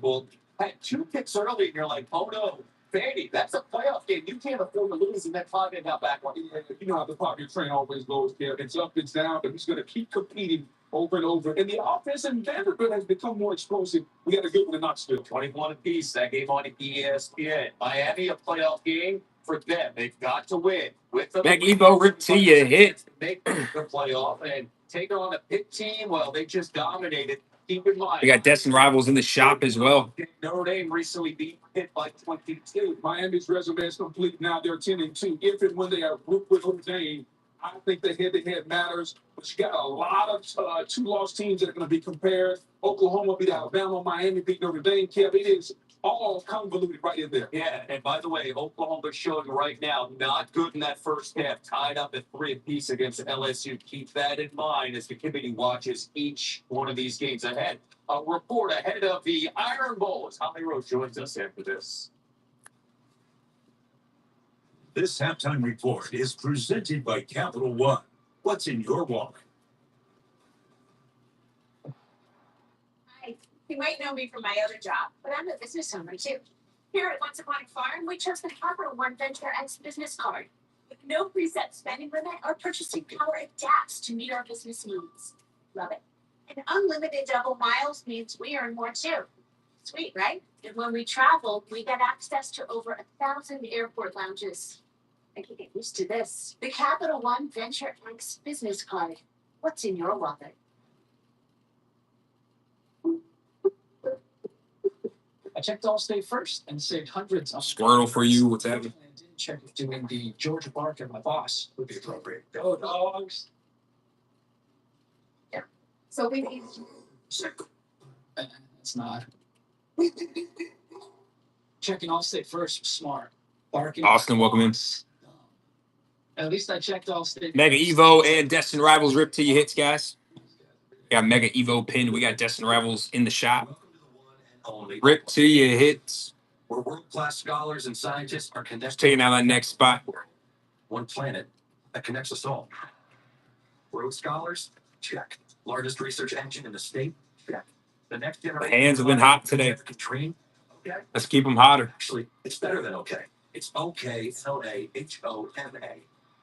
[SPEAKER 2] had 2 picks early, and you're like, oh no, Vandy, that's a playoff game. You can't afford to lose in that 5 and out back one.
[SPEAKER 14] You know how the Pavia train always goes, Kev. It's up, it's down, but he's going to keep competing over and over. And the offense in Vanderbilt has become more explosive. We got a good one in Knoxville.
[SPEAKER 2] 21 apiece, that game on ESPN. Miami, a playoff game for them. They've got to win. With the
[SPEAKER 3] Meg Evo, Rip to your hit.
[SPEAKER 2] Make the playoff and take on a Pitt team. Well, they just dominated. Keep in mind.
[SPEAKER 3] We got Destin Rivals in the shop as well.
[SPEAKER 2] Notre Dame recently beat Pitt by 22.
[SPEAKER 14] Miami's resume is complete. Now they're 10-2. If and when they are grouped with Notre Dame, I think the head-to-head matters. But you got a lot of 2-loss teams that are going to be compared. Oklahoma beat Alabama. Miami beat Notre Dame. Kev, it is all convoluted right in there.
[SPEAKER 2] Yeah, and by the way, Oklahoma showing right now not good in that first half, tied up at 3 apiece against LSU. Keep that in mind as the committee watches each one of these games ahead. A report ahead of the Iron Bowl as Holly Rose joins us after this.
[SPEAKER 1] This halftime report is presented by Capital One. What's in your wallet?
[SPEAKER 11] Hi, you might know me from my other job, but I'm a business owner too. Here at Once Upon a Farm, we chose the Capital One Venture X business card. With no preset spending limit, our purchasing power adapts to meet our business needs. Love it. And unlimited double miles means we earn more too.
[SPEAKER 16] Sweet, right? And when we travel, we get access to over 1,000 airport lounges. I can get used to this. The Capital One Venture X business card. What's in your wallet?
[SPEAKER 2] I checked Allstate first and saved hundreds on
[SPEAKER 3] Squirtle for you. What's happening?
[SPEAKER 2] I didn't check if doing the Georgia bark at my boss would be appropriate. Go dogs.
[SPEAKER 16] So we need
[SPEAKER 2] It's not. Checking Allstate first was smart. Barking.
[SPEAKER 3] Austin, welcome in.
[SPEAKER 2] At least I checked Allstate.
[SPEAKER 3] Mega Evo and Destin Rivals rip to your hits, guys. We got Mega Evo pinned. We got Destin Rivals in the shop. Rip to your hits.
[SPEAKER 1] Where world-class scholars and scientists are connected.
[SPEAKER 3] Taking out that next spot.
[SPEAKER 1] One planet that connects us all. Rhodes Scholars? Check. Largest research engine in the state? Check. The next
[SPEAKER 3] The
[SPEAKER 1] generation.
[SPEAKER 3] hands have been hot today.
[SPEAKER 1] Dream? Okay.
[SPEAKER 3] Let's keep them hotter.
[SPEAKER 1] Actually, it's better than okay. It's OKLAHOMA.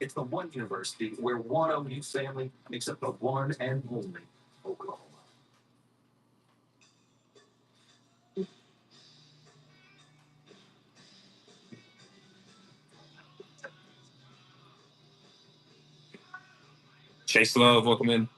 [SPEAKER 1] It's the one university where one OU family makes up the one and only Oklahoma.
[SPEAKER 3] Chase Love, welcome in.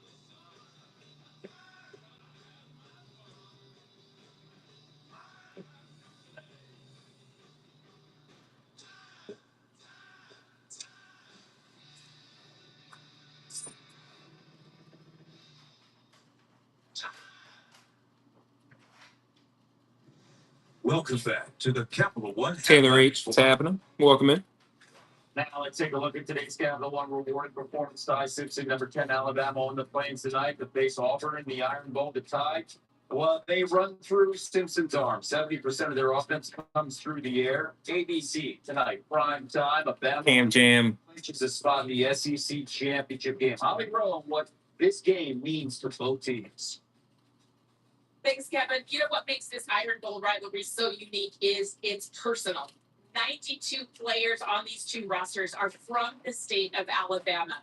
[SPEAKER 1] Welcome back to the Capital One.
[SPEAKER 3] Taylor H, what's happening? Welcome in.
[SPEAKER 2] Now let's take a look at today's Capital One rewarding performance. Ty Simpson, number 10, Alabama on the plains tonight to face Auburn in the Iron Bowl to tie. Well, they run through Simpson's arm. 70% of their offense comes through the air. ABC tonight, prime time. Alabama
[SPEAKER 3] Cam Jam.
[SPEAKER 2] clinches a spot in the SEC championship game. How we grow on what this game means to both teams.
[SPEAKER 16] Thanks, Kevin. You know what makes this Iron Bowl rivalry so unique is it's personal. 92 players on these two rosters are from the state of Alabama.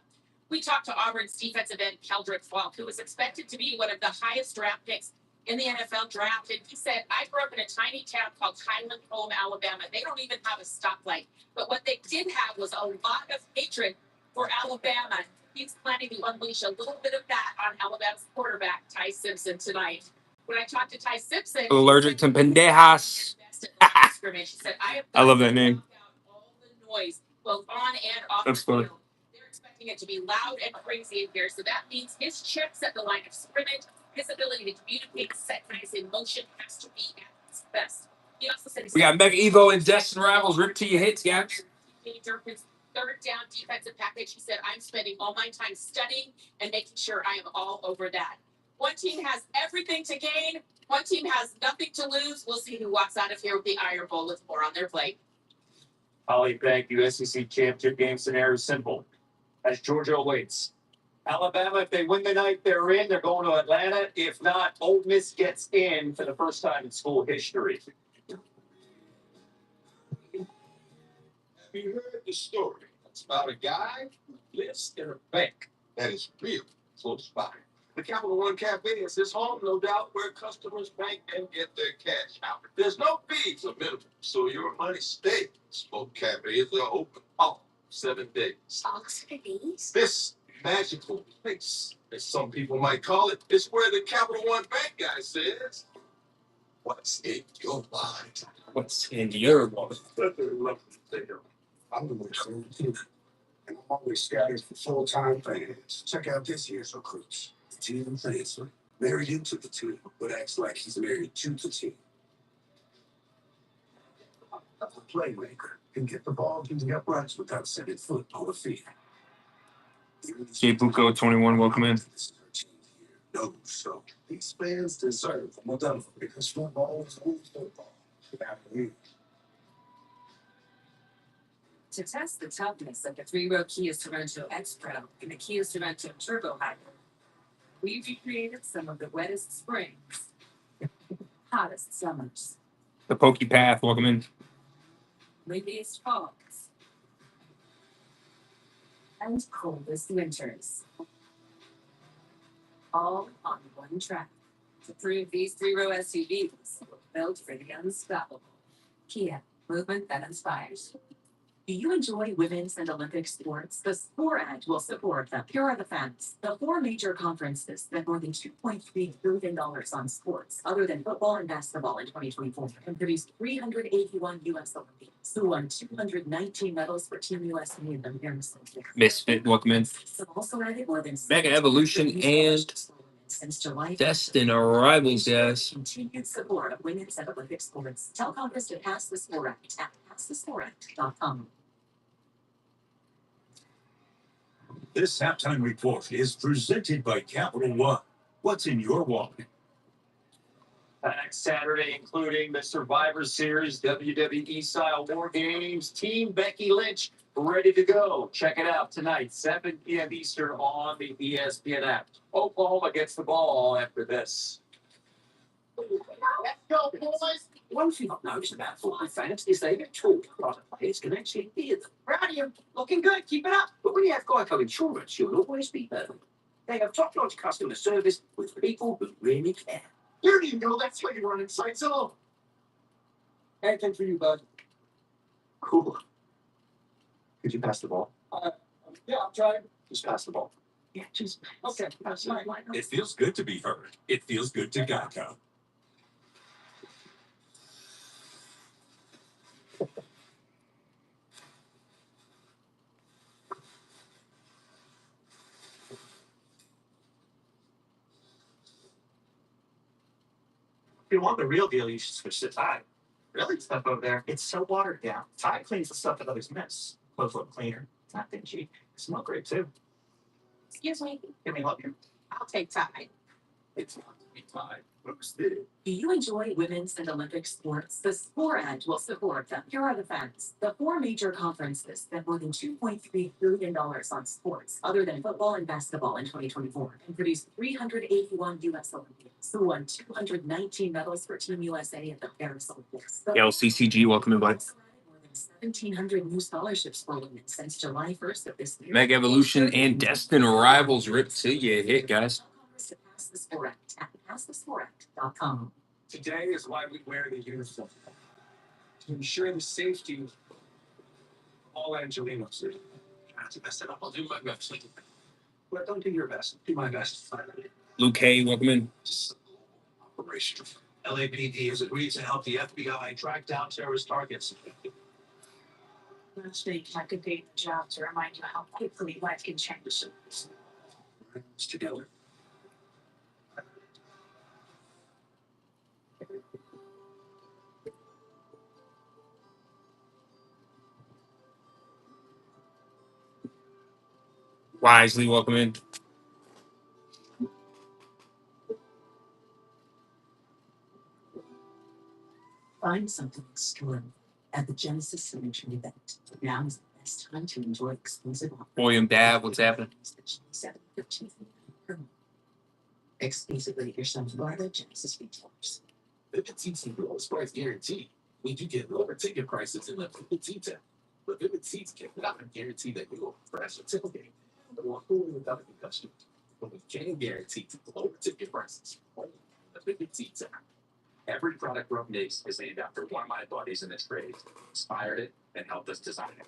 [SPEAKER 16] We talked to Auburn's defensive end, Keldrick Falk, who was expected to be one of the highest draft picks in the NFL draft. And he said, I grew up in a tiny town called Highland Home, Alabama. They don't even have a stoplight. But what they did have was a lot of hatred for Alabama. He's planning to unleash a little bit of that on Alabama's quarterback, Ty Simpson, tonight. When I talked to Ty Simpson,
[SPEAKER 3] Allergic to pendejas. I love that name.
[SPEAKER 16] all the noise, both on and off
[SPEAKER 3] That's
[SPEAKER 16] the
[SPEAKER 3] funny.
[SPEAKER 16] field. They're expecting it to be loud and crazy in here. So that means his checks at the line of scrimmage, his ability to communicate, set guys in motion has to be at its best. He also said
[SPEAKER 3] We got Mega Evo and Destin Rivals rip to your hits, guys.
[SPEAKER 16] His third down defensive package. He said, I'm spending all my time studying and making sure I am all over that. One team has everything to gain. One team has nothing to lose. We'll see who walks out of here with the Iron Bowl with more on their plate.
[SPEAKER 2] Holly, thank you. SEC championship game scenario is simple. As Georgia awaits. Alabama, if they win tonight, they're in. They're going to Atlanta. If not, Ole Miss gets in for the first time in school history.
[SPEAKER 15] Have you heard the story? It's about a guy who lives in a bank that is real close by. The Capital One Cafe is his home, no doubt, where customers bank and get their cash out. There's no fees or minimum, so your money stays. Both cafes are open all 7 days.
[SPEAKER 16] All 7 days?
[SPEAKER 15] This magical place, as some people might call it, is where the Capital One Bank guy says, what's in your mind?
[SPEAKER 3] What's in your wallet?
[SPEAKER 5] I'm the most team, and I'm always scouting for full-time fans. Check out this year's recruits. The team plays married into the team, but acts like he's married to the team. A playmaker can get the ball to the uprights without setting foot on the field.
[SPEAKER 3] J Buko 21, welcome in.
[SPEAKER 5] No, so these fans deserve more than because football is always football.
[SPEAKER 16] To test the toughness of the 3-row Kia Sorento X Pro and the Kia Sorento Turbo Hybrid, we've recreated some of the wettest springs, hottest summers,
[SPEAKER 3] The Pokey Path, welcome in.
[SPEAKER 16] windiest falls, and coldest winters. All on one track to prove these 3-row SUVs
[SPEAKER 6] Built for the unstoppable. Kia, movement that inspires. Do you enjoy women's and Olympic sports? The Sport Act will support them. Here are the facts. The four major conferences spent more than $2.3 billion on sports, other than football and basketball in 2024, and produced 381 U.S. Olympians, who won 219 medals for Team USA in the Paris Olympics.
[SPEAKER 3] Misfit, welcome in.
[SPEAKER 6] Also added more than
[SPEAKER 3] Mega Evolution and
[SPEAKER 6] since July.
[SPEAKER 3] Destin Arrivals, yes.
[SPEAKER 6] Continued support of women's and Olympic sports. Tell Congress to pass the Sport Act at passthesportact.com.
[SPEAKER 1] This halftime report is presented by Capital One. What's in your wallet?
[SPEAKER 2] Next Saturday, including the Survivor Series, WWE style war games, Team Becky Lynch ready to go. Check it out tonight, 7 p.m. Eastern on the ESPN app. Oklahoma gets the ball after this.
[SPEAKER 10] Let's go, boys.
[SPEAKER 8] One thing I've noticed about football fans is they get talk about the players can actually hear them.
[SPEAKER 10] Proud of you. Looking good. Keep it up.
[SPEAKER 8] But when you have Geico Insurance, you'll always be better. They have top-notch customer service with people who really care.
[SPEAKER 10] There you go. That's why you run inside zone.
[SPEAKER 8] Anything for you, bud? Cool. Could you pass the ball?
[SPEAKER 10] Yeah, I'm trying.
[SPEAKER 8] Just pass the ball. Yeah, just pass.
[SPEAKER 10] Okay. That's fine.
[SPEAKER 1] It feels good to be heard. It feels good to Geico.
[SPEAKER 10] If you want the real deal, you should switch to Tide. Really? Stuff over there. It's so watered down. Tide cleans the stuff that others miss. Clothes look cleaner. It's not dingy. It smells great too.
[SPEAKER 16] Excuse me,
[SPEAKER 10] Let me help you.
[SPEAKER 16] I'll take Tide.
[SPEAKER 10] It's not to be Tide. Whoops, did it?
[SPEAKER 6] Do you enjoy women's and Olympic sports? The Sport Act will support them. Here are the facts. The four major conferences spent more than $2.3 billion on sports, other than football and basketball in 2024, and produced 381 U.S. Olympians, who won 219 medals for Team USA at the Paris Olympics.
[SPEAKER 3] LCCG, welcome in, buddy.
[SPEAKER 6] 1,700 new scholarships for women since July 1st of this year.
[SPEAKER 3] Mega Evolution and Destin Arrivals ripped to you hit, guys.
[SPEAKER 6] To pass the Sport Act at passthesportact.com.
[SPEAKER 14] Today is why we wear the uniform. To ensure the safety of all Angelinos.
[SPEAKER 15] To mess it up, I'll do my best.
[SPEAKER 14] But don't do your best. Do my best.
[SPEAKER 3] Luke Hay, welcome in.
[SPEAKER 15] Just operation. LAPD has agreed to help the FBI track down terrorist targets.
[SPEAKER 11] Last week, I could be the job to remind you how quickly life can change.
[SPEAKER 14] It's together.
[SPEAKER 3] Wisely, welcome in.
[SPEAKER 6] Find something extraordinary at the Genesis Signature event. Now is the best time to enjoy exclusive offers.
[SPEAKER 3] William Dad, what's happening?
[SPEAKER 6] Exclusively at your son's Florida Genesis retailers.
[SPEAKER 15] Vivid Seats and lowest price guarantee. We do get lower ticket prices in the Vivid Seats app. But Vivid Seats cannot guarantee that you will crash a tailgate or cool without a concussion. But we can guarantee lower ticket prices. Only the Vivid Seats app.
[SPEAKER 2] Every product Rope makes is named after one of my buddies in this trade. Inspired it and helped us design it.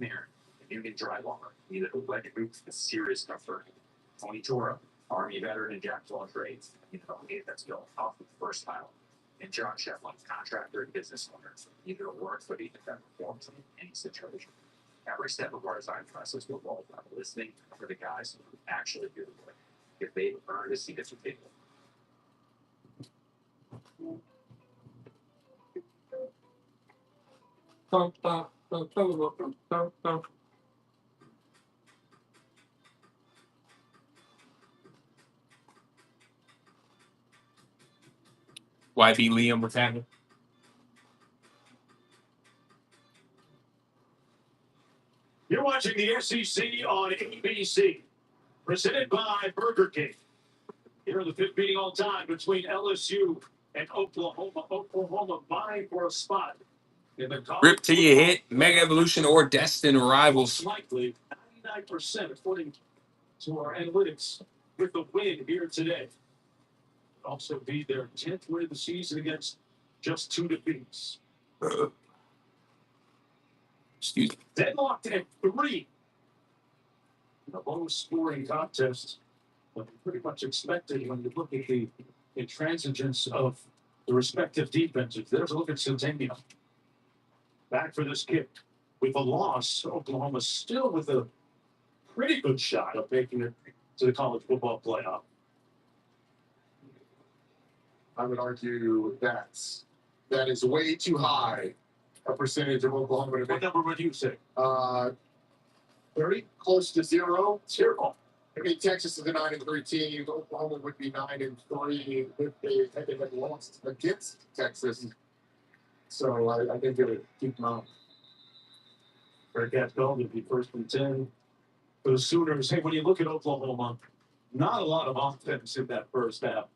[SPEAKER 2] Mirror, the Union Drywaller, needed a leg boots with serious comfort. Tony Tora, Army veteran and jack of all trades, needed that skill off the first tile. And John Shefflin, contractor and business owner, needed a work footing that performs in any situation. Every step of our design process will involve listening for the guys who actually do the work. If they've earned a seat at the table.
[SPEAKER 3] YB Liam, what's happening?
[SPEAKER 9] You're watching the SEC on ABC, presented by Burger King. Here are the fifth meeting all time between LSU and Oklahoma. Oklahoma vying for a spot in the college
[SPEAKER 3] Rip till you hit, Mega Evolution or Destin Arrivals.
[SPEAKER 9] likely 99% according to our analytics with the win here today. Also be their 10th win of the season against just 2 defeats.
[SPEAKER 3] Excuse me.
[SPEAKER 9] Deadlocked at 3. A low-scoring contest. But pretty much expected when you look at the intransigence of the respective defenses. There's a look at Centennial. Back for this kick. With a loss, Oklahoma still with a pretty good shot of making it to the college football playoff.
[SPEAKER 4] I would argue that is way too high a percentage of Oklahoma to
[SPEAKER 9] What
[SPEAKER 4] make.
[SPEAKER 9] number would you say?
[SPEAKER 4] 30, close to 0.
[SPEAKER 9] 0.
[SPEAKER 4] I mean, Texas is a 9-3 team. Oklahoma would be 9-3 if they had lost against Texas. So I think it would keep them out.
[SPEAKER 9] Bearcats Bell would be 1st and 10 for the Sooners. Hey, when you look at Oklahoma, not a lot of offense in that first half.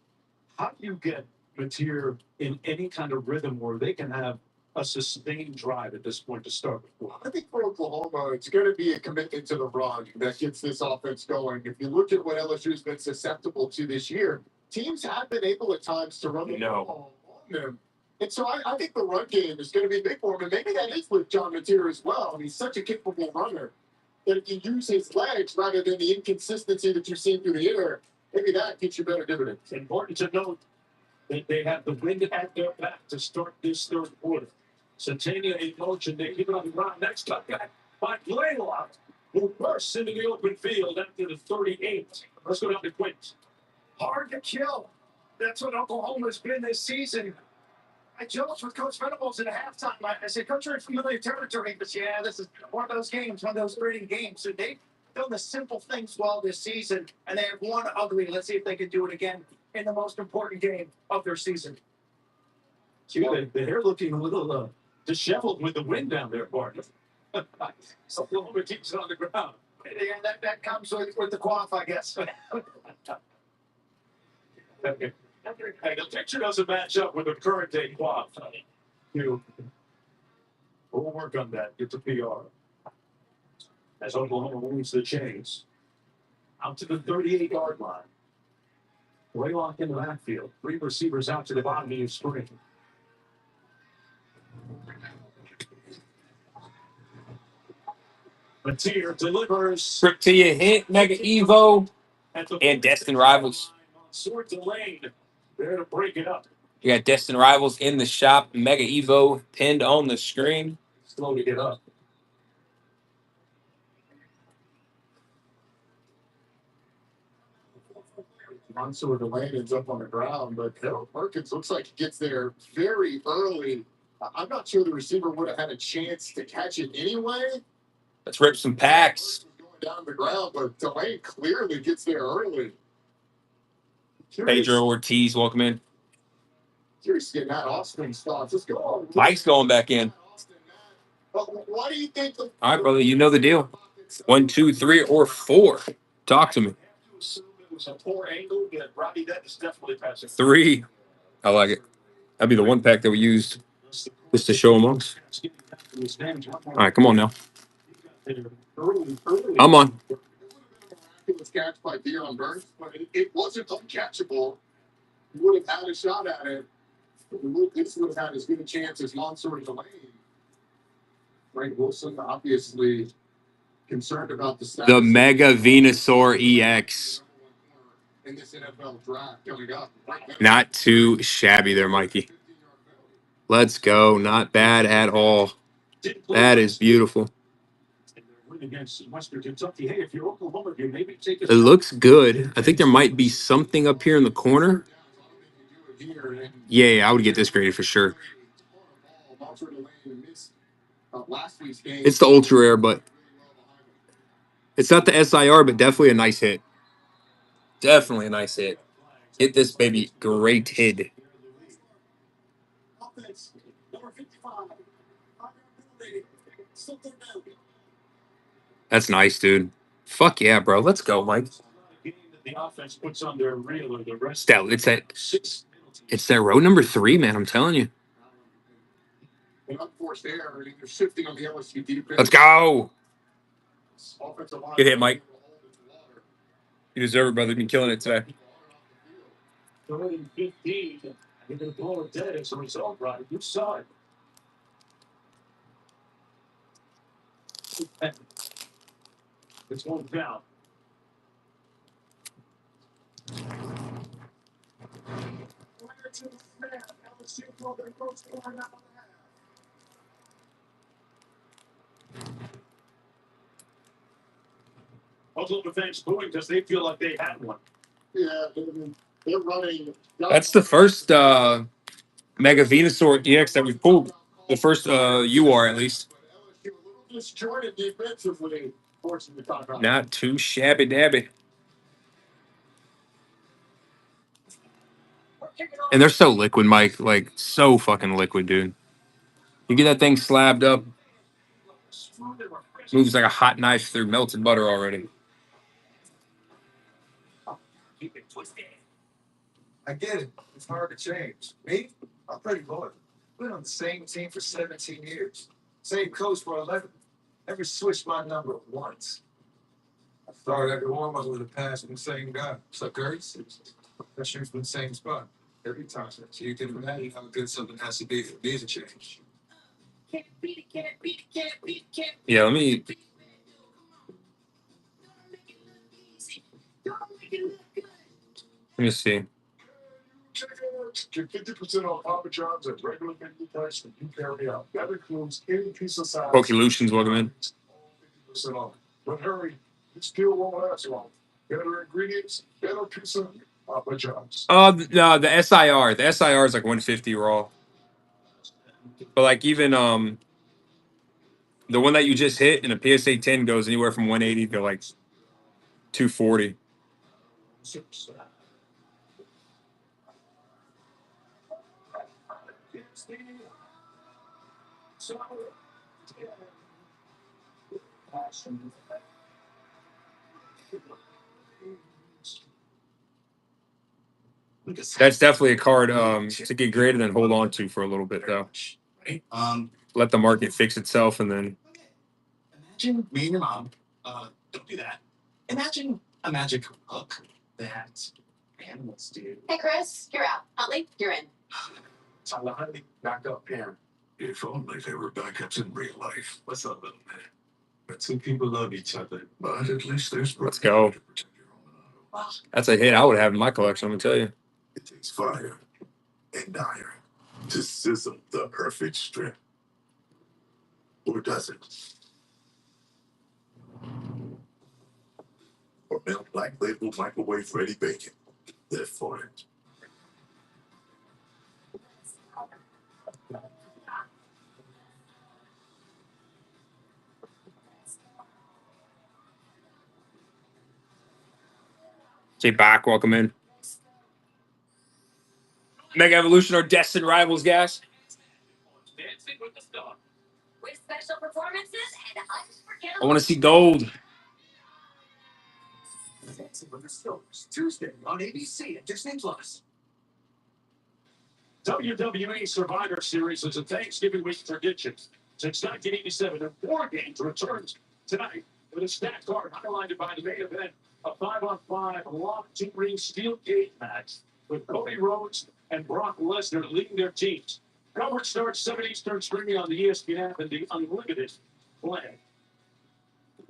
[SPEAKER 9] How do you get Mateer in any kind of rhythm where they can have a sustained drive at this point to start with?
[SPEAKER 4] I think for Oklahoma, it's going to be a commitment to the run that gets this offense going. If you look at what LSU's been susceptible to this year, teams have been able at times to run the ball on them. And so I think the run game is going to be big for him. And maybe that is with John Mateer as well. I mean, he's such a capable runner that if you use his legs rather than the inconsistency that you've seen through the air, maybe that gets you better dividends.
[SPEAKER 9] It's important to note that they have the wind at their back to start this third quarter. Centennial in motion. They keep it on the ground. Next up, by Blaylock, who bursts into the open field after the 38. Let's go down to Quint.
[SPEAKER 10] Hard to kill. That's what Oklahoma's been this season. I joked with Coach Venables at halftime. I said, Coach, you're in familiar territory, but yeah, this is one of those games, one of those gritty games. So they've done the simple things well this season, and they have one ugly. Let's see if they can do it again in the most important game of their season.
[SPEAKER 9] The hair looking a little disheveled with the wind down there, partner. Oklahoma keeps it on the ground.
[SPEAKER 10] Yeah, that comes with the quaff, I guess.
[SPEAKER 9] Hey, the picture doesn't match up with the current day quad. We'll work on that. Get the PR. As Oklahoma moves the chains out to the 38-yard line. Blaylock in the backfield. 3 receivers out to the bottom of the screen. Mateer delivers.
[SPEAKER 3] Rip to your hit, Mega Evo, and Destin Rivals.
[SPEAKER 9] Sword to lane. There to break it up.
[SPEAKER 3] You got Destin Rivals in the shop, Mega Evo pinned on the screen.
[SPEAKER 9] Slow to get up.
[SPEAKER 4] Mansour Delane ends up on the ground, but Harold Perkins looks like he gets there very early. I'm not sure the receiver would have had a chance to catch it anyway.
[SPEAKER 3] Let's rip some packs.
[SPEAKER 4] Going down the ground, but Delane clearly gets there early.
[SPEAKER 3] Pedro Ortiz, welcome in.
[SPEAKER 4] Curious to get Matt Austin's thoughts. Let's go on.
[SPEAKER 3] Mike's going back in.
[SPEAKER 4] Why do you think?
[SPEAKER 3] All right, brother, you know the deal. 1, 2, 3, or 4. Talk to me.
[SPEAKER 9] It was a poor angle, but Robbie Dent is definitely passing.
[SPEAKER 3] 3. I like it. That'd be the one pack that we used just to show them all. All right, come on now. I'm on.
[SPEAKER 4] It was catched by Deion Burns, but it wasn't uncatchable. He would have had a shot at it. This would have had as good a chance as Mansour Delane. Frank Wilson, obviously concerned about the status
[SPEAKER 3] The Mega Venusaur EX.
[SPEAKER 4] in this NFL draft coming up.
[SPEAKER 3] Not too shabby there, Mikey. Let's go. Not bad at all. That is beautiful.
[SPEAKER 9] Against Western Kentucky. Hey, if you're Oklahoma, you maybe take
[SPEAKER 3] It looks good. I think there might be something up here in the corner. Yeah, I would get this graded for sure. It's the ultra rare, but it's not the SIR, but definitely a nice hit. Definitely a nice hit. Hit this baby graded. That's nice, dude. Fuck yeah, bro. Let's go, Mike.
[SPEAKER 9] The offense puts on their reel or the rest.
[SPEAKER 3] It's that row number 3, man. I'm telling you. Let's go. Good hit, Mike. You deserve it, brother. You've been killing it today.
[SPEAKER 9] 3-15 You're going to blow it dead as a result, right? You saw it. It's going down. Oklahoma fans booing because they feel like they had one.
[SPEAKER 4] Yeah, they're running.
[SPEAKER 3] That's the first Mega Venusaur EX that we've pulled. The first UR at least.
[SPEAKER 4] Disjointed defensively, forcing the timeout.
[SPEAKER 3] Not too shabby dabby. And they're so liquid, Mike. Like, so fucking liquid, dude. You get that thing slabbed up, moves like a hot knife through melted butter already.
[SPEAKER 12] I get it. It's hard to change. Me, I'm pretty loyal. Been on the same team for 17 years. Same coach for 11. Never switched my number once. I thought every warm-up would have passed from the same guy. So Kurtz, that shoots from the same spot every time. So you can imagine how good something has to be for me to change.
[SPEAKER 3] Yeah, let me. Let me see.
[SPEAKER 4] Get 50% off Papa John's at regular menu price when you carry out. That includes any piece of size.
[SPEAKER 3] Pokelutions, welcome in.
[SPEAKER 4] 50% off. But hurry, it still won't last long. Better ingredients, better pizza, Papa John's.
[SPEAKER 3] No, the SIR. The SIR is like 150 raw. But like even the one that you just hit in a PSA 10 goes anywhere from 180 to like 240. That's definitely a card to get graded and hold on to for a little bit though. Let the market fix itself and then.
[SPEAKER 10] Imagine me and your mom. Don't do that. Imagine a magic hook that animals do.
[SPEAKER 11] Hey, Chris, you're out. Huntley, you're in.
[SPEAKER 4] Tyler Huntley, backup parent. If only they were backups in real life. What's up, little man? The two people love each other, but at least there's.
[SPEAKER 3] Let's go. That's a hit I would have in my collection, I'm gonna tell you.
[SPEAKER 4] It takes fire and iron to sizzle the perfect strip. Or does it? Or melt Black Label microwave ready bacon. Live for it.
[SPEAKER 3] J Bach, welcome in. Mega Evolution or Destined Rivals, guys.
[SPEAKER 11] With special performances and
[SPEAKER 3] I want to see gold.
[SPEAKER 10] Tuesday on ABC and Disney Plus.
[SPEAKER 9] WWE Survivor Series is a Thanksgiving week tradition. Since 1987, and 4 games returns tonight with a stacked card highlighted by the main event, a 5-on-5 locked 2-ring steel cage match with Cody Rhodes and Brock Lesnar leading their teams. Coverage starts 7 Eastern, streaming on the ESPN app and the Unlimited plan.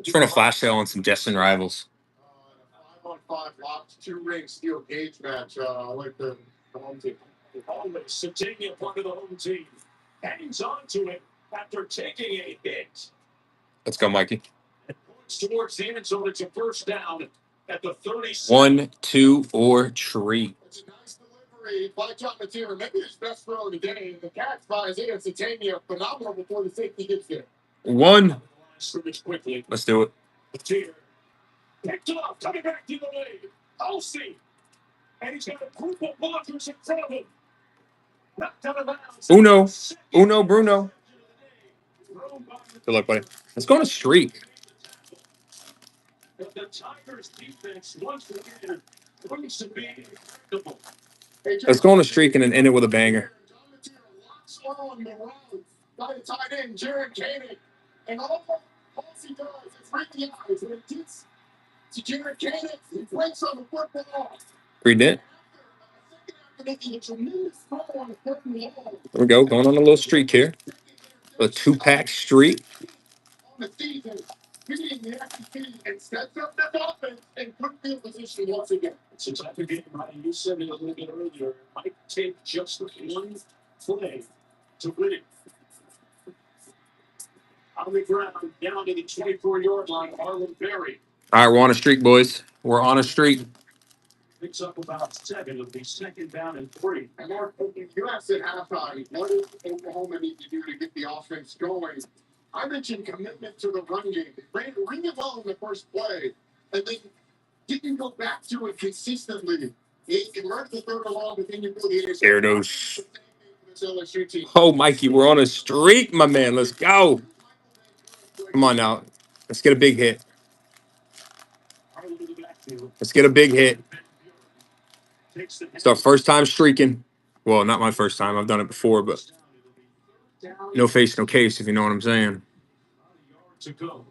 [SPEAKER 3] Trying to flash sale on some Destined Rivals.
[SPEAKER 4] 5-on-5 locked 2-ring steel cage match. I like the home team.
[SPEAKER 9] Always Satania, part of the home team, hangs on to it after taking a hit.
[SPEAKER 3] Let's go, Mikey.
[SPEAKER 9] Towards the end zone, it's a first down at the 36.
[SPEAKER 3] 1, 2, or tree.
[SPEAKER 4] It's a nice delivery by John Matera. Maybe his best throw of the day. The catch by Isaiah Satania, phenomenal before the safety gets there.
[SPEAKER 3] 1.
[SPEAKER 9] Scrimmage quickly.
[SPEAKER 3] Let's do it.
[SPEAKER 9] Matera picked off, coming back to the lane. Olsen. And he's got a group of blockers in front of him.
[SPEAKER 3] Uno, Bruno. Good luck, buddy. Let's go on a streak.
[SPEAKER 9] The Tigers defense once again proves to be incredible.
[SPEAKER 3] Let's go on a streak and then end it with a banger.
[SPEAKER 4] Got it tied in, Jared Koenig. And all he does is read the eyes. And it gets to Jared Koenig. He breaks on the football.
[SPEAKER 3] Read it.
[SPEAKER 4] making a tremendous throw on the foot and wall
[SPEAKER 3] There we go. Going on a little streak here. A 2-pack streak.
[SPEAKER 4] on the season. Beating the SEC and sets up the offense and put field position once again.
[SPEAKER 9] It's a type of game, Ryan, you said it a little bit earlier. It might take just one play to win it. On the ground, down to the 24-yard line, Arlen Berry
[SPEAKER 3] All right, we're on a streak, boys. We're on a streak.
[SPEAKER 9] picks up about 7 of the 2nd down and 3.
[SPEAKER 4] And Mark, you asked at halftime, what does Oklahoma need to do to get the offense going? I mentioned commitment to the run game. Ring the ball in the first play, and then didn't go back to it consistently. You convert the third along, but then you really intercept.
[SPEAKER 3] There it goes.
[SPEAKER 4] This LSU team.
[SPEAKER 3] Oh, Mikey, we're on a streak, my man. Let's go. Come on now. Let's get a big hit. Let's get a big hit. It's our first time streaking. Well, not my first time. I've done it before, but no face, no case, if you know what I'm saying.
[SPEAKER 9] To go.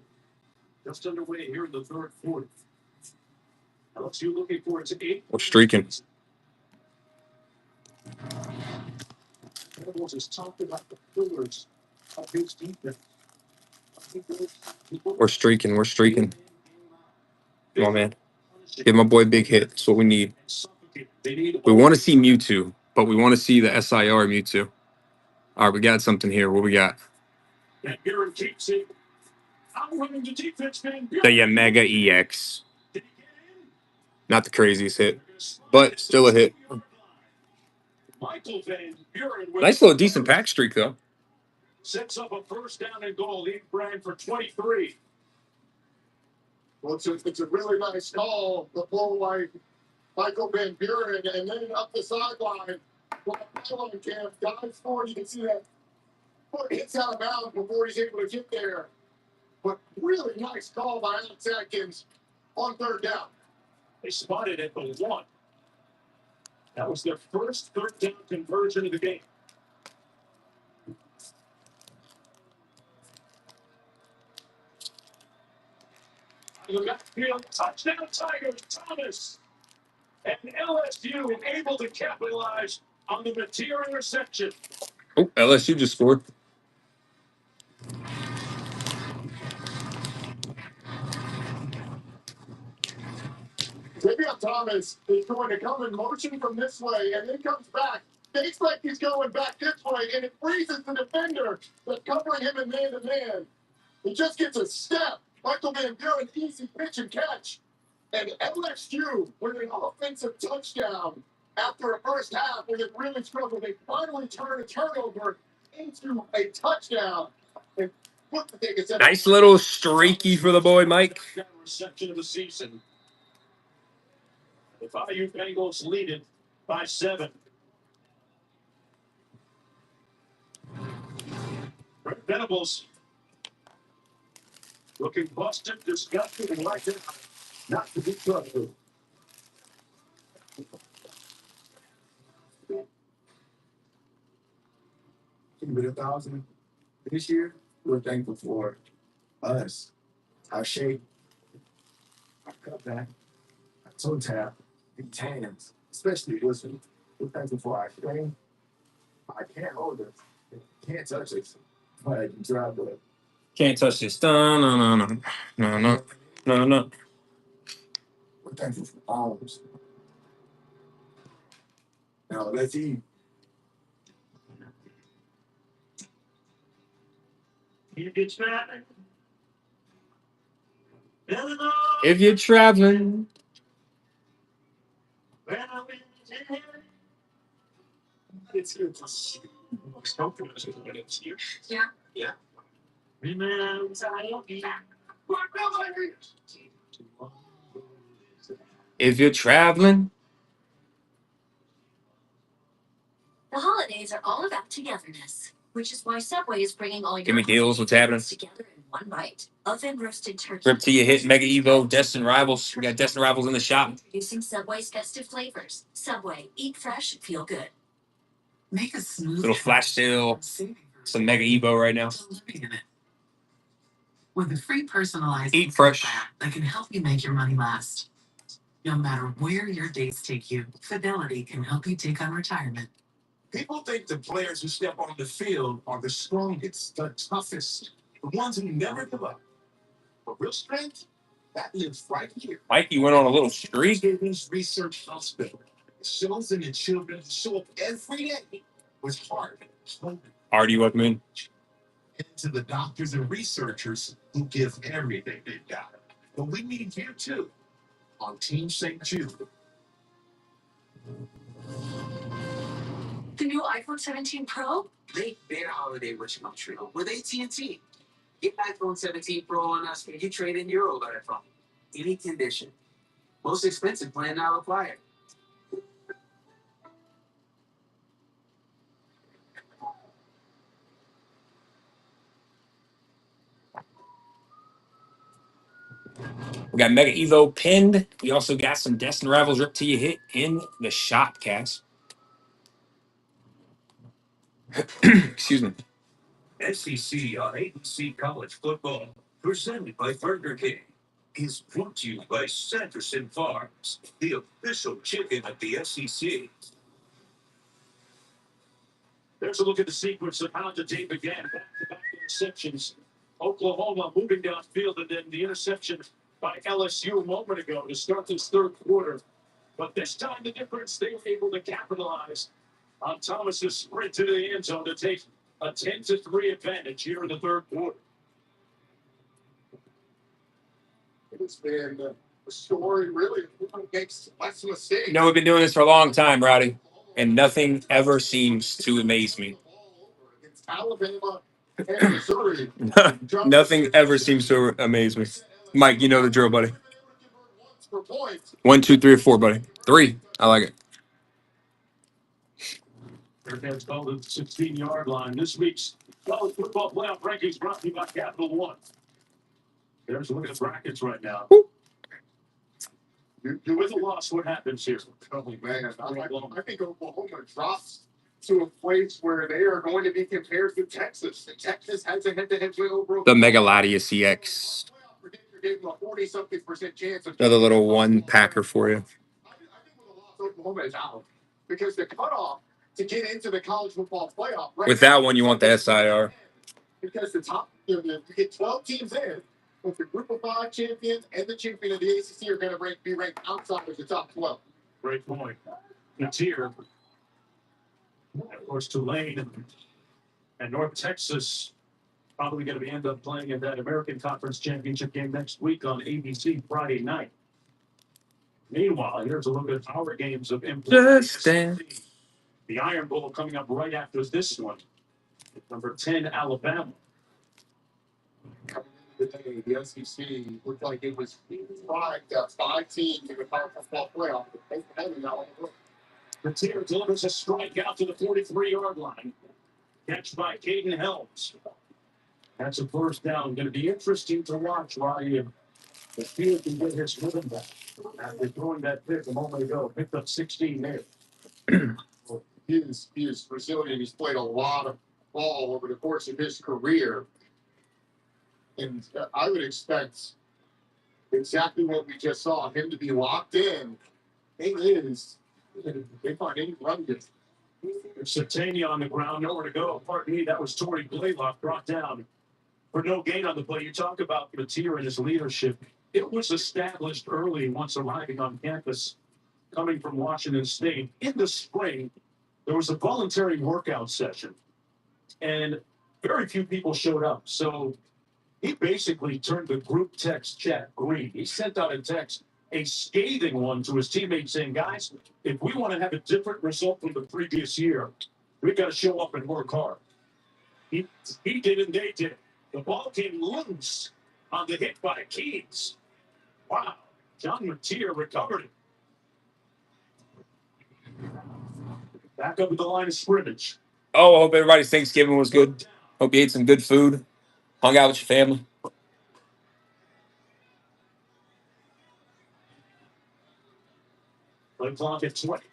[SPEAKER 9] Just underway here in the third quarter. LSU looking for its 8th.
[SPEAKER 3] We're streaking.
[SPEAKER 9] Edwards has talked about the pillars of his defense.
[SPEAKER 3] We're streaking. We're streaking. Come on, man. Give my boy a big hit. That's what we need. We want to see Mewtwo, but we want to see the SIR Mewtwo. All right, we got something here. What we got?
[SPEAKER 9] And Aaron keeps it. Outrunning the defense, man.
[SPEAKER 3] The Mega EX. Not the craziest hit, but still a hit. Nice little decent pack streak, though.
[SPEAKER 9] Sets up a first down and goal. Lead Brand for 23.
[SPEAKER 4] Well, it's a really nice call. The blow by Michael Van Buren, and then up the sideline. Camp dives forward. You can see that foot hits out of bounds before he's able to get there. But really nice call by Alex Atkins on third down.
[SPEAKER 9] They spotted it, but 1. That was their first third down conversion of the game. The backfield touchdown Tigers, Thomas. And LSU able to capitalize on the material interception.
[SPEAKER 3] Oh, LSU just scored.
[SPEAKER 4] Maybe Thomas is going to come in motion from this way and then comes back. They expect he's going back this way, and it freezes the defender that's covering him in man-to-man. He just gets a step. Michael Van Buren, easy pitch and catch. And LSU with an offensive touchdown after a first half where they really struggled. They finally turn a turnover into a touchdown. And put the thing at
[SPEAKER 3] Nice little streaky for the boy, Mike.
[SPEAKER 9] Reception of the season. The Bayou Bengals lead it by 7. Brett Venables looking busted, disgusted, and right there. Not to be trusted.
[SPEAKER 12] With 1,000 this year, we're thankful for us, our shape, our cutback, our toe tap, and hands, especially listen. We're thankful for our strength. I can't hold us, can't touch us, but I can drive with it.
[SPEAKER 3] Can't touch this. No.
[SPEAKER 12] We're thankful for arms. Now let's eat.
[SPEAKER 3] If you're traveling.
[SPEAKER 9] It's good to see.
[SPEAKER 16] Yeah.
[SPEAKER 9] Yeah.
[SPEAKER 3] If you're traveling.
[SPEAKER 17] The holidays are all about togetherness, which is why Subway is bringing all
[SPEAKER 3] Give me
[SPEAKER 17] your
[SPEAKER 3] deals. What's happening?
[SPEAKER 17] together in one bite. Oven roasted turkey.
[SPEAKER 3] Rip to your hit. Mega Evo. Destin Rivals. We got Destin Rivals in the shop.
[SPEAKER 17] Introducing Subway's festive flavors. Subway, eat fresh, feel good.
[SPEAKER 6] Make a smooth
[SPEAKER 3] Little flash sale. Some Mega Evo right now.
[SPEAKER 6] with a free personalized
[SPEAKER 3] Eat fresh.
[SPEAKER 6] app that can help you make your money last. No matter where your dates take you, Fidelity can help you take on retirement.
[SPEAKER 15] People think the players who step on the field are the strongest, the toughest, the ones who never give up. But real strength, that lives right here.
[SPEAKER 3] Mikey went on a little streak.
[SPEAKER 15] Children's Research Hospital. It shows in the children who show up every day with heart, hope,
[SPEAKER 3] Artie, welcome in.
[SPEAKER 15] and to the doctors and researchers who give everything they've got. But we need you too on Team St. Jude.
[SPEAKER 17] The new iPhone 17 Pro?
[SPEAKER 8] Make their holiday wish come true with AT&T. Get iPhone 17 Pro on us when you trade in your old iPhone. Any condition. Most expensive plan now required.
[SPEAKER 3] We got Mega Evo pinned. We also got some Destin Rivals Rip Till You Hit in the shop, cast. Excuse me.
[SPEAKER 1] SEC on ABC College Football, presented by Burger King, is brought to you by Sanderson Farms, the official chicken of the SEC.
[SPEAKER 9] There's a look at the sequence of how the day began. Back-to-back interceptions. Oklahoma moving downfield, and then the interception by LSU a moment ago to start this third quarter. But this time, the difference, they were able to capitalize on Thomas's sprint to the end zone to take a 10-3 advantage here in the third quarter.
[SPEAKER 4] It's been a story, really. Who makes less mistakes?
[SPEAKER 3] You know, we've been doing this for a long time, Rowdy, and nothing ever seems to amaze me.
[SPEAKER 4] Against Alabama and Missouri.
[SPEAKER 3] Nothing ever seems to amaze me. Mike, you know the drill, buddy.
[SPEAKER 4] For points.
[SPEAKER 3] 1, 2, 3, or 4, buddy. 3. I like it.
[SPEAKER 9] Bearcats called at the 16-yard line. This week's college football playoff rankings brought to you by Capital One. There's a look at the brackets right now. You with a loss, what happens here?
[SPEAKER 4] Oh, man. I think Oklahoma drops to a place where they are going to be compared to Texas. And Texas has a head-to-head win over
[SPEAKER 3] The Megaladia CX.
[SPEAKER 4] gave them a 40-something% chance of
[SPEAKER 3] Another little one packer for you.
[SPEAKER 4] I think with a loss, Oklahoma is out because the cutoff to get into the college football playoff. Right
[SPEAKER 3] With that one, you want the SIR.
[SPEAKER 4] Because the top, you get 12 teams in, but the Group of 5 champion and the champion of the ACC are going to be ranked outside of the top 12.
[SPEAKER 9] Great point. It's here. Of course, Tulane and North Texas probably going to end up playing in that American Conference Championship game next week on ABC Friday night. Meanwhile, here's a look at our games of import. The Iron Bowl coming up right after this one. Number 10, Alabama.
[SPEAKER 4] Today, the SEC looked like it was primed to 5 teams in the college football playoff.
[SPEAKER 9] The tier delivers a strike out to the 43-yard line. Catch by Caden Helms. That's a first down. Going to be interesting to watch why the field can get his rhythm back. After throwing that pick a moment ago, picked up 16 there.
[SPEAKER 4] He is resilient. He's played a lot of ball over the course of his career. And I would expect exactly what we just saw, him to be locked in. They find any run good.
[SPEAKER 9] Satania on the ground, nowhere to go. Pardon me, that was Torrey Blaylock brought down for no gain on the play. You talk about Mateer and his leadership. It was established early once arriving on campus, coming from Washington State. In the spring, there was a voluntary workout session, and very few people showed up. So he basically turned the group text chat green. He sent out a text, a scathing one to his teammates saying, guys, if we want to have a different result from the previous year, we've got to show up and work hard. He did and they did. The ball came loose on the hit by Keys. Wow. John Mateer recovered it. Back up at the line of scrimmage.
[SPEAKER 3] Oh, I hope everybody's Thanksgiving was good. Hope you ate some good food. Hung out with your family.
[SPEAKER 9] Play clock at 20.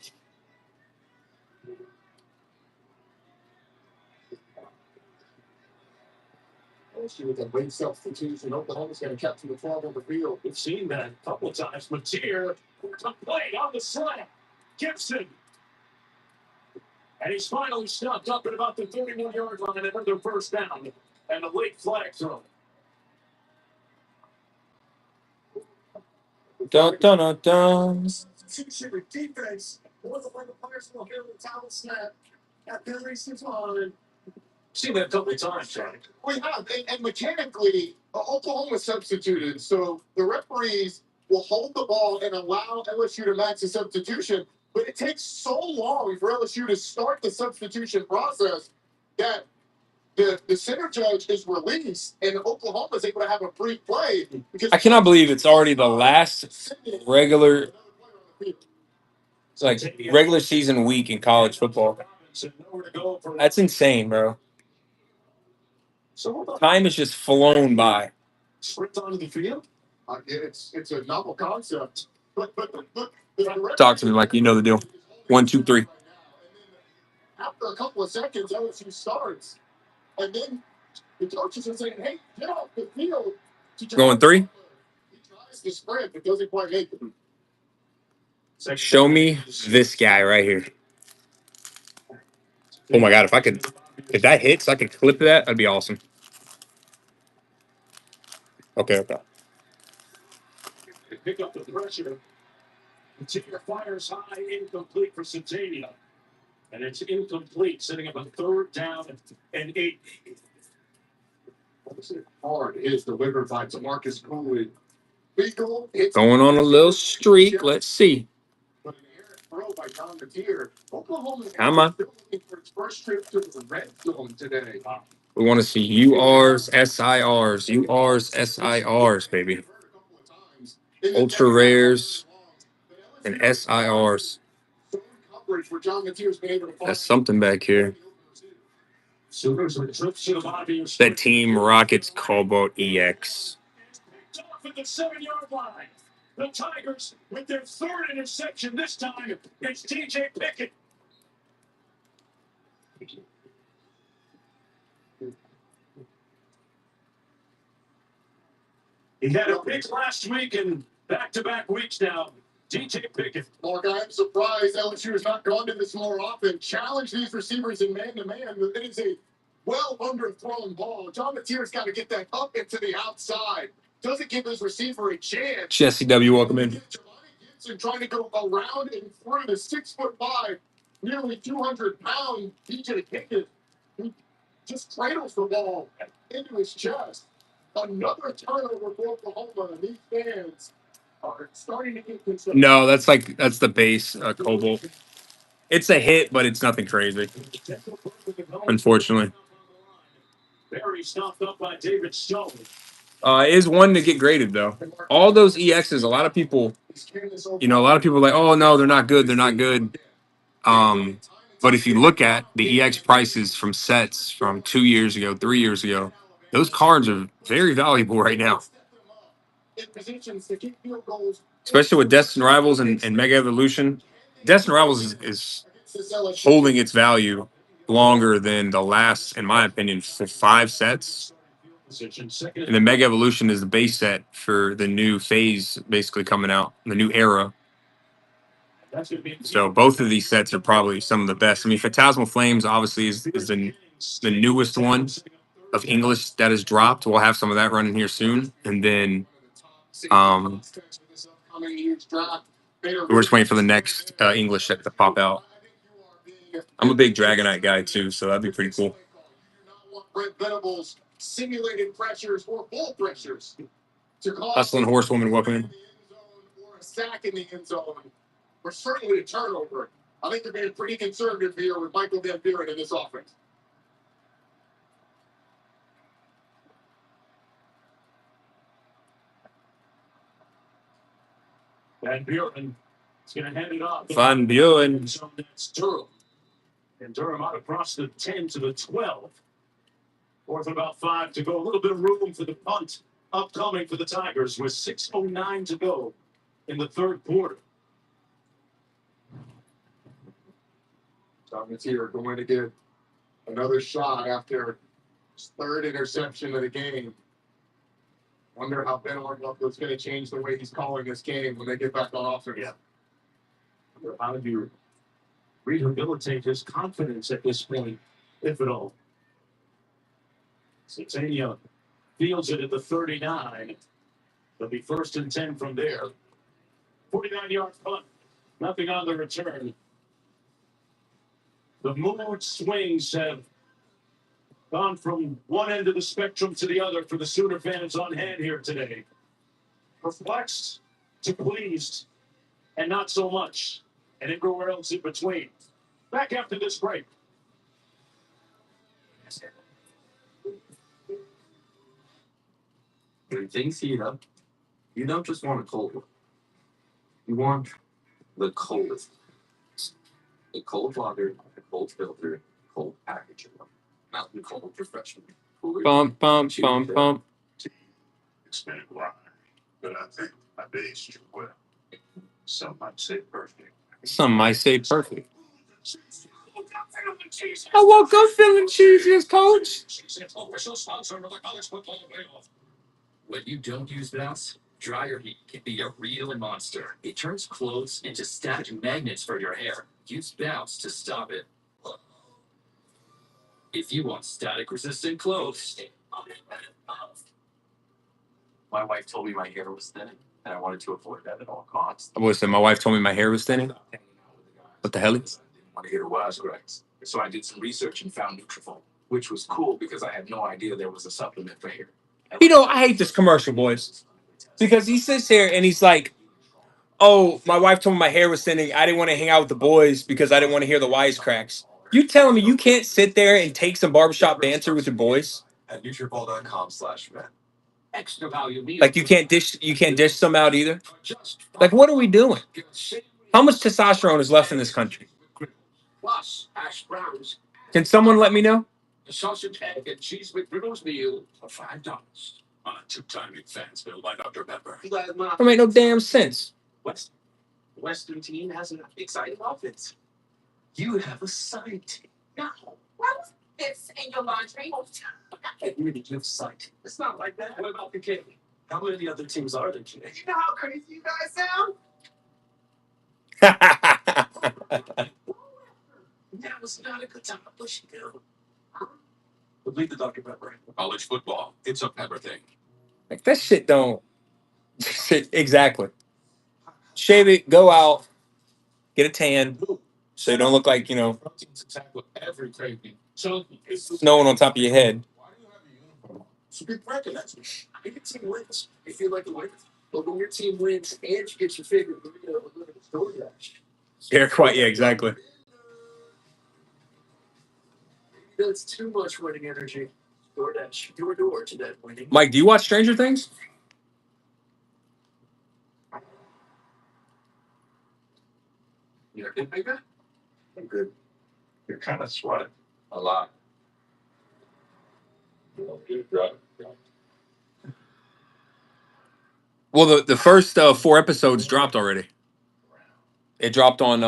[SPEAKER 4] She was a late substitution. Oklahoma's going to capture the 12 on the field.
[SPEAKER 9] We've seen that a couple of times. Mateer to play on the slant. Gibson. And he's finally stopped up at about the 31-yard line, another first down. And a late flag throw.
[SPEAKER 3] Dun, dun, dun, dun.
[SPEAKER 10] Substitution defense. One of the players will hear the talent snap. That penalty's on.
[SPEAKER 9] Seen that a couple of times, Johnny.
[SPEAKER 4] We have, and mechanically, Oklahoma substituted, so the referees will hold the ball and allow LSU to match the substitution, but it takes so long for LSU to start the substitution process that the center judge is released, and Oklahoma is able to have a free play. Because
[SPEAKER 3] I cannot believe it's already the last regular, like regular season week in college football. That's insane, bro. Time has just flown by.
[SPEAKER 9] Sprint onto the field.
[SPEAKER 4] It's a novel concept, but
[SPEAKER 3] Talk to me like you know the deal. 1, 2, 3.
[SPEAKER 4] after a couple of seconds, LSU starts, and then the coaches are saying, "Hey, get off the field."
[SPEAKER 3] Going 3.
[SPEAKER 4] He tries to sprint, but doesn't quite make it.
[SPEAKER 3] Show me this guy right here. Oh my God, if that hits, I could clip that. That'd be awesome. Okay.
[SPEAKER 9] They pick up the pressure. Xavier fires high, incomplete for Centennial. And it's incomplete, setting up a third down and 8.
[SPEAKER 4] Hard is delivered by DeMarcus Cooley.
[SPEAKER 3] Going on a little streak. Let's see.
[SPEAKER 4] But an errant throw by John Mateer. Oklahoma
[SPEAKER 3] Come on.
[SPEAKER 4] looking for its first trip to the red zone today.
[SPEAKER 3] We want to see URs, SIRs, URs, SIRs, baby. Ultra rares and SIRs.
[SPEAKER 4] Coverage for John Mateer's been able to find.
[SPEAKER 3] That's something back here.
[SPEAKER 9] Sooners with trips to the body.
[SPEAKER 3] That Team Rockets Cobalt EX.
[SPEAKER 9] Off at the 7-yard line. The Tigers with their third interception this time. It's TJ Pickett. He had a pick last week and back-to-back weeks now. TJ Pickett.
[SPEAKER 4] Mark, I'm surprised LSU has not gone to this more often. Challenge these receivers in man-to-man. It is a well underthrown ball. John Mateer's got to get that up and to the outside. Doesn't give his receiver a chance.
[SPEAKER 3] Jesse W, welcome in.
[SPEAKER 4] And trying to go around and through the 6'5", nearly 200-pound DJ Pickett, who just cradles the ball into his chest. Another turnover for Oklahoma, and these fans are starting to get concerned.
[SPEAKER 3] No, that's the base Cobalt. It's a hit, but it's nothing crazy. Unfortunately.
[SPEAKER 9] Very stopped up by David Stone.
[SPEAKER 3] Is one to get graded though. All those EXs, a lot of people are like, oh no, they're not good. They're not good. But if you look at the EX prices from sets from 2 years ago, 3 years ago, those cards are very valuable right now. Especially with Destined Rivals and Mega Evolution. Destined Rivals is holding its value longer than the last, in my opinion, for 5 sets. And the Mega Evolution is the base set for the new phase basically coming out, the new era. So both of these sets are probably some of the best. I mean, Phantasmal Flames obviously is the newest one of English that has dropped. We'll have some of that running here soon. And then we're just waiting for the next English set to pop out. I'm a big Dragonite guy too, so that'd be pretty cool.
[SPEAKER 4] Brent Venables simulated pressures or bull pressures to cause
[SPEAKER 3] Hustling Horsewoman, welcome in.
[SPEAKER 4] or a sack in the end zone, or certainly a turnover. I think they're being pretty conservative here with Michael Van Buren in this offense.
[SPEAKER 9] Van Buren is going to hand it off.
[SPEAKER 3] Van Buren.
[SPEAKER 9] So that's Durham. And Durham out across the 10 to the 12. Fourth and about 5 to go. A little bit of room for the punt upcoming for the Tigers with 6:09 to go in the third quarter.
[SPEAKER 4] John Mateer going to get another shot after his third interception of the game. Wonder how Ben Ortloff is going to change the way he's calling this game when they get back on offense.
[SPEAKER 9] Yeah. How do you rehabilitate his confidence at this point, if at all? Satania fields it at the 39. They'll be 1st and 10 from there. 49-yard punt. Nothing on the return. The mood swings have gone from one end of the spectrum to the other for the Sooner fans on hand here today. Perplexed to pleased and not so much, and everywhere else in between. Back after this break.
[SPEAKER 18] When things heat up, you don't just want a cold one. You want the coldest. The cold water, the cold filter, cold packaging. Mountain Cold Refreshment.
[SPEAKER 3] Bump, bump, bump, bump.
[SPEAKER 9] It's been a while, but I think I based you well. Some might say perfect.
[SPEAKER 3] Some might say perfect. I woke up feeling cheesy, coach.
[SPEAKER 18] Official sponsor of the college football playoff. When you don't use Bounce, dryer heat can be a real monster. It turns clothes into static magnets for your hair. Use Bounce to stop it. If you want static-resistant clothes. My wife told me my hair was thinning, and I wanted to avoid that at all costs.
[SPEAKER 3] I would say my wife told me my hair was thinning. What the hell?
[SPEAKER 18] I didn't want to hear wisecracks. So I did some research and found Nutrafol, which was cool because I had no idea there was a supplement for hair.
[SPEAKER 3] You know, I hate this commercial, boys, because he sits here and he's like, "Oh, my wife told me my hair was thinning. I didn't want to hang out with the boys because I didn't want to hear the wisecracks." You telling me you can't sit there and take some barbershop banter with your boys?
[SPEAKER 18] At Nutrafol.com/vet.
[SPEAKER 2] Extra value meal.
[SPEAKER 3] Like you can't dish some out either. Like what are we doing? How much testosterone is left in this country?
[SPEAKER 2] Plus, hash browns.
[SPEAKER 3] Can someone let me know?
[SPEAKER 2] The sausage, egg, and cheese McGriddles meal for $5.
[SPEAKER 9] On a two-time Fansville by Dr. Pepper.
[SPEAKER 3] That make no damn sense.
[SPEAKER 8] Western team has an exciting offense. You have a side team.
[SPEAKER 16] No. Why was this in your laundry?
[SPEAKER 8] I really give sight. It's not like that. What about the kid? How many other teams are there, Jay?
[SPEAKER 16] You know how crazy you guys sound?
[SPEAKER 8] That was not a good time to push you. Complete the Dr. Pepper.
[SPEAKER 9] College football, it's a Pepper thing.
[SPEAKER 3] Like that shit don't. Exactly. Shave it, go out, get a tan, so you don't look like,
[SPEAKER 9] Proteins attack with every craving. So it's
[SPEAKER 3] snowing on top of your head.
[SPEAKER 8] So be recognized. If your team wins, you feel like a winner. But when your team wins and you get your favorite burrito, look at the DoorDash.
[SPEAKER 3] Yeah, exactly.
[SPEAKER 8] That's too much winning energy. DoorDash, your door to that winning.
[SPEAKER 3] Mike, do you watch Stranger Things?
[SPEAKER 8] You're good, bigger? I'm good.
[SPEAKER 9] you're kind of sweating.
[SPEAKER 18] A lot.
[SPEAKER 3] Well, the first 4 episodes dropped already. It dropped on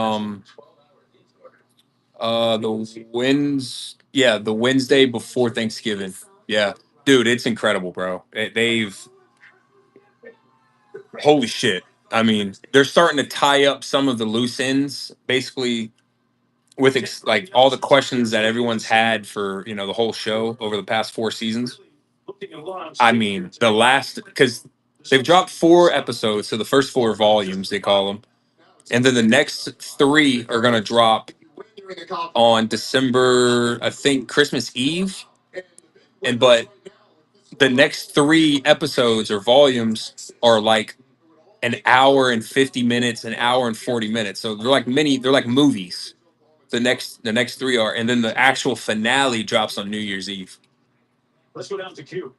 [SPEAKER 3] the Wednesday before Thanksgiving. Yeah, dude, it's incredible, bro. Holy shit. I mean, they're starting to tie up some of the loose ends, basically, with like all the questions that everyone's had for the whole show over the past 4 seasons. I mean, the last, because they've dropped 4 episodes, so the first 4 volumes they call them, and then the next 3 are gonna drop on December, I think Christmas Eve, but the next 3 episodes or volumes are like an hour and 50 minutes, an hour and 40 minutes. So they're like movies. The next 3 are, and then the actual finale drops on New Year's Eve.
[SPEAKER 9] Let's go down to Q.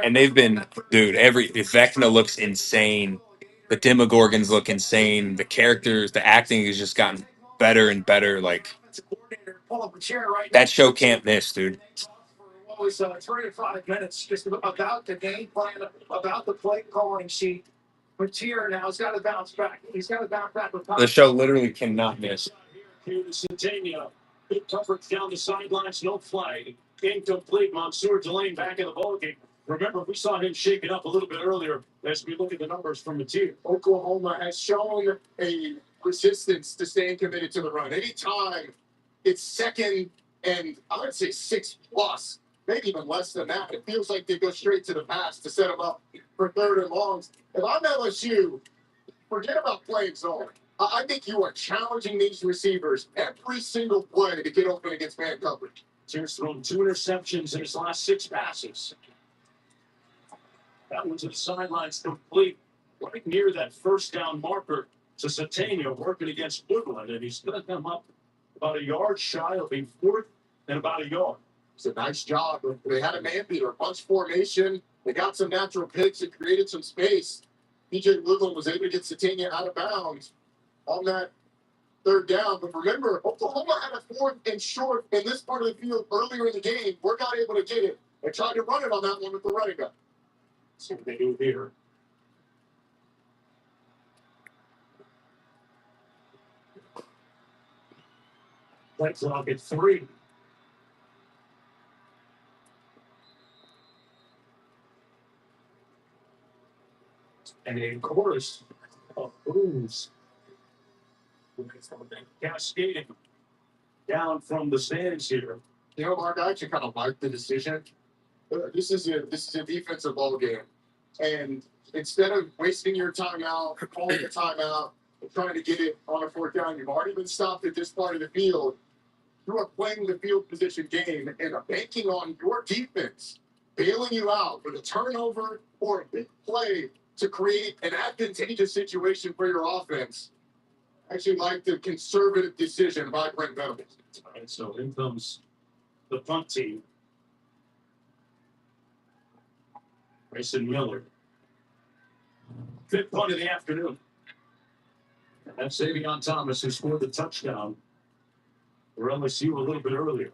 [SPEAKER 3] And they've been, dude, Vecna looks insane. The Demogorgons look insane. The characters, the acting has just gotten better and better. Like, that show can't miss, dude.
[SPEAKER 10] Always 35 minutes just about the game plan, about the play calling sheet. Mateer now has got to bounce back. He's got to bounce back with
[SPEAKER 3] The show literally cannot miss.
[SPEAKER 9] Here to Centennial. Good coverage down the sidelines, no flag. Incomplete. Mansour Delane back in the ballgame. Remember, we saw him shaking up a little bit earlier as we look at the numbers from Mateer.
[SPEAKER 4] Oklahoma has shown a resistance to staying committed to the run. Anytime it's second and I would say 6+, maybe even less than that, it feels like they go straight to the pass to set them up for 3rd and longs. If I'm LSU, forget about playing zone. I think you are challenging these receivers every single play to get open against man coverage.
[SPEAKER 9] He's thrown 2 interceptions in his last 6 passes. That one's to the sidelines complete, right near that first down marker to Satania working against Woodland, and he's going to come up about a yard shy of being 4th and about a yard.
[SPEAKER 4] It's a nice job. They had a man beater, bunch formation. They got some natural picks and created some space. PJ Woodland was able to get Satania out of bounds on that 3rd down. But remember, Oklahoma had a 4th and short in this part of the field earlier in the game. We're not able to get it. They tried to run it on that one with the running back.
[SPEAKER 9] See what they do here. Play clock at 3. And a chorus of boos cascading down from the stands here.
[SPEAKER 4] You know, Mark, I actually kind of like the decision. This is a defensive ball game, and instead of wasting your timeout, calling a timeout, and trying to get it on a 4th down, you've already been stopped at this part of the field. You are playing the field position game and are banking on your defense bailing you out with a turnover or a big play to create an advantageous situation for your offense. I actually like the conservative decision by Brent Venables.
[SPEAKER 9] All right, so in comes the punt team. Grayson Miller. 5th punt of the afternoon. And that's Savion Thomas, who scored the touchdown for LSU a little bit earlier.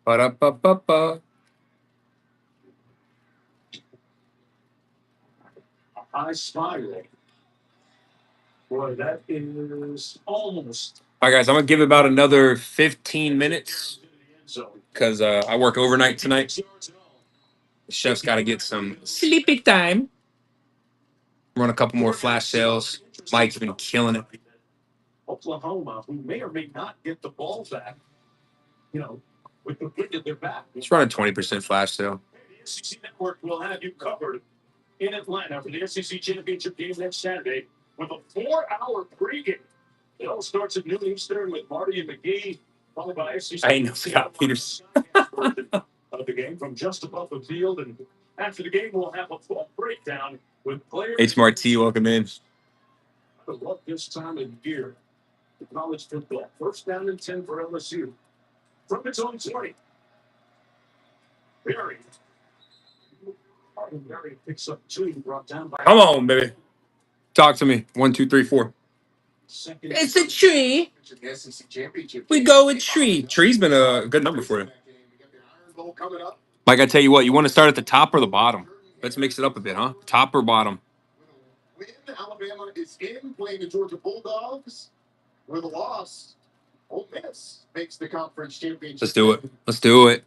[SPEAKER 3] Ba-da-ba-ba-ba.
[SPEAKER 9] A high spiral. Boy, that is almost.
[SPEAKER 3] All right, guys, I'm going to give about another 15 minutes because I work overnight tonight. The chef's got to get some sleeping time. Run a couple more flash sales. Mike's been killing it.
[SPEAKER 9] Oklahoma, who may or may not get the ball back, with the wind at their back.
[SPEAKER 3] Let's run a 20% flash sale.
[SPEAKER 9] The SEC Network will have you covered in Atlanta for the SEC Championship game next Saturday with a 4-hour pregame. It all starts at noon Eastern with Marty and McGee, followed by SEC.
[SPEAKER 3] I know Scott Peters.
[SPEAKER 9] Of the game from just above the field, and after the game, we'll have a full breakdown with players.
[SPEAKER 3] H. Marti, welcome in.
[SPEAKER 9] I love this time of year. College football, 1st down and 10 for LSU from its own 20. Barry picks up 2, brought down by.
[SPEAKER 3] Come on, baby. Talk to me. 1, 2, 3, 4. It's a tree. We go with tree. Tree's been a good number for you. Mike, I tell you what, you want to start at the top or the bottom? Let's mix it up a bit, huh? Top or bottom?
[SPEAKER 4] Win, Alabama is in playing the Georgia Bulldogs. With a loss, Ole Miss makes the conference championship.
[SPEAKER 3] Let's do it. Let's do it.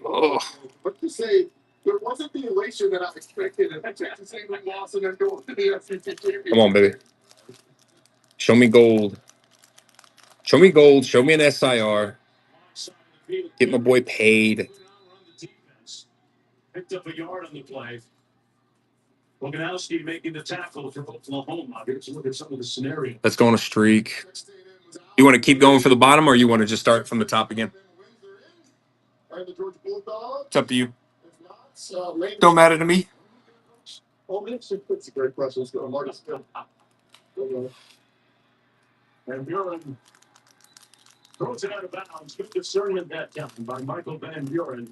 [SPEAKER 4] Oh. But to say, there wasn't the elation that I expected. And Texas A&M loss and then going to the SEC championship.
[SPEAKER 3] Come on, baby. Show me gold. Show me gold. Show me an SIR. Get my boy paid.
[SPEAKER 9] Picked up a yard on the play. Boganowski making the tackle for Oklahoma. Here's a look at some of the scenarios.
[SPEAKER 3] Let's go on a streak. You want to keep going for the bottom, or you want to just start from the top again? It's up to you. Don't matter to me.
[SPEAKER 4] It's a great question. Let's go. Marcus.
[SPEAKER 9] And Buren throws it out of bounds. Good discernment that time by Michael Van Buren.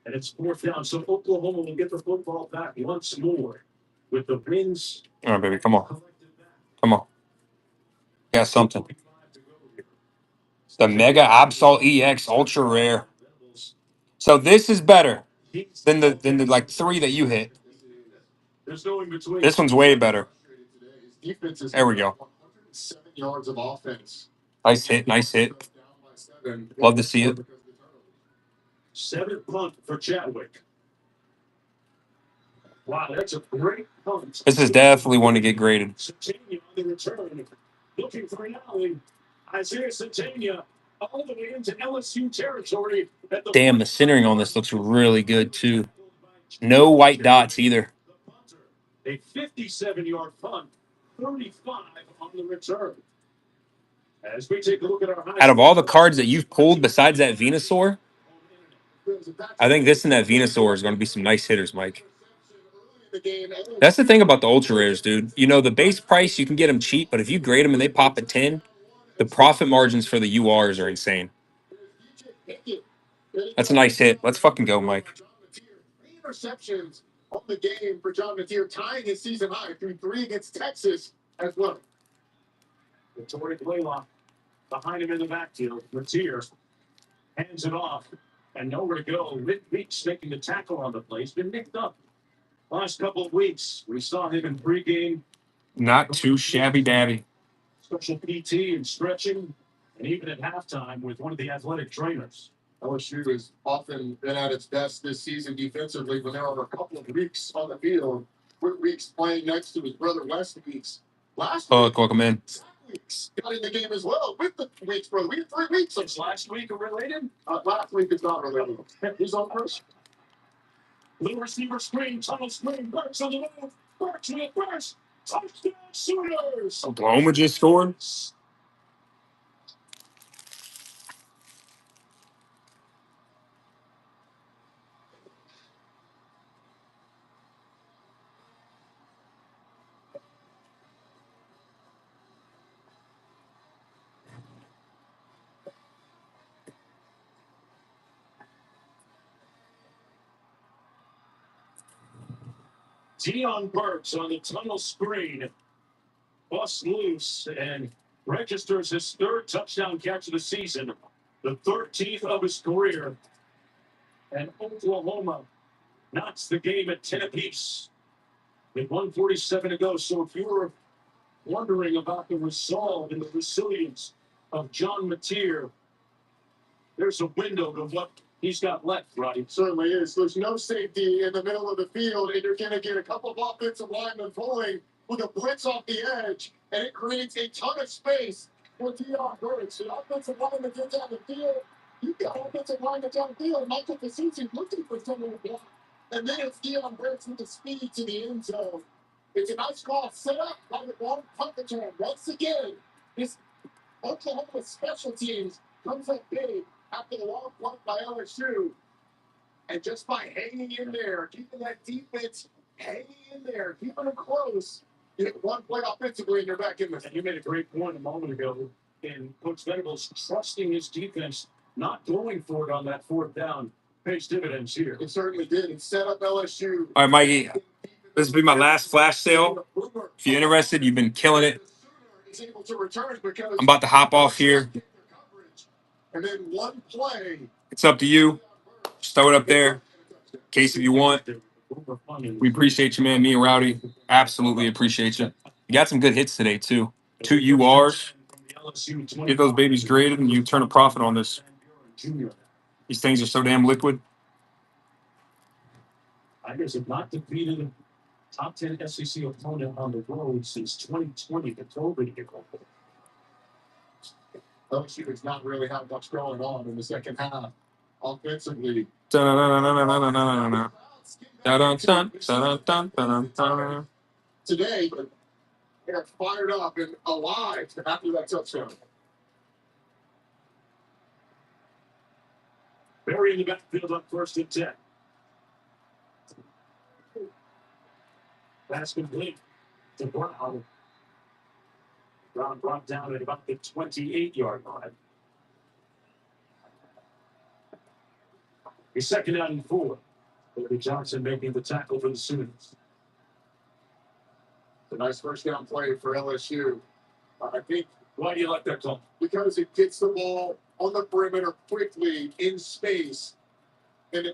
[SPEAKER 9] And it's 4th down. So Oklahoma will get the football back once more with the wins.
[SPEAKER 3] All right, baby. Come on. Come on. Got something. The Mega Absol EX Ultra Rare. So this is better than the like 3 that you hit. This one's way better. There we go.
[SPEAKER 4] 7 yards of offense.
[SPEAKER 3] Nice hit. Nice hit. Love to see it.
[SPEAKER 9] 7th punt for Chadwick. Wow, that's a great punt.
[SPEAKER 3] This is definitely one to get graded.
[SPEAKER 9] the return. Looking for an alley. Isaiah Satania all the way into LSU territory.
[SPEAKER 3] Damn, the centering on this looks really good too. No white dots either.
[SPEAKER 9] A 57-yard punt, 35 on the return. As we take a look at our
[SPEAKER 3] Out of all the cards that you've pulled besides that Venusaur, I think this and that Venusaur is going to be some nice hitters, Mike. That's the thing about the ultra rares, dude. You know, the base price, you can get them cheap, but if you grade them and they pop at 10, the profit margins for the URs are insane. That's a nice hit. Let's fucking go, Mike.
[SPEAKER 4] Interceptions on the game for John Mateer, tying his season high through 3 against Texas as well.
[SPEAKER 9] Torrey Blaylock behind him in the backfield. Mateer hands it off and nowhere to go. Rick Beach making the tackle on the play. He's been nicked up last couple of weeks. We saw him in pregame.
[SPEAKER 3] Not too shabby dabby.
[SPEAKER 9] Special PT and stretching, and even at halftime with one of the athletic trainers.
[SPEAKER 4] LSU has often been at its best this season defensively when there are a couple of weeks on the field. Weeks playing next to his brother West Weeks. Last week,
[SPEAKER 3] Welcome in.
[SPEAKER 4] Weeks got in the game as well with the Weeks brother. We had 3 weeks.
[SPEAKER 9] Is last week related?
[SPEAKER 4] Last week is not related. He's on first.
[SPEAKER 9] Little receiver screen, tunnel screen, Burks on the move. Burks with it first. Touchdown Sooners.
[SPEAKER 3] Oklahoma just scored.
[SPEAKER 9] Deion Burks on the tunnel screen. Bust loose and registers his 3rd touchdown catch of the season, the 13th of his career. And Oklahoma knocks the game at 10 apiece with 1:47 to go. So if you were wondering about the resolve and the resilience of John Mateer, there's a window to what he's got left, right?
[SPEAKER 4] Certainly is. There's no safety in the middle of the field, and you're going to get a couple of offensive linemen pulling with a blitz off the edge, and it creates a ton of space for Deion Burks. The offensive lineman gets down the field. You've got offensive lineman down the field. Michael Pacisi looking for someone to block. And then it's Deion Burks with the speed to the end zone. It's a nice call set up by the long punt return. Once again, this Oklahoma special teams comes up big after the long punt by LSU. And just by hanging in there, keeping that defense hanging in there, keeping them close, you get one play offensively and you're back in this.
[SPEAKER 9] And you made a great point a moment ago in Coach Venables trusting his defense, not going for it on that 4th down. Pays dividends here.
[SPEAKER 4] It certainly did. It set up LSU.
[SPEAKER 3] All right, Mikey. This will be my last flash sale. If you're interested, you've been killing it. I'm about to hop off here.
[SPEAKER 4] And then one play.
[SPEAKER 3] It's up to you. Just throw it up there. In case if you want. We appreciate you, man. Me and Rowdy absolutely appreciate you. You got some good hits today, too. 2 URs. Get those babies graded, and you turn a profit on this. These things are so damn liquid.
[SPEAKER 9] Tigers have not defeated a top 10 SEC opponent on the road since 2020, the COVID year.
[SPEAKER 4] LSU does not really have much going on in the second half offensively. Today, but they're fired up and alive after that touchdown.
[SPEAKER 9] Barry in the backfield up 1st and 10. Pass complete to Brown. Brown brought down at about the 28-yard line. He's 2nd down and 4. Billy Johnson making the tackle for the Sooners.
[SPEAKER 4] A nice first down play for LSU. I think.
[SPEAKER 9] Why do you like that call?
[SPEAKER 4] Because it gets the ball on the perimeter quickly in space, and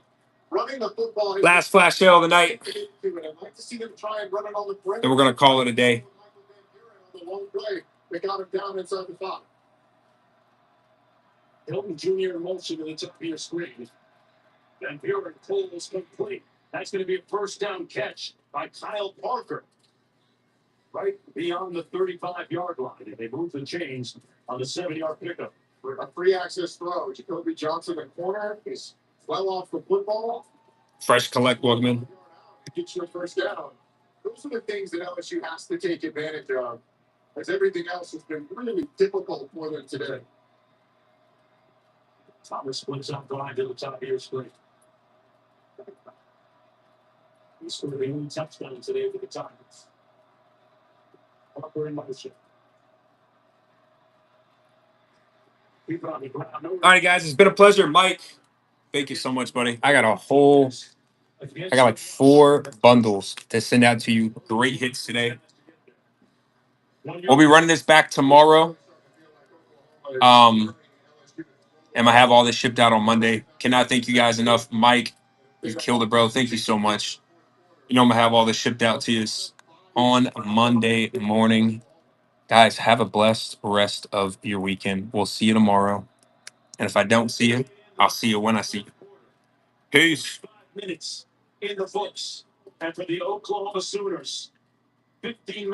[SPEAKER 4] running the football.
[SPEAKER 3] Last flash sale of the night.
[SPEAKER 4] I'd like to see them try and run it on the perimeter.
[SPEAKER 3] Then we're going to call it a day.
[SPEAKER 4] The long play, they got him down inside the 5.
[SPEAKER 9] Hilton Jr. in motion to the top of your screen. Van Buren pulls complete. That's going to be a 1st down catch by Kyle Parker. right beyond the 35-yard line. And they move the chains on the 7-yard pickup.
[SPEAKER 4] A free access throw. Jacoby Johnson, the corner, is well off the football.
[SPEAKER 3] Fresh collect, Wugman.
[SPEAKER 4] Gets you a first down. Those are the things that LSU has to take advantage of, as everything else has been really difficult for them today.
[SPEAKER 9] Thomas splits up blind to the top of your screen. He scored the only touchdown today for the Tigers. Parker in motion. Keep it on the ground.
[SPEAKER 3] All right, guys, it's been a pleasure, Mike. Thank you so much, buddy. I got like 4 bundles to send out to you. Great hits today. We'll be running this back tomorrow. And I have all this shipped out on Monday. Cannot thank you guys enough. Mike, you killed it, bro. Thank you so much. You know I'm going to have all this shipped out to you on Monday morning. Guys, have a blessed rest of your weekend. We'll see you tomorrow. And if I don't see you, I'll see you when I see you. Peace.
[SPEAKER 9] 5 minutes in the books. And for the Oklahoma Sooners, 15 minutes.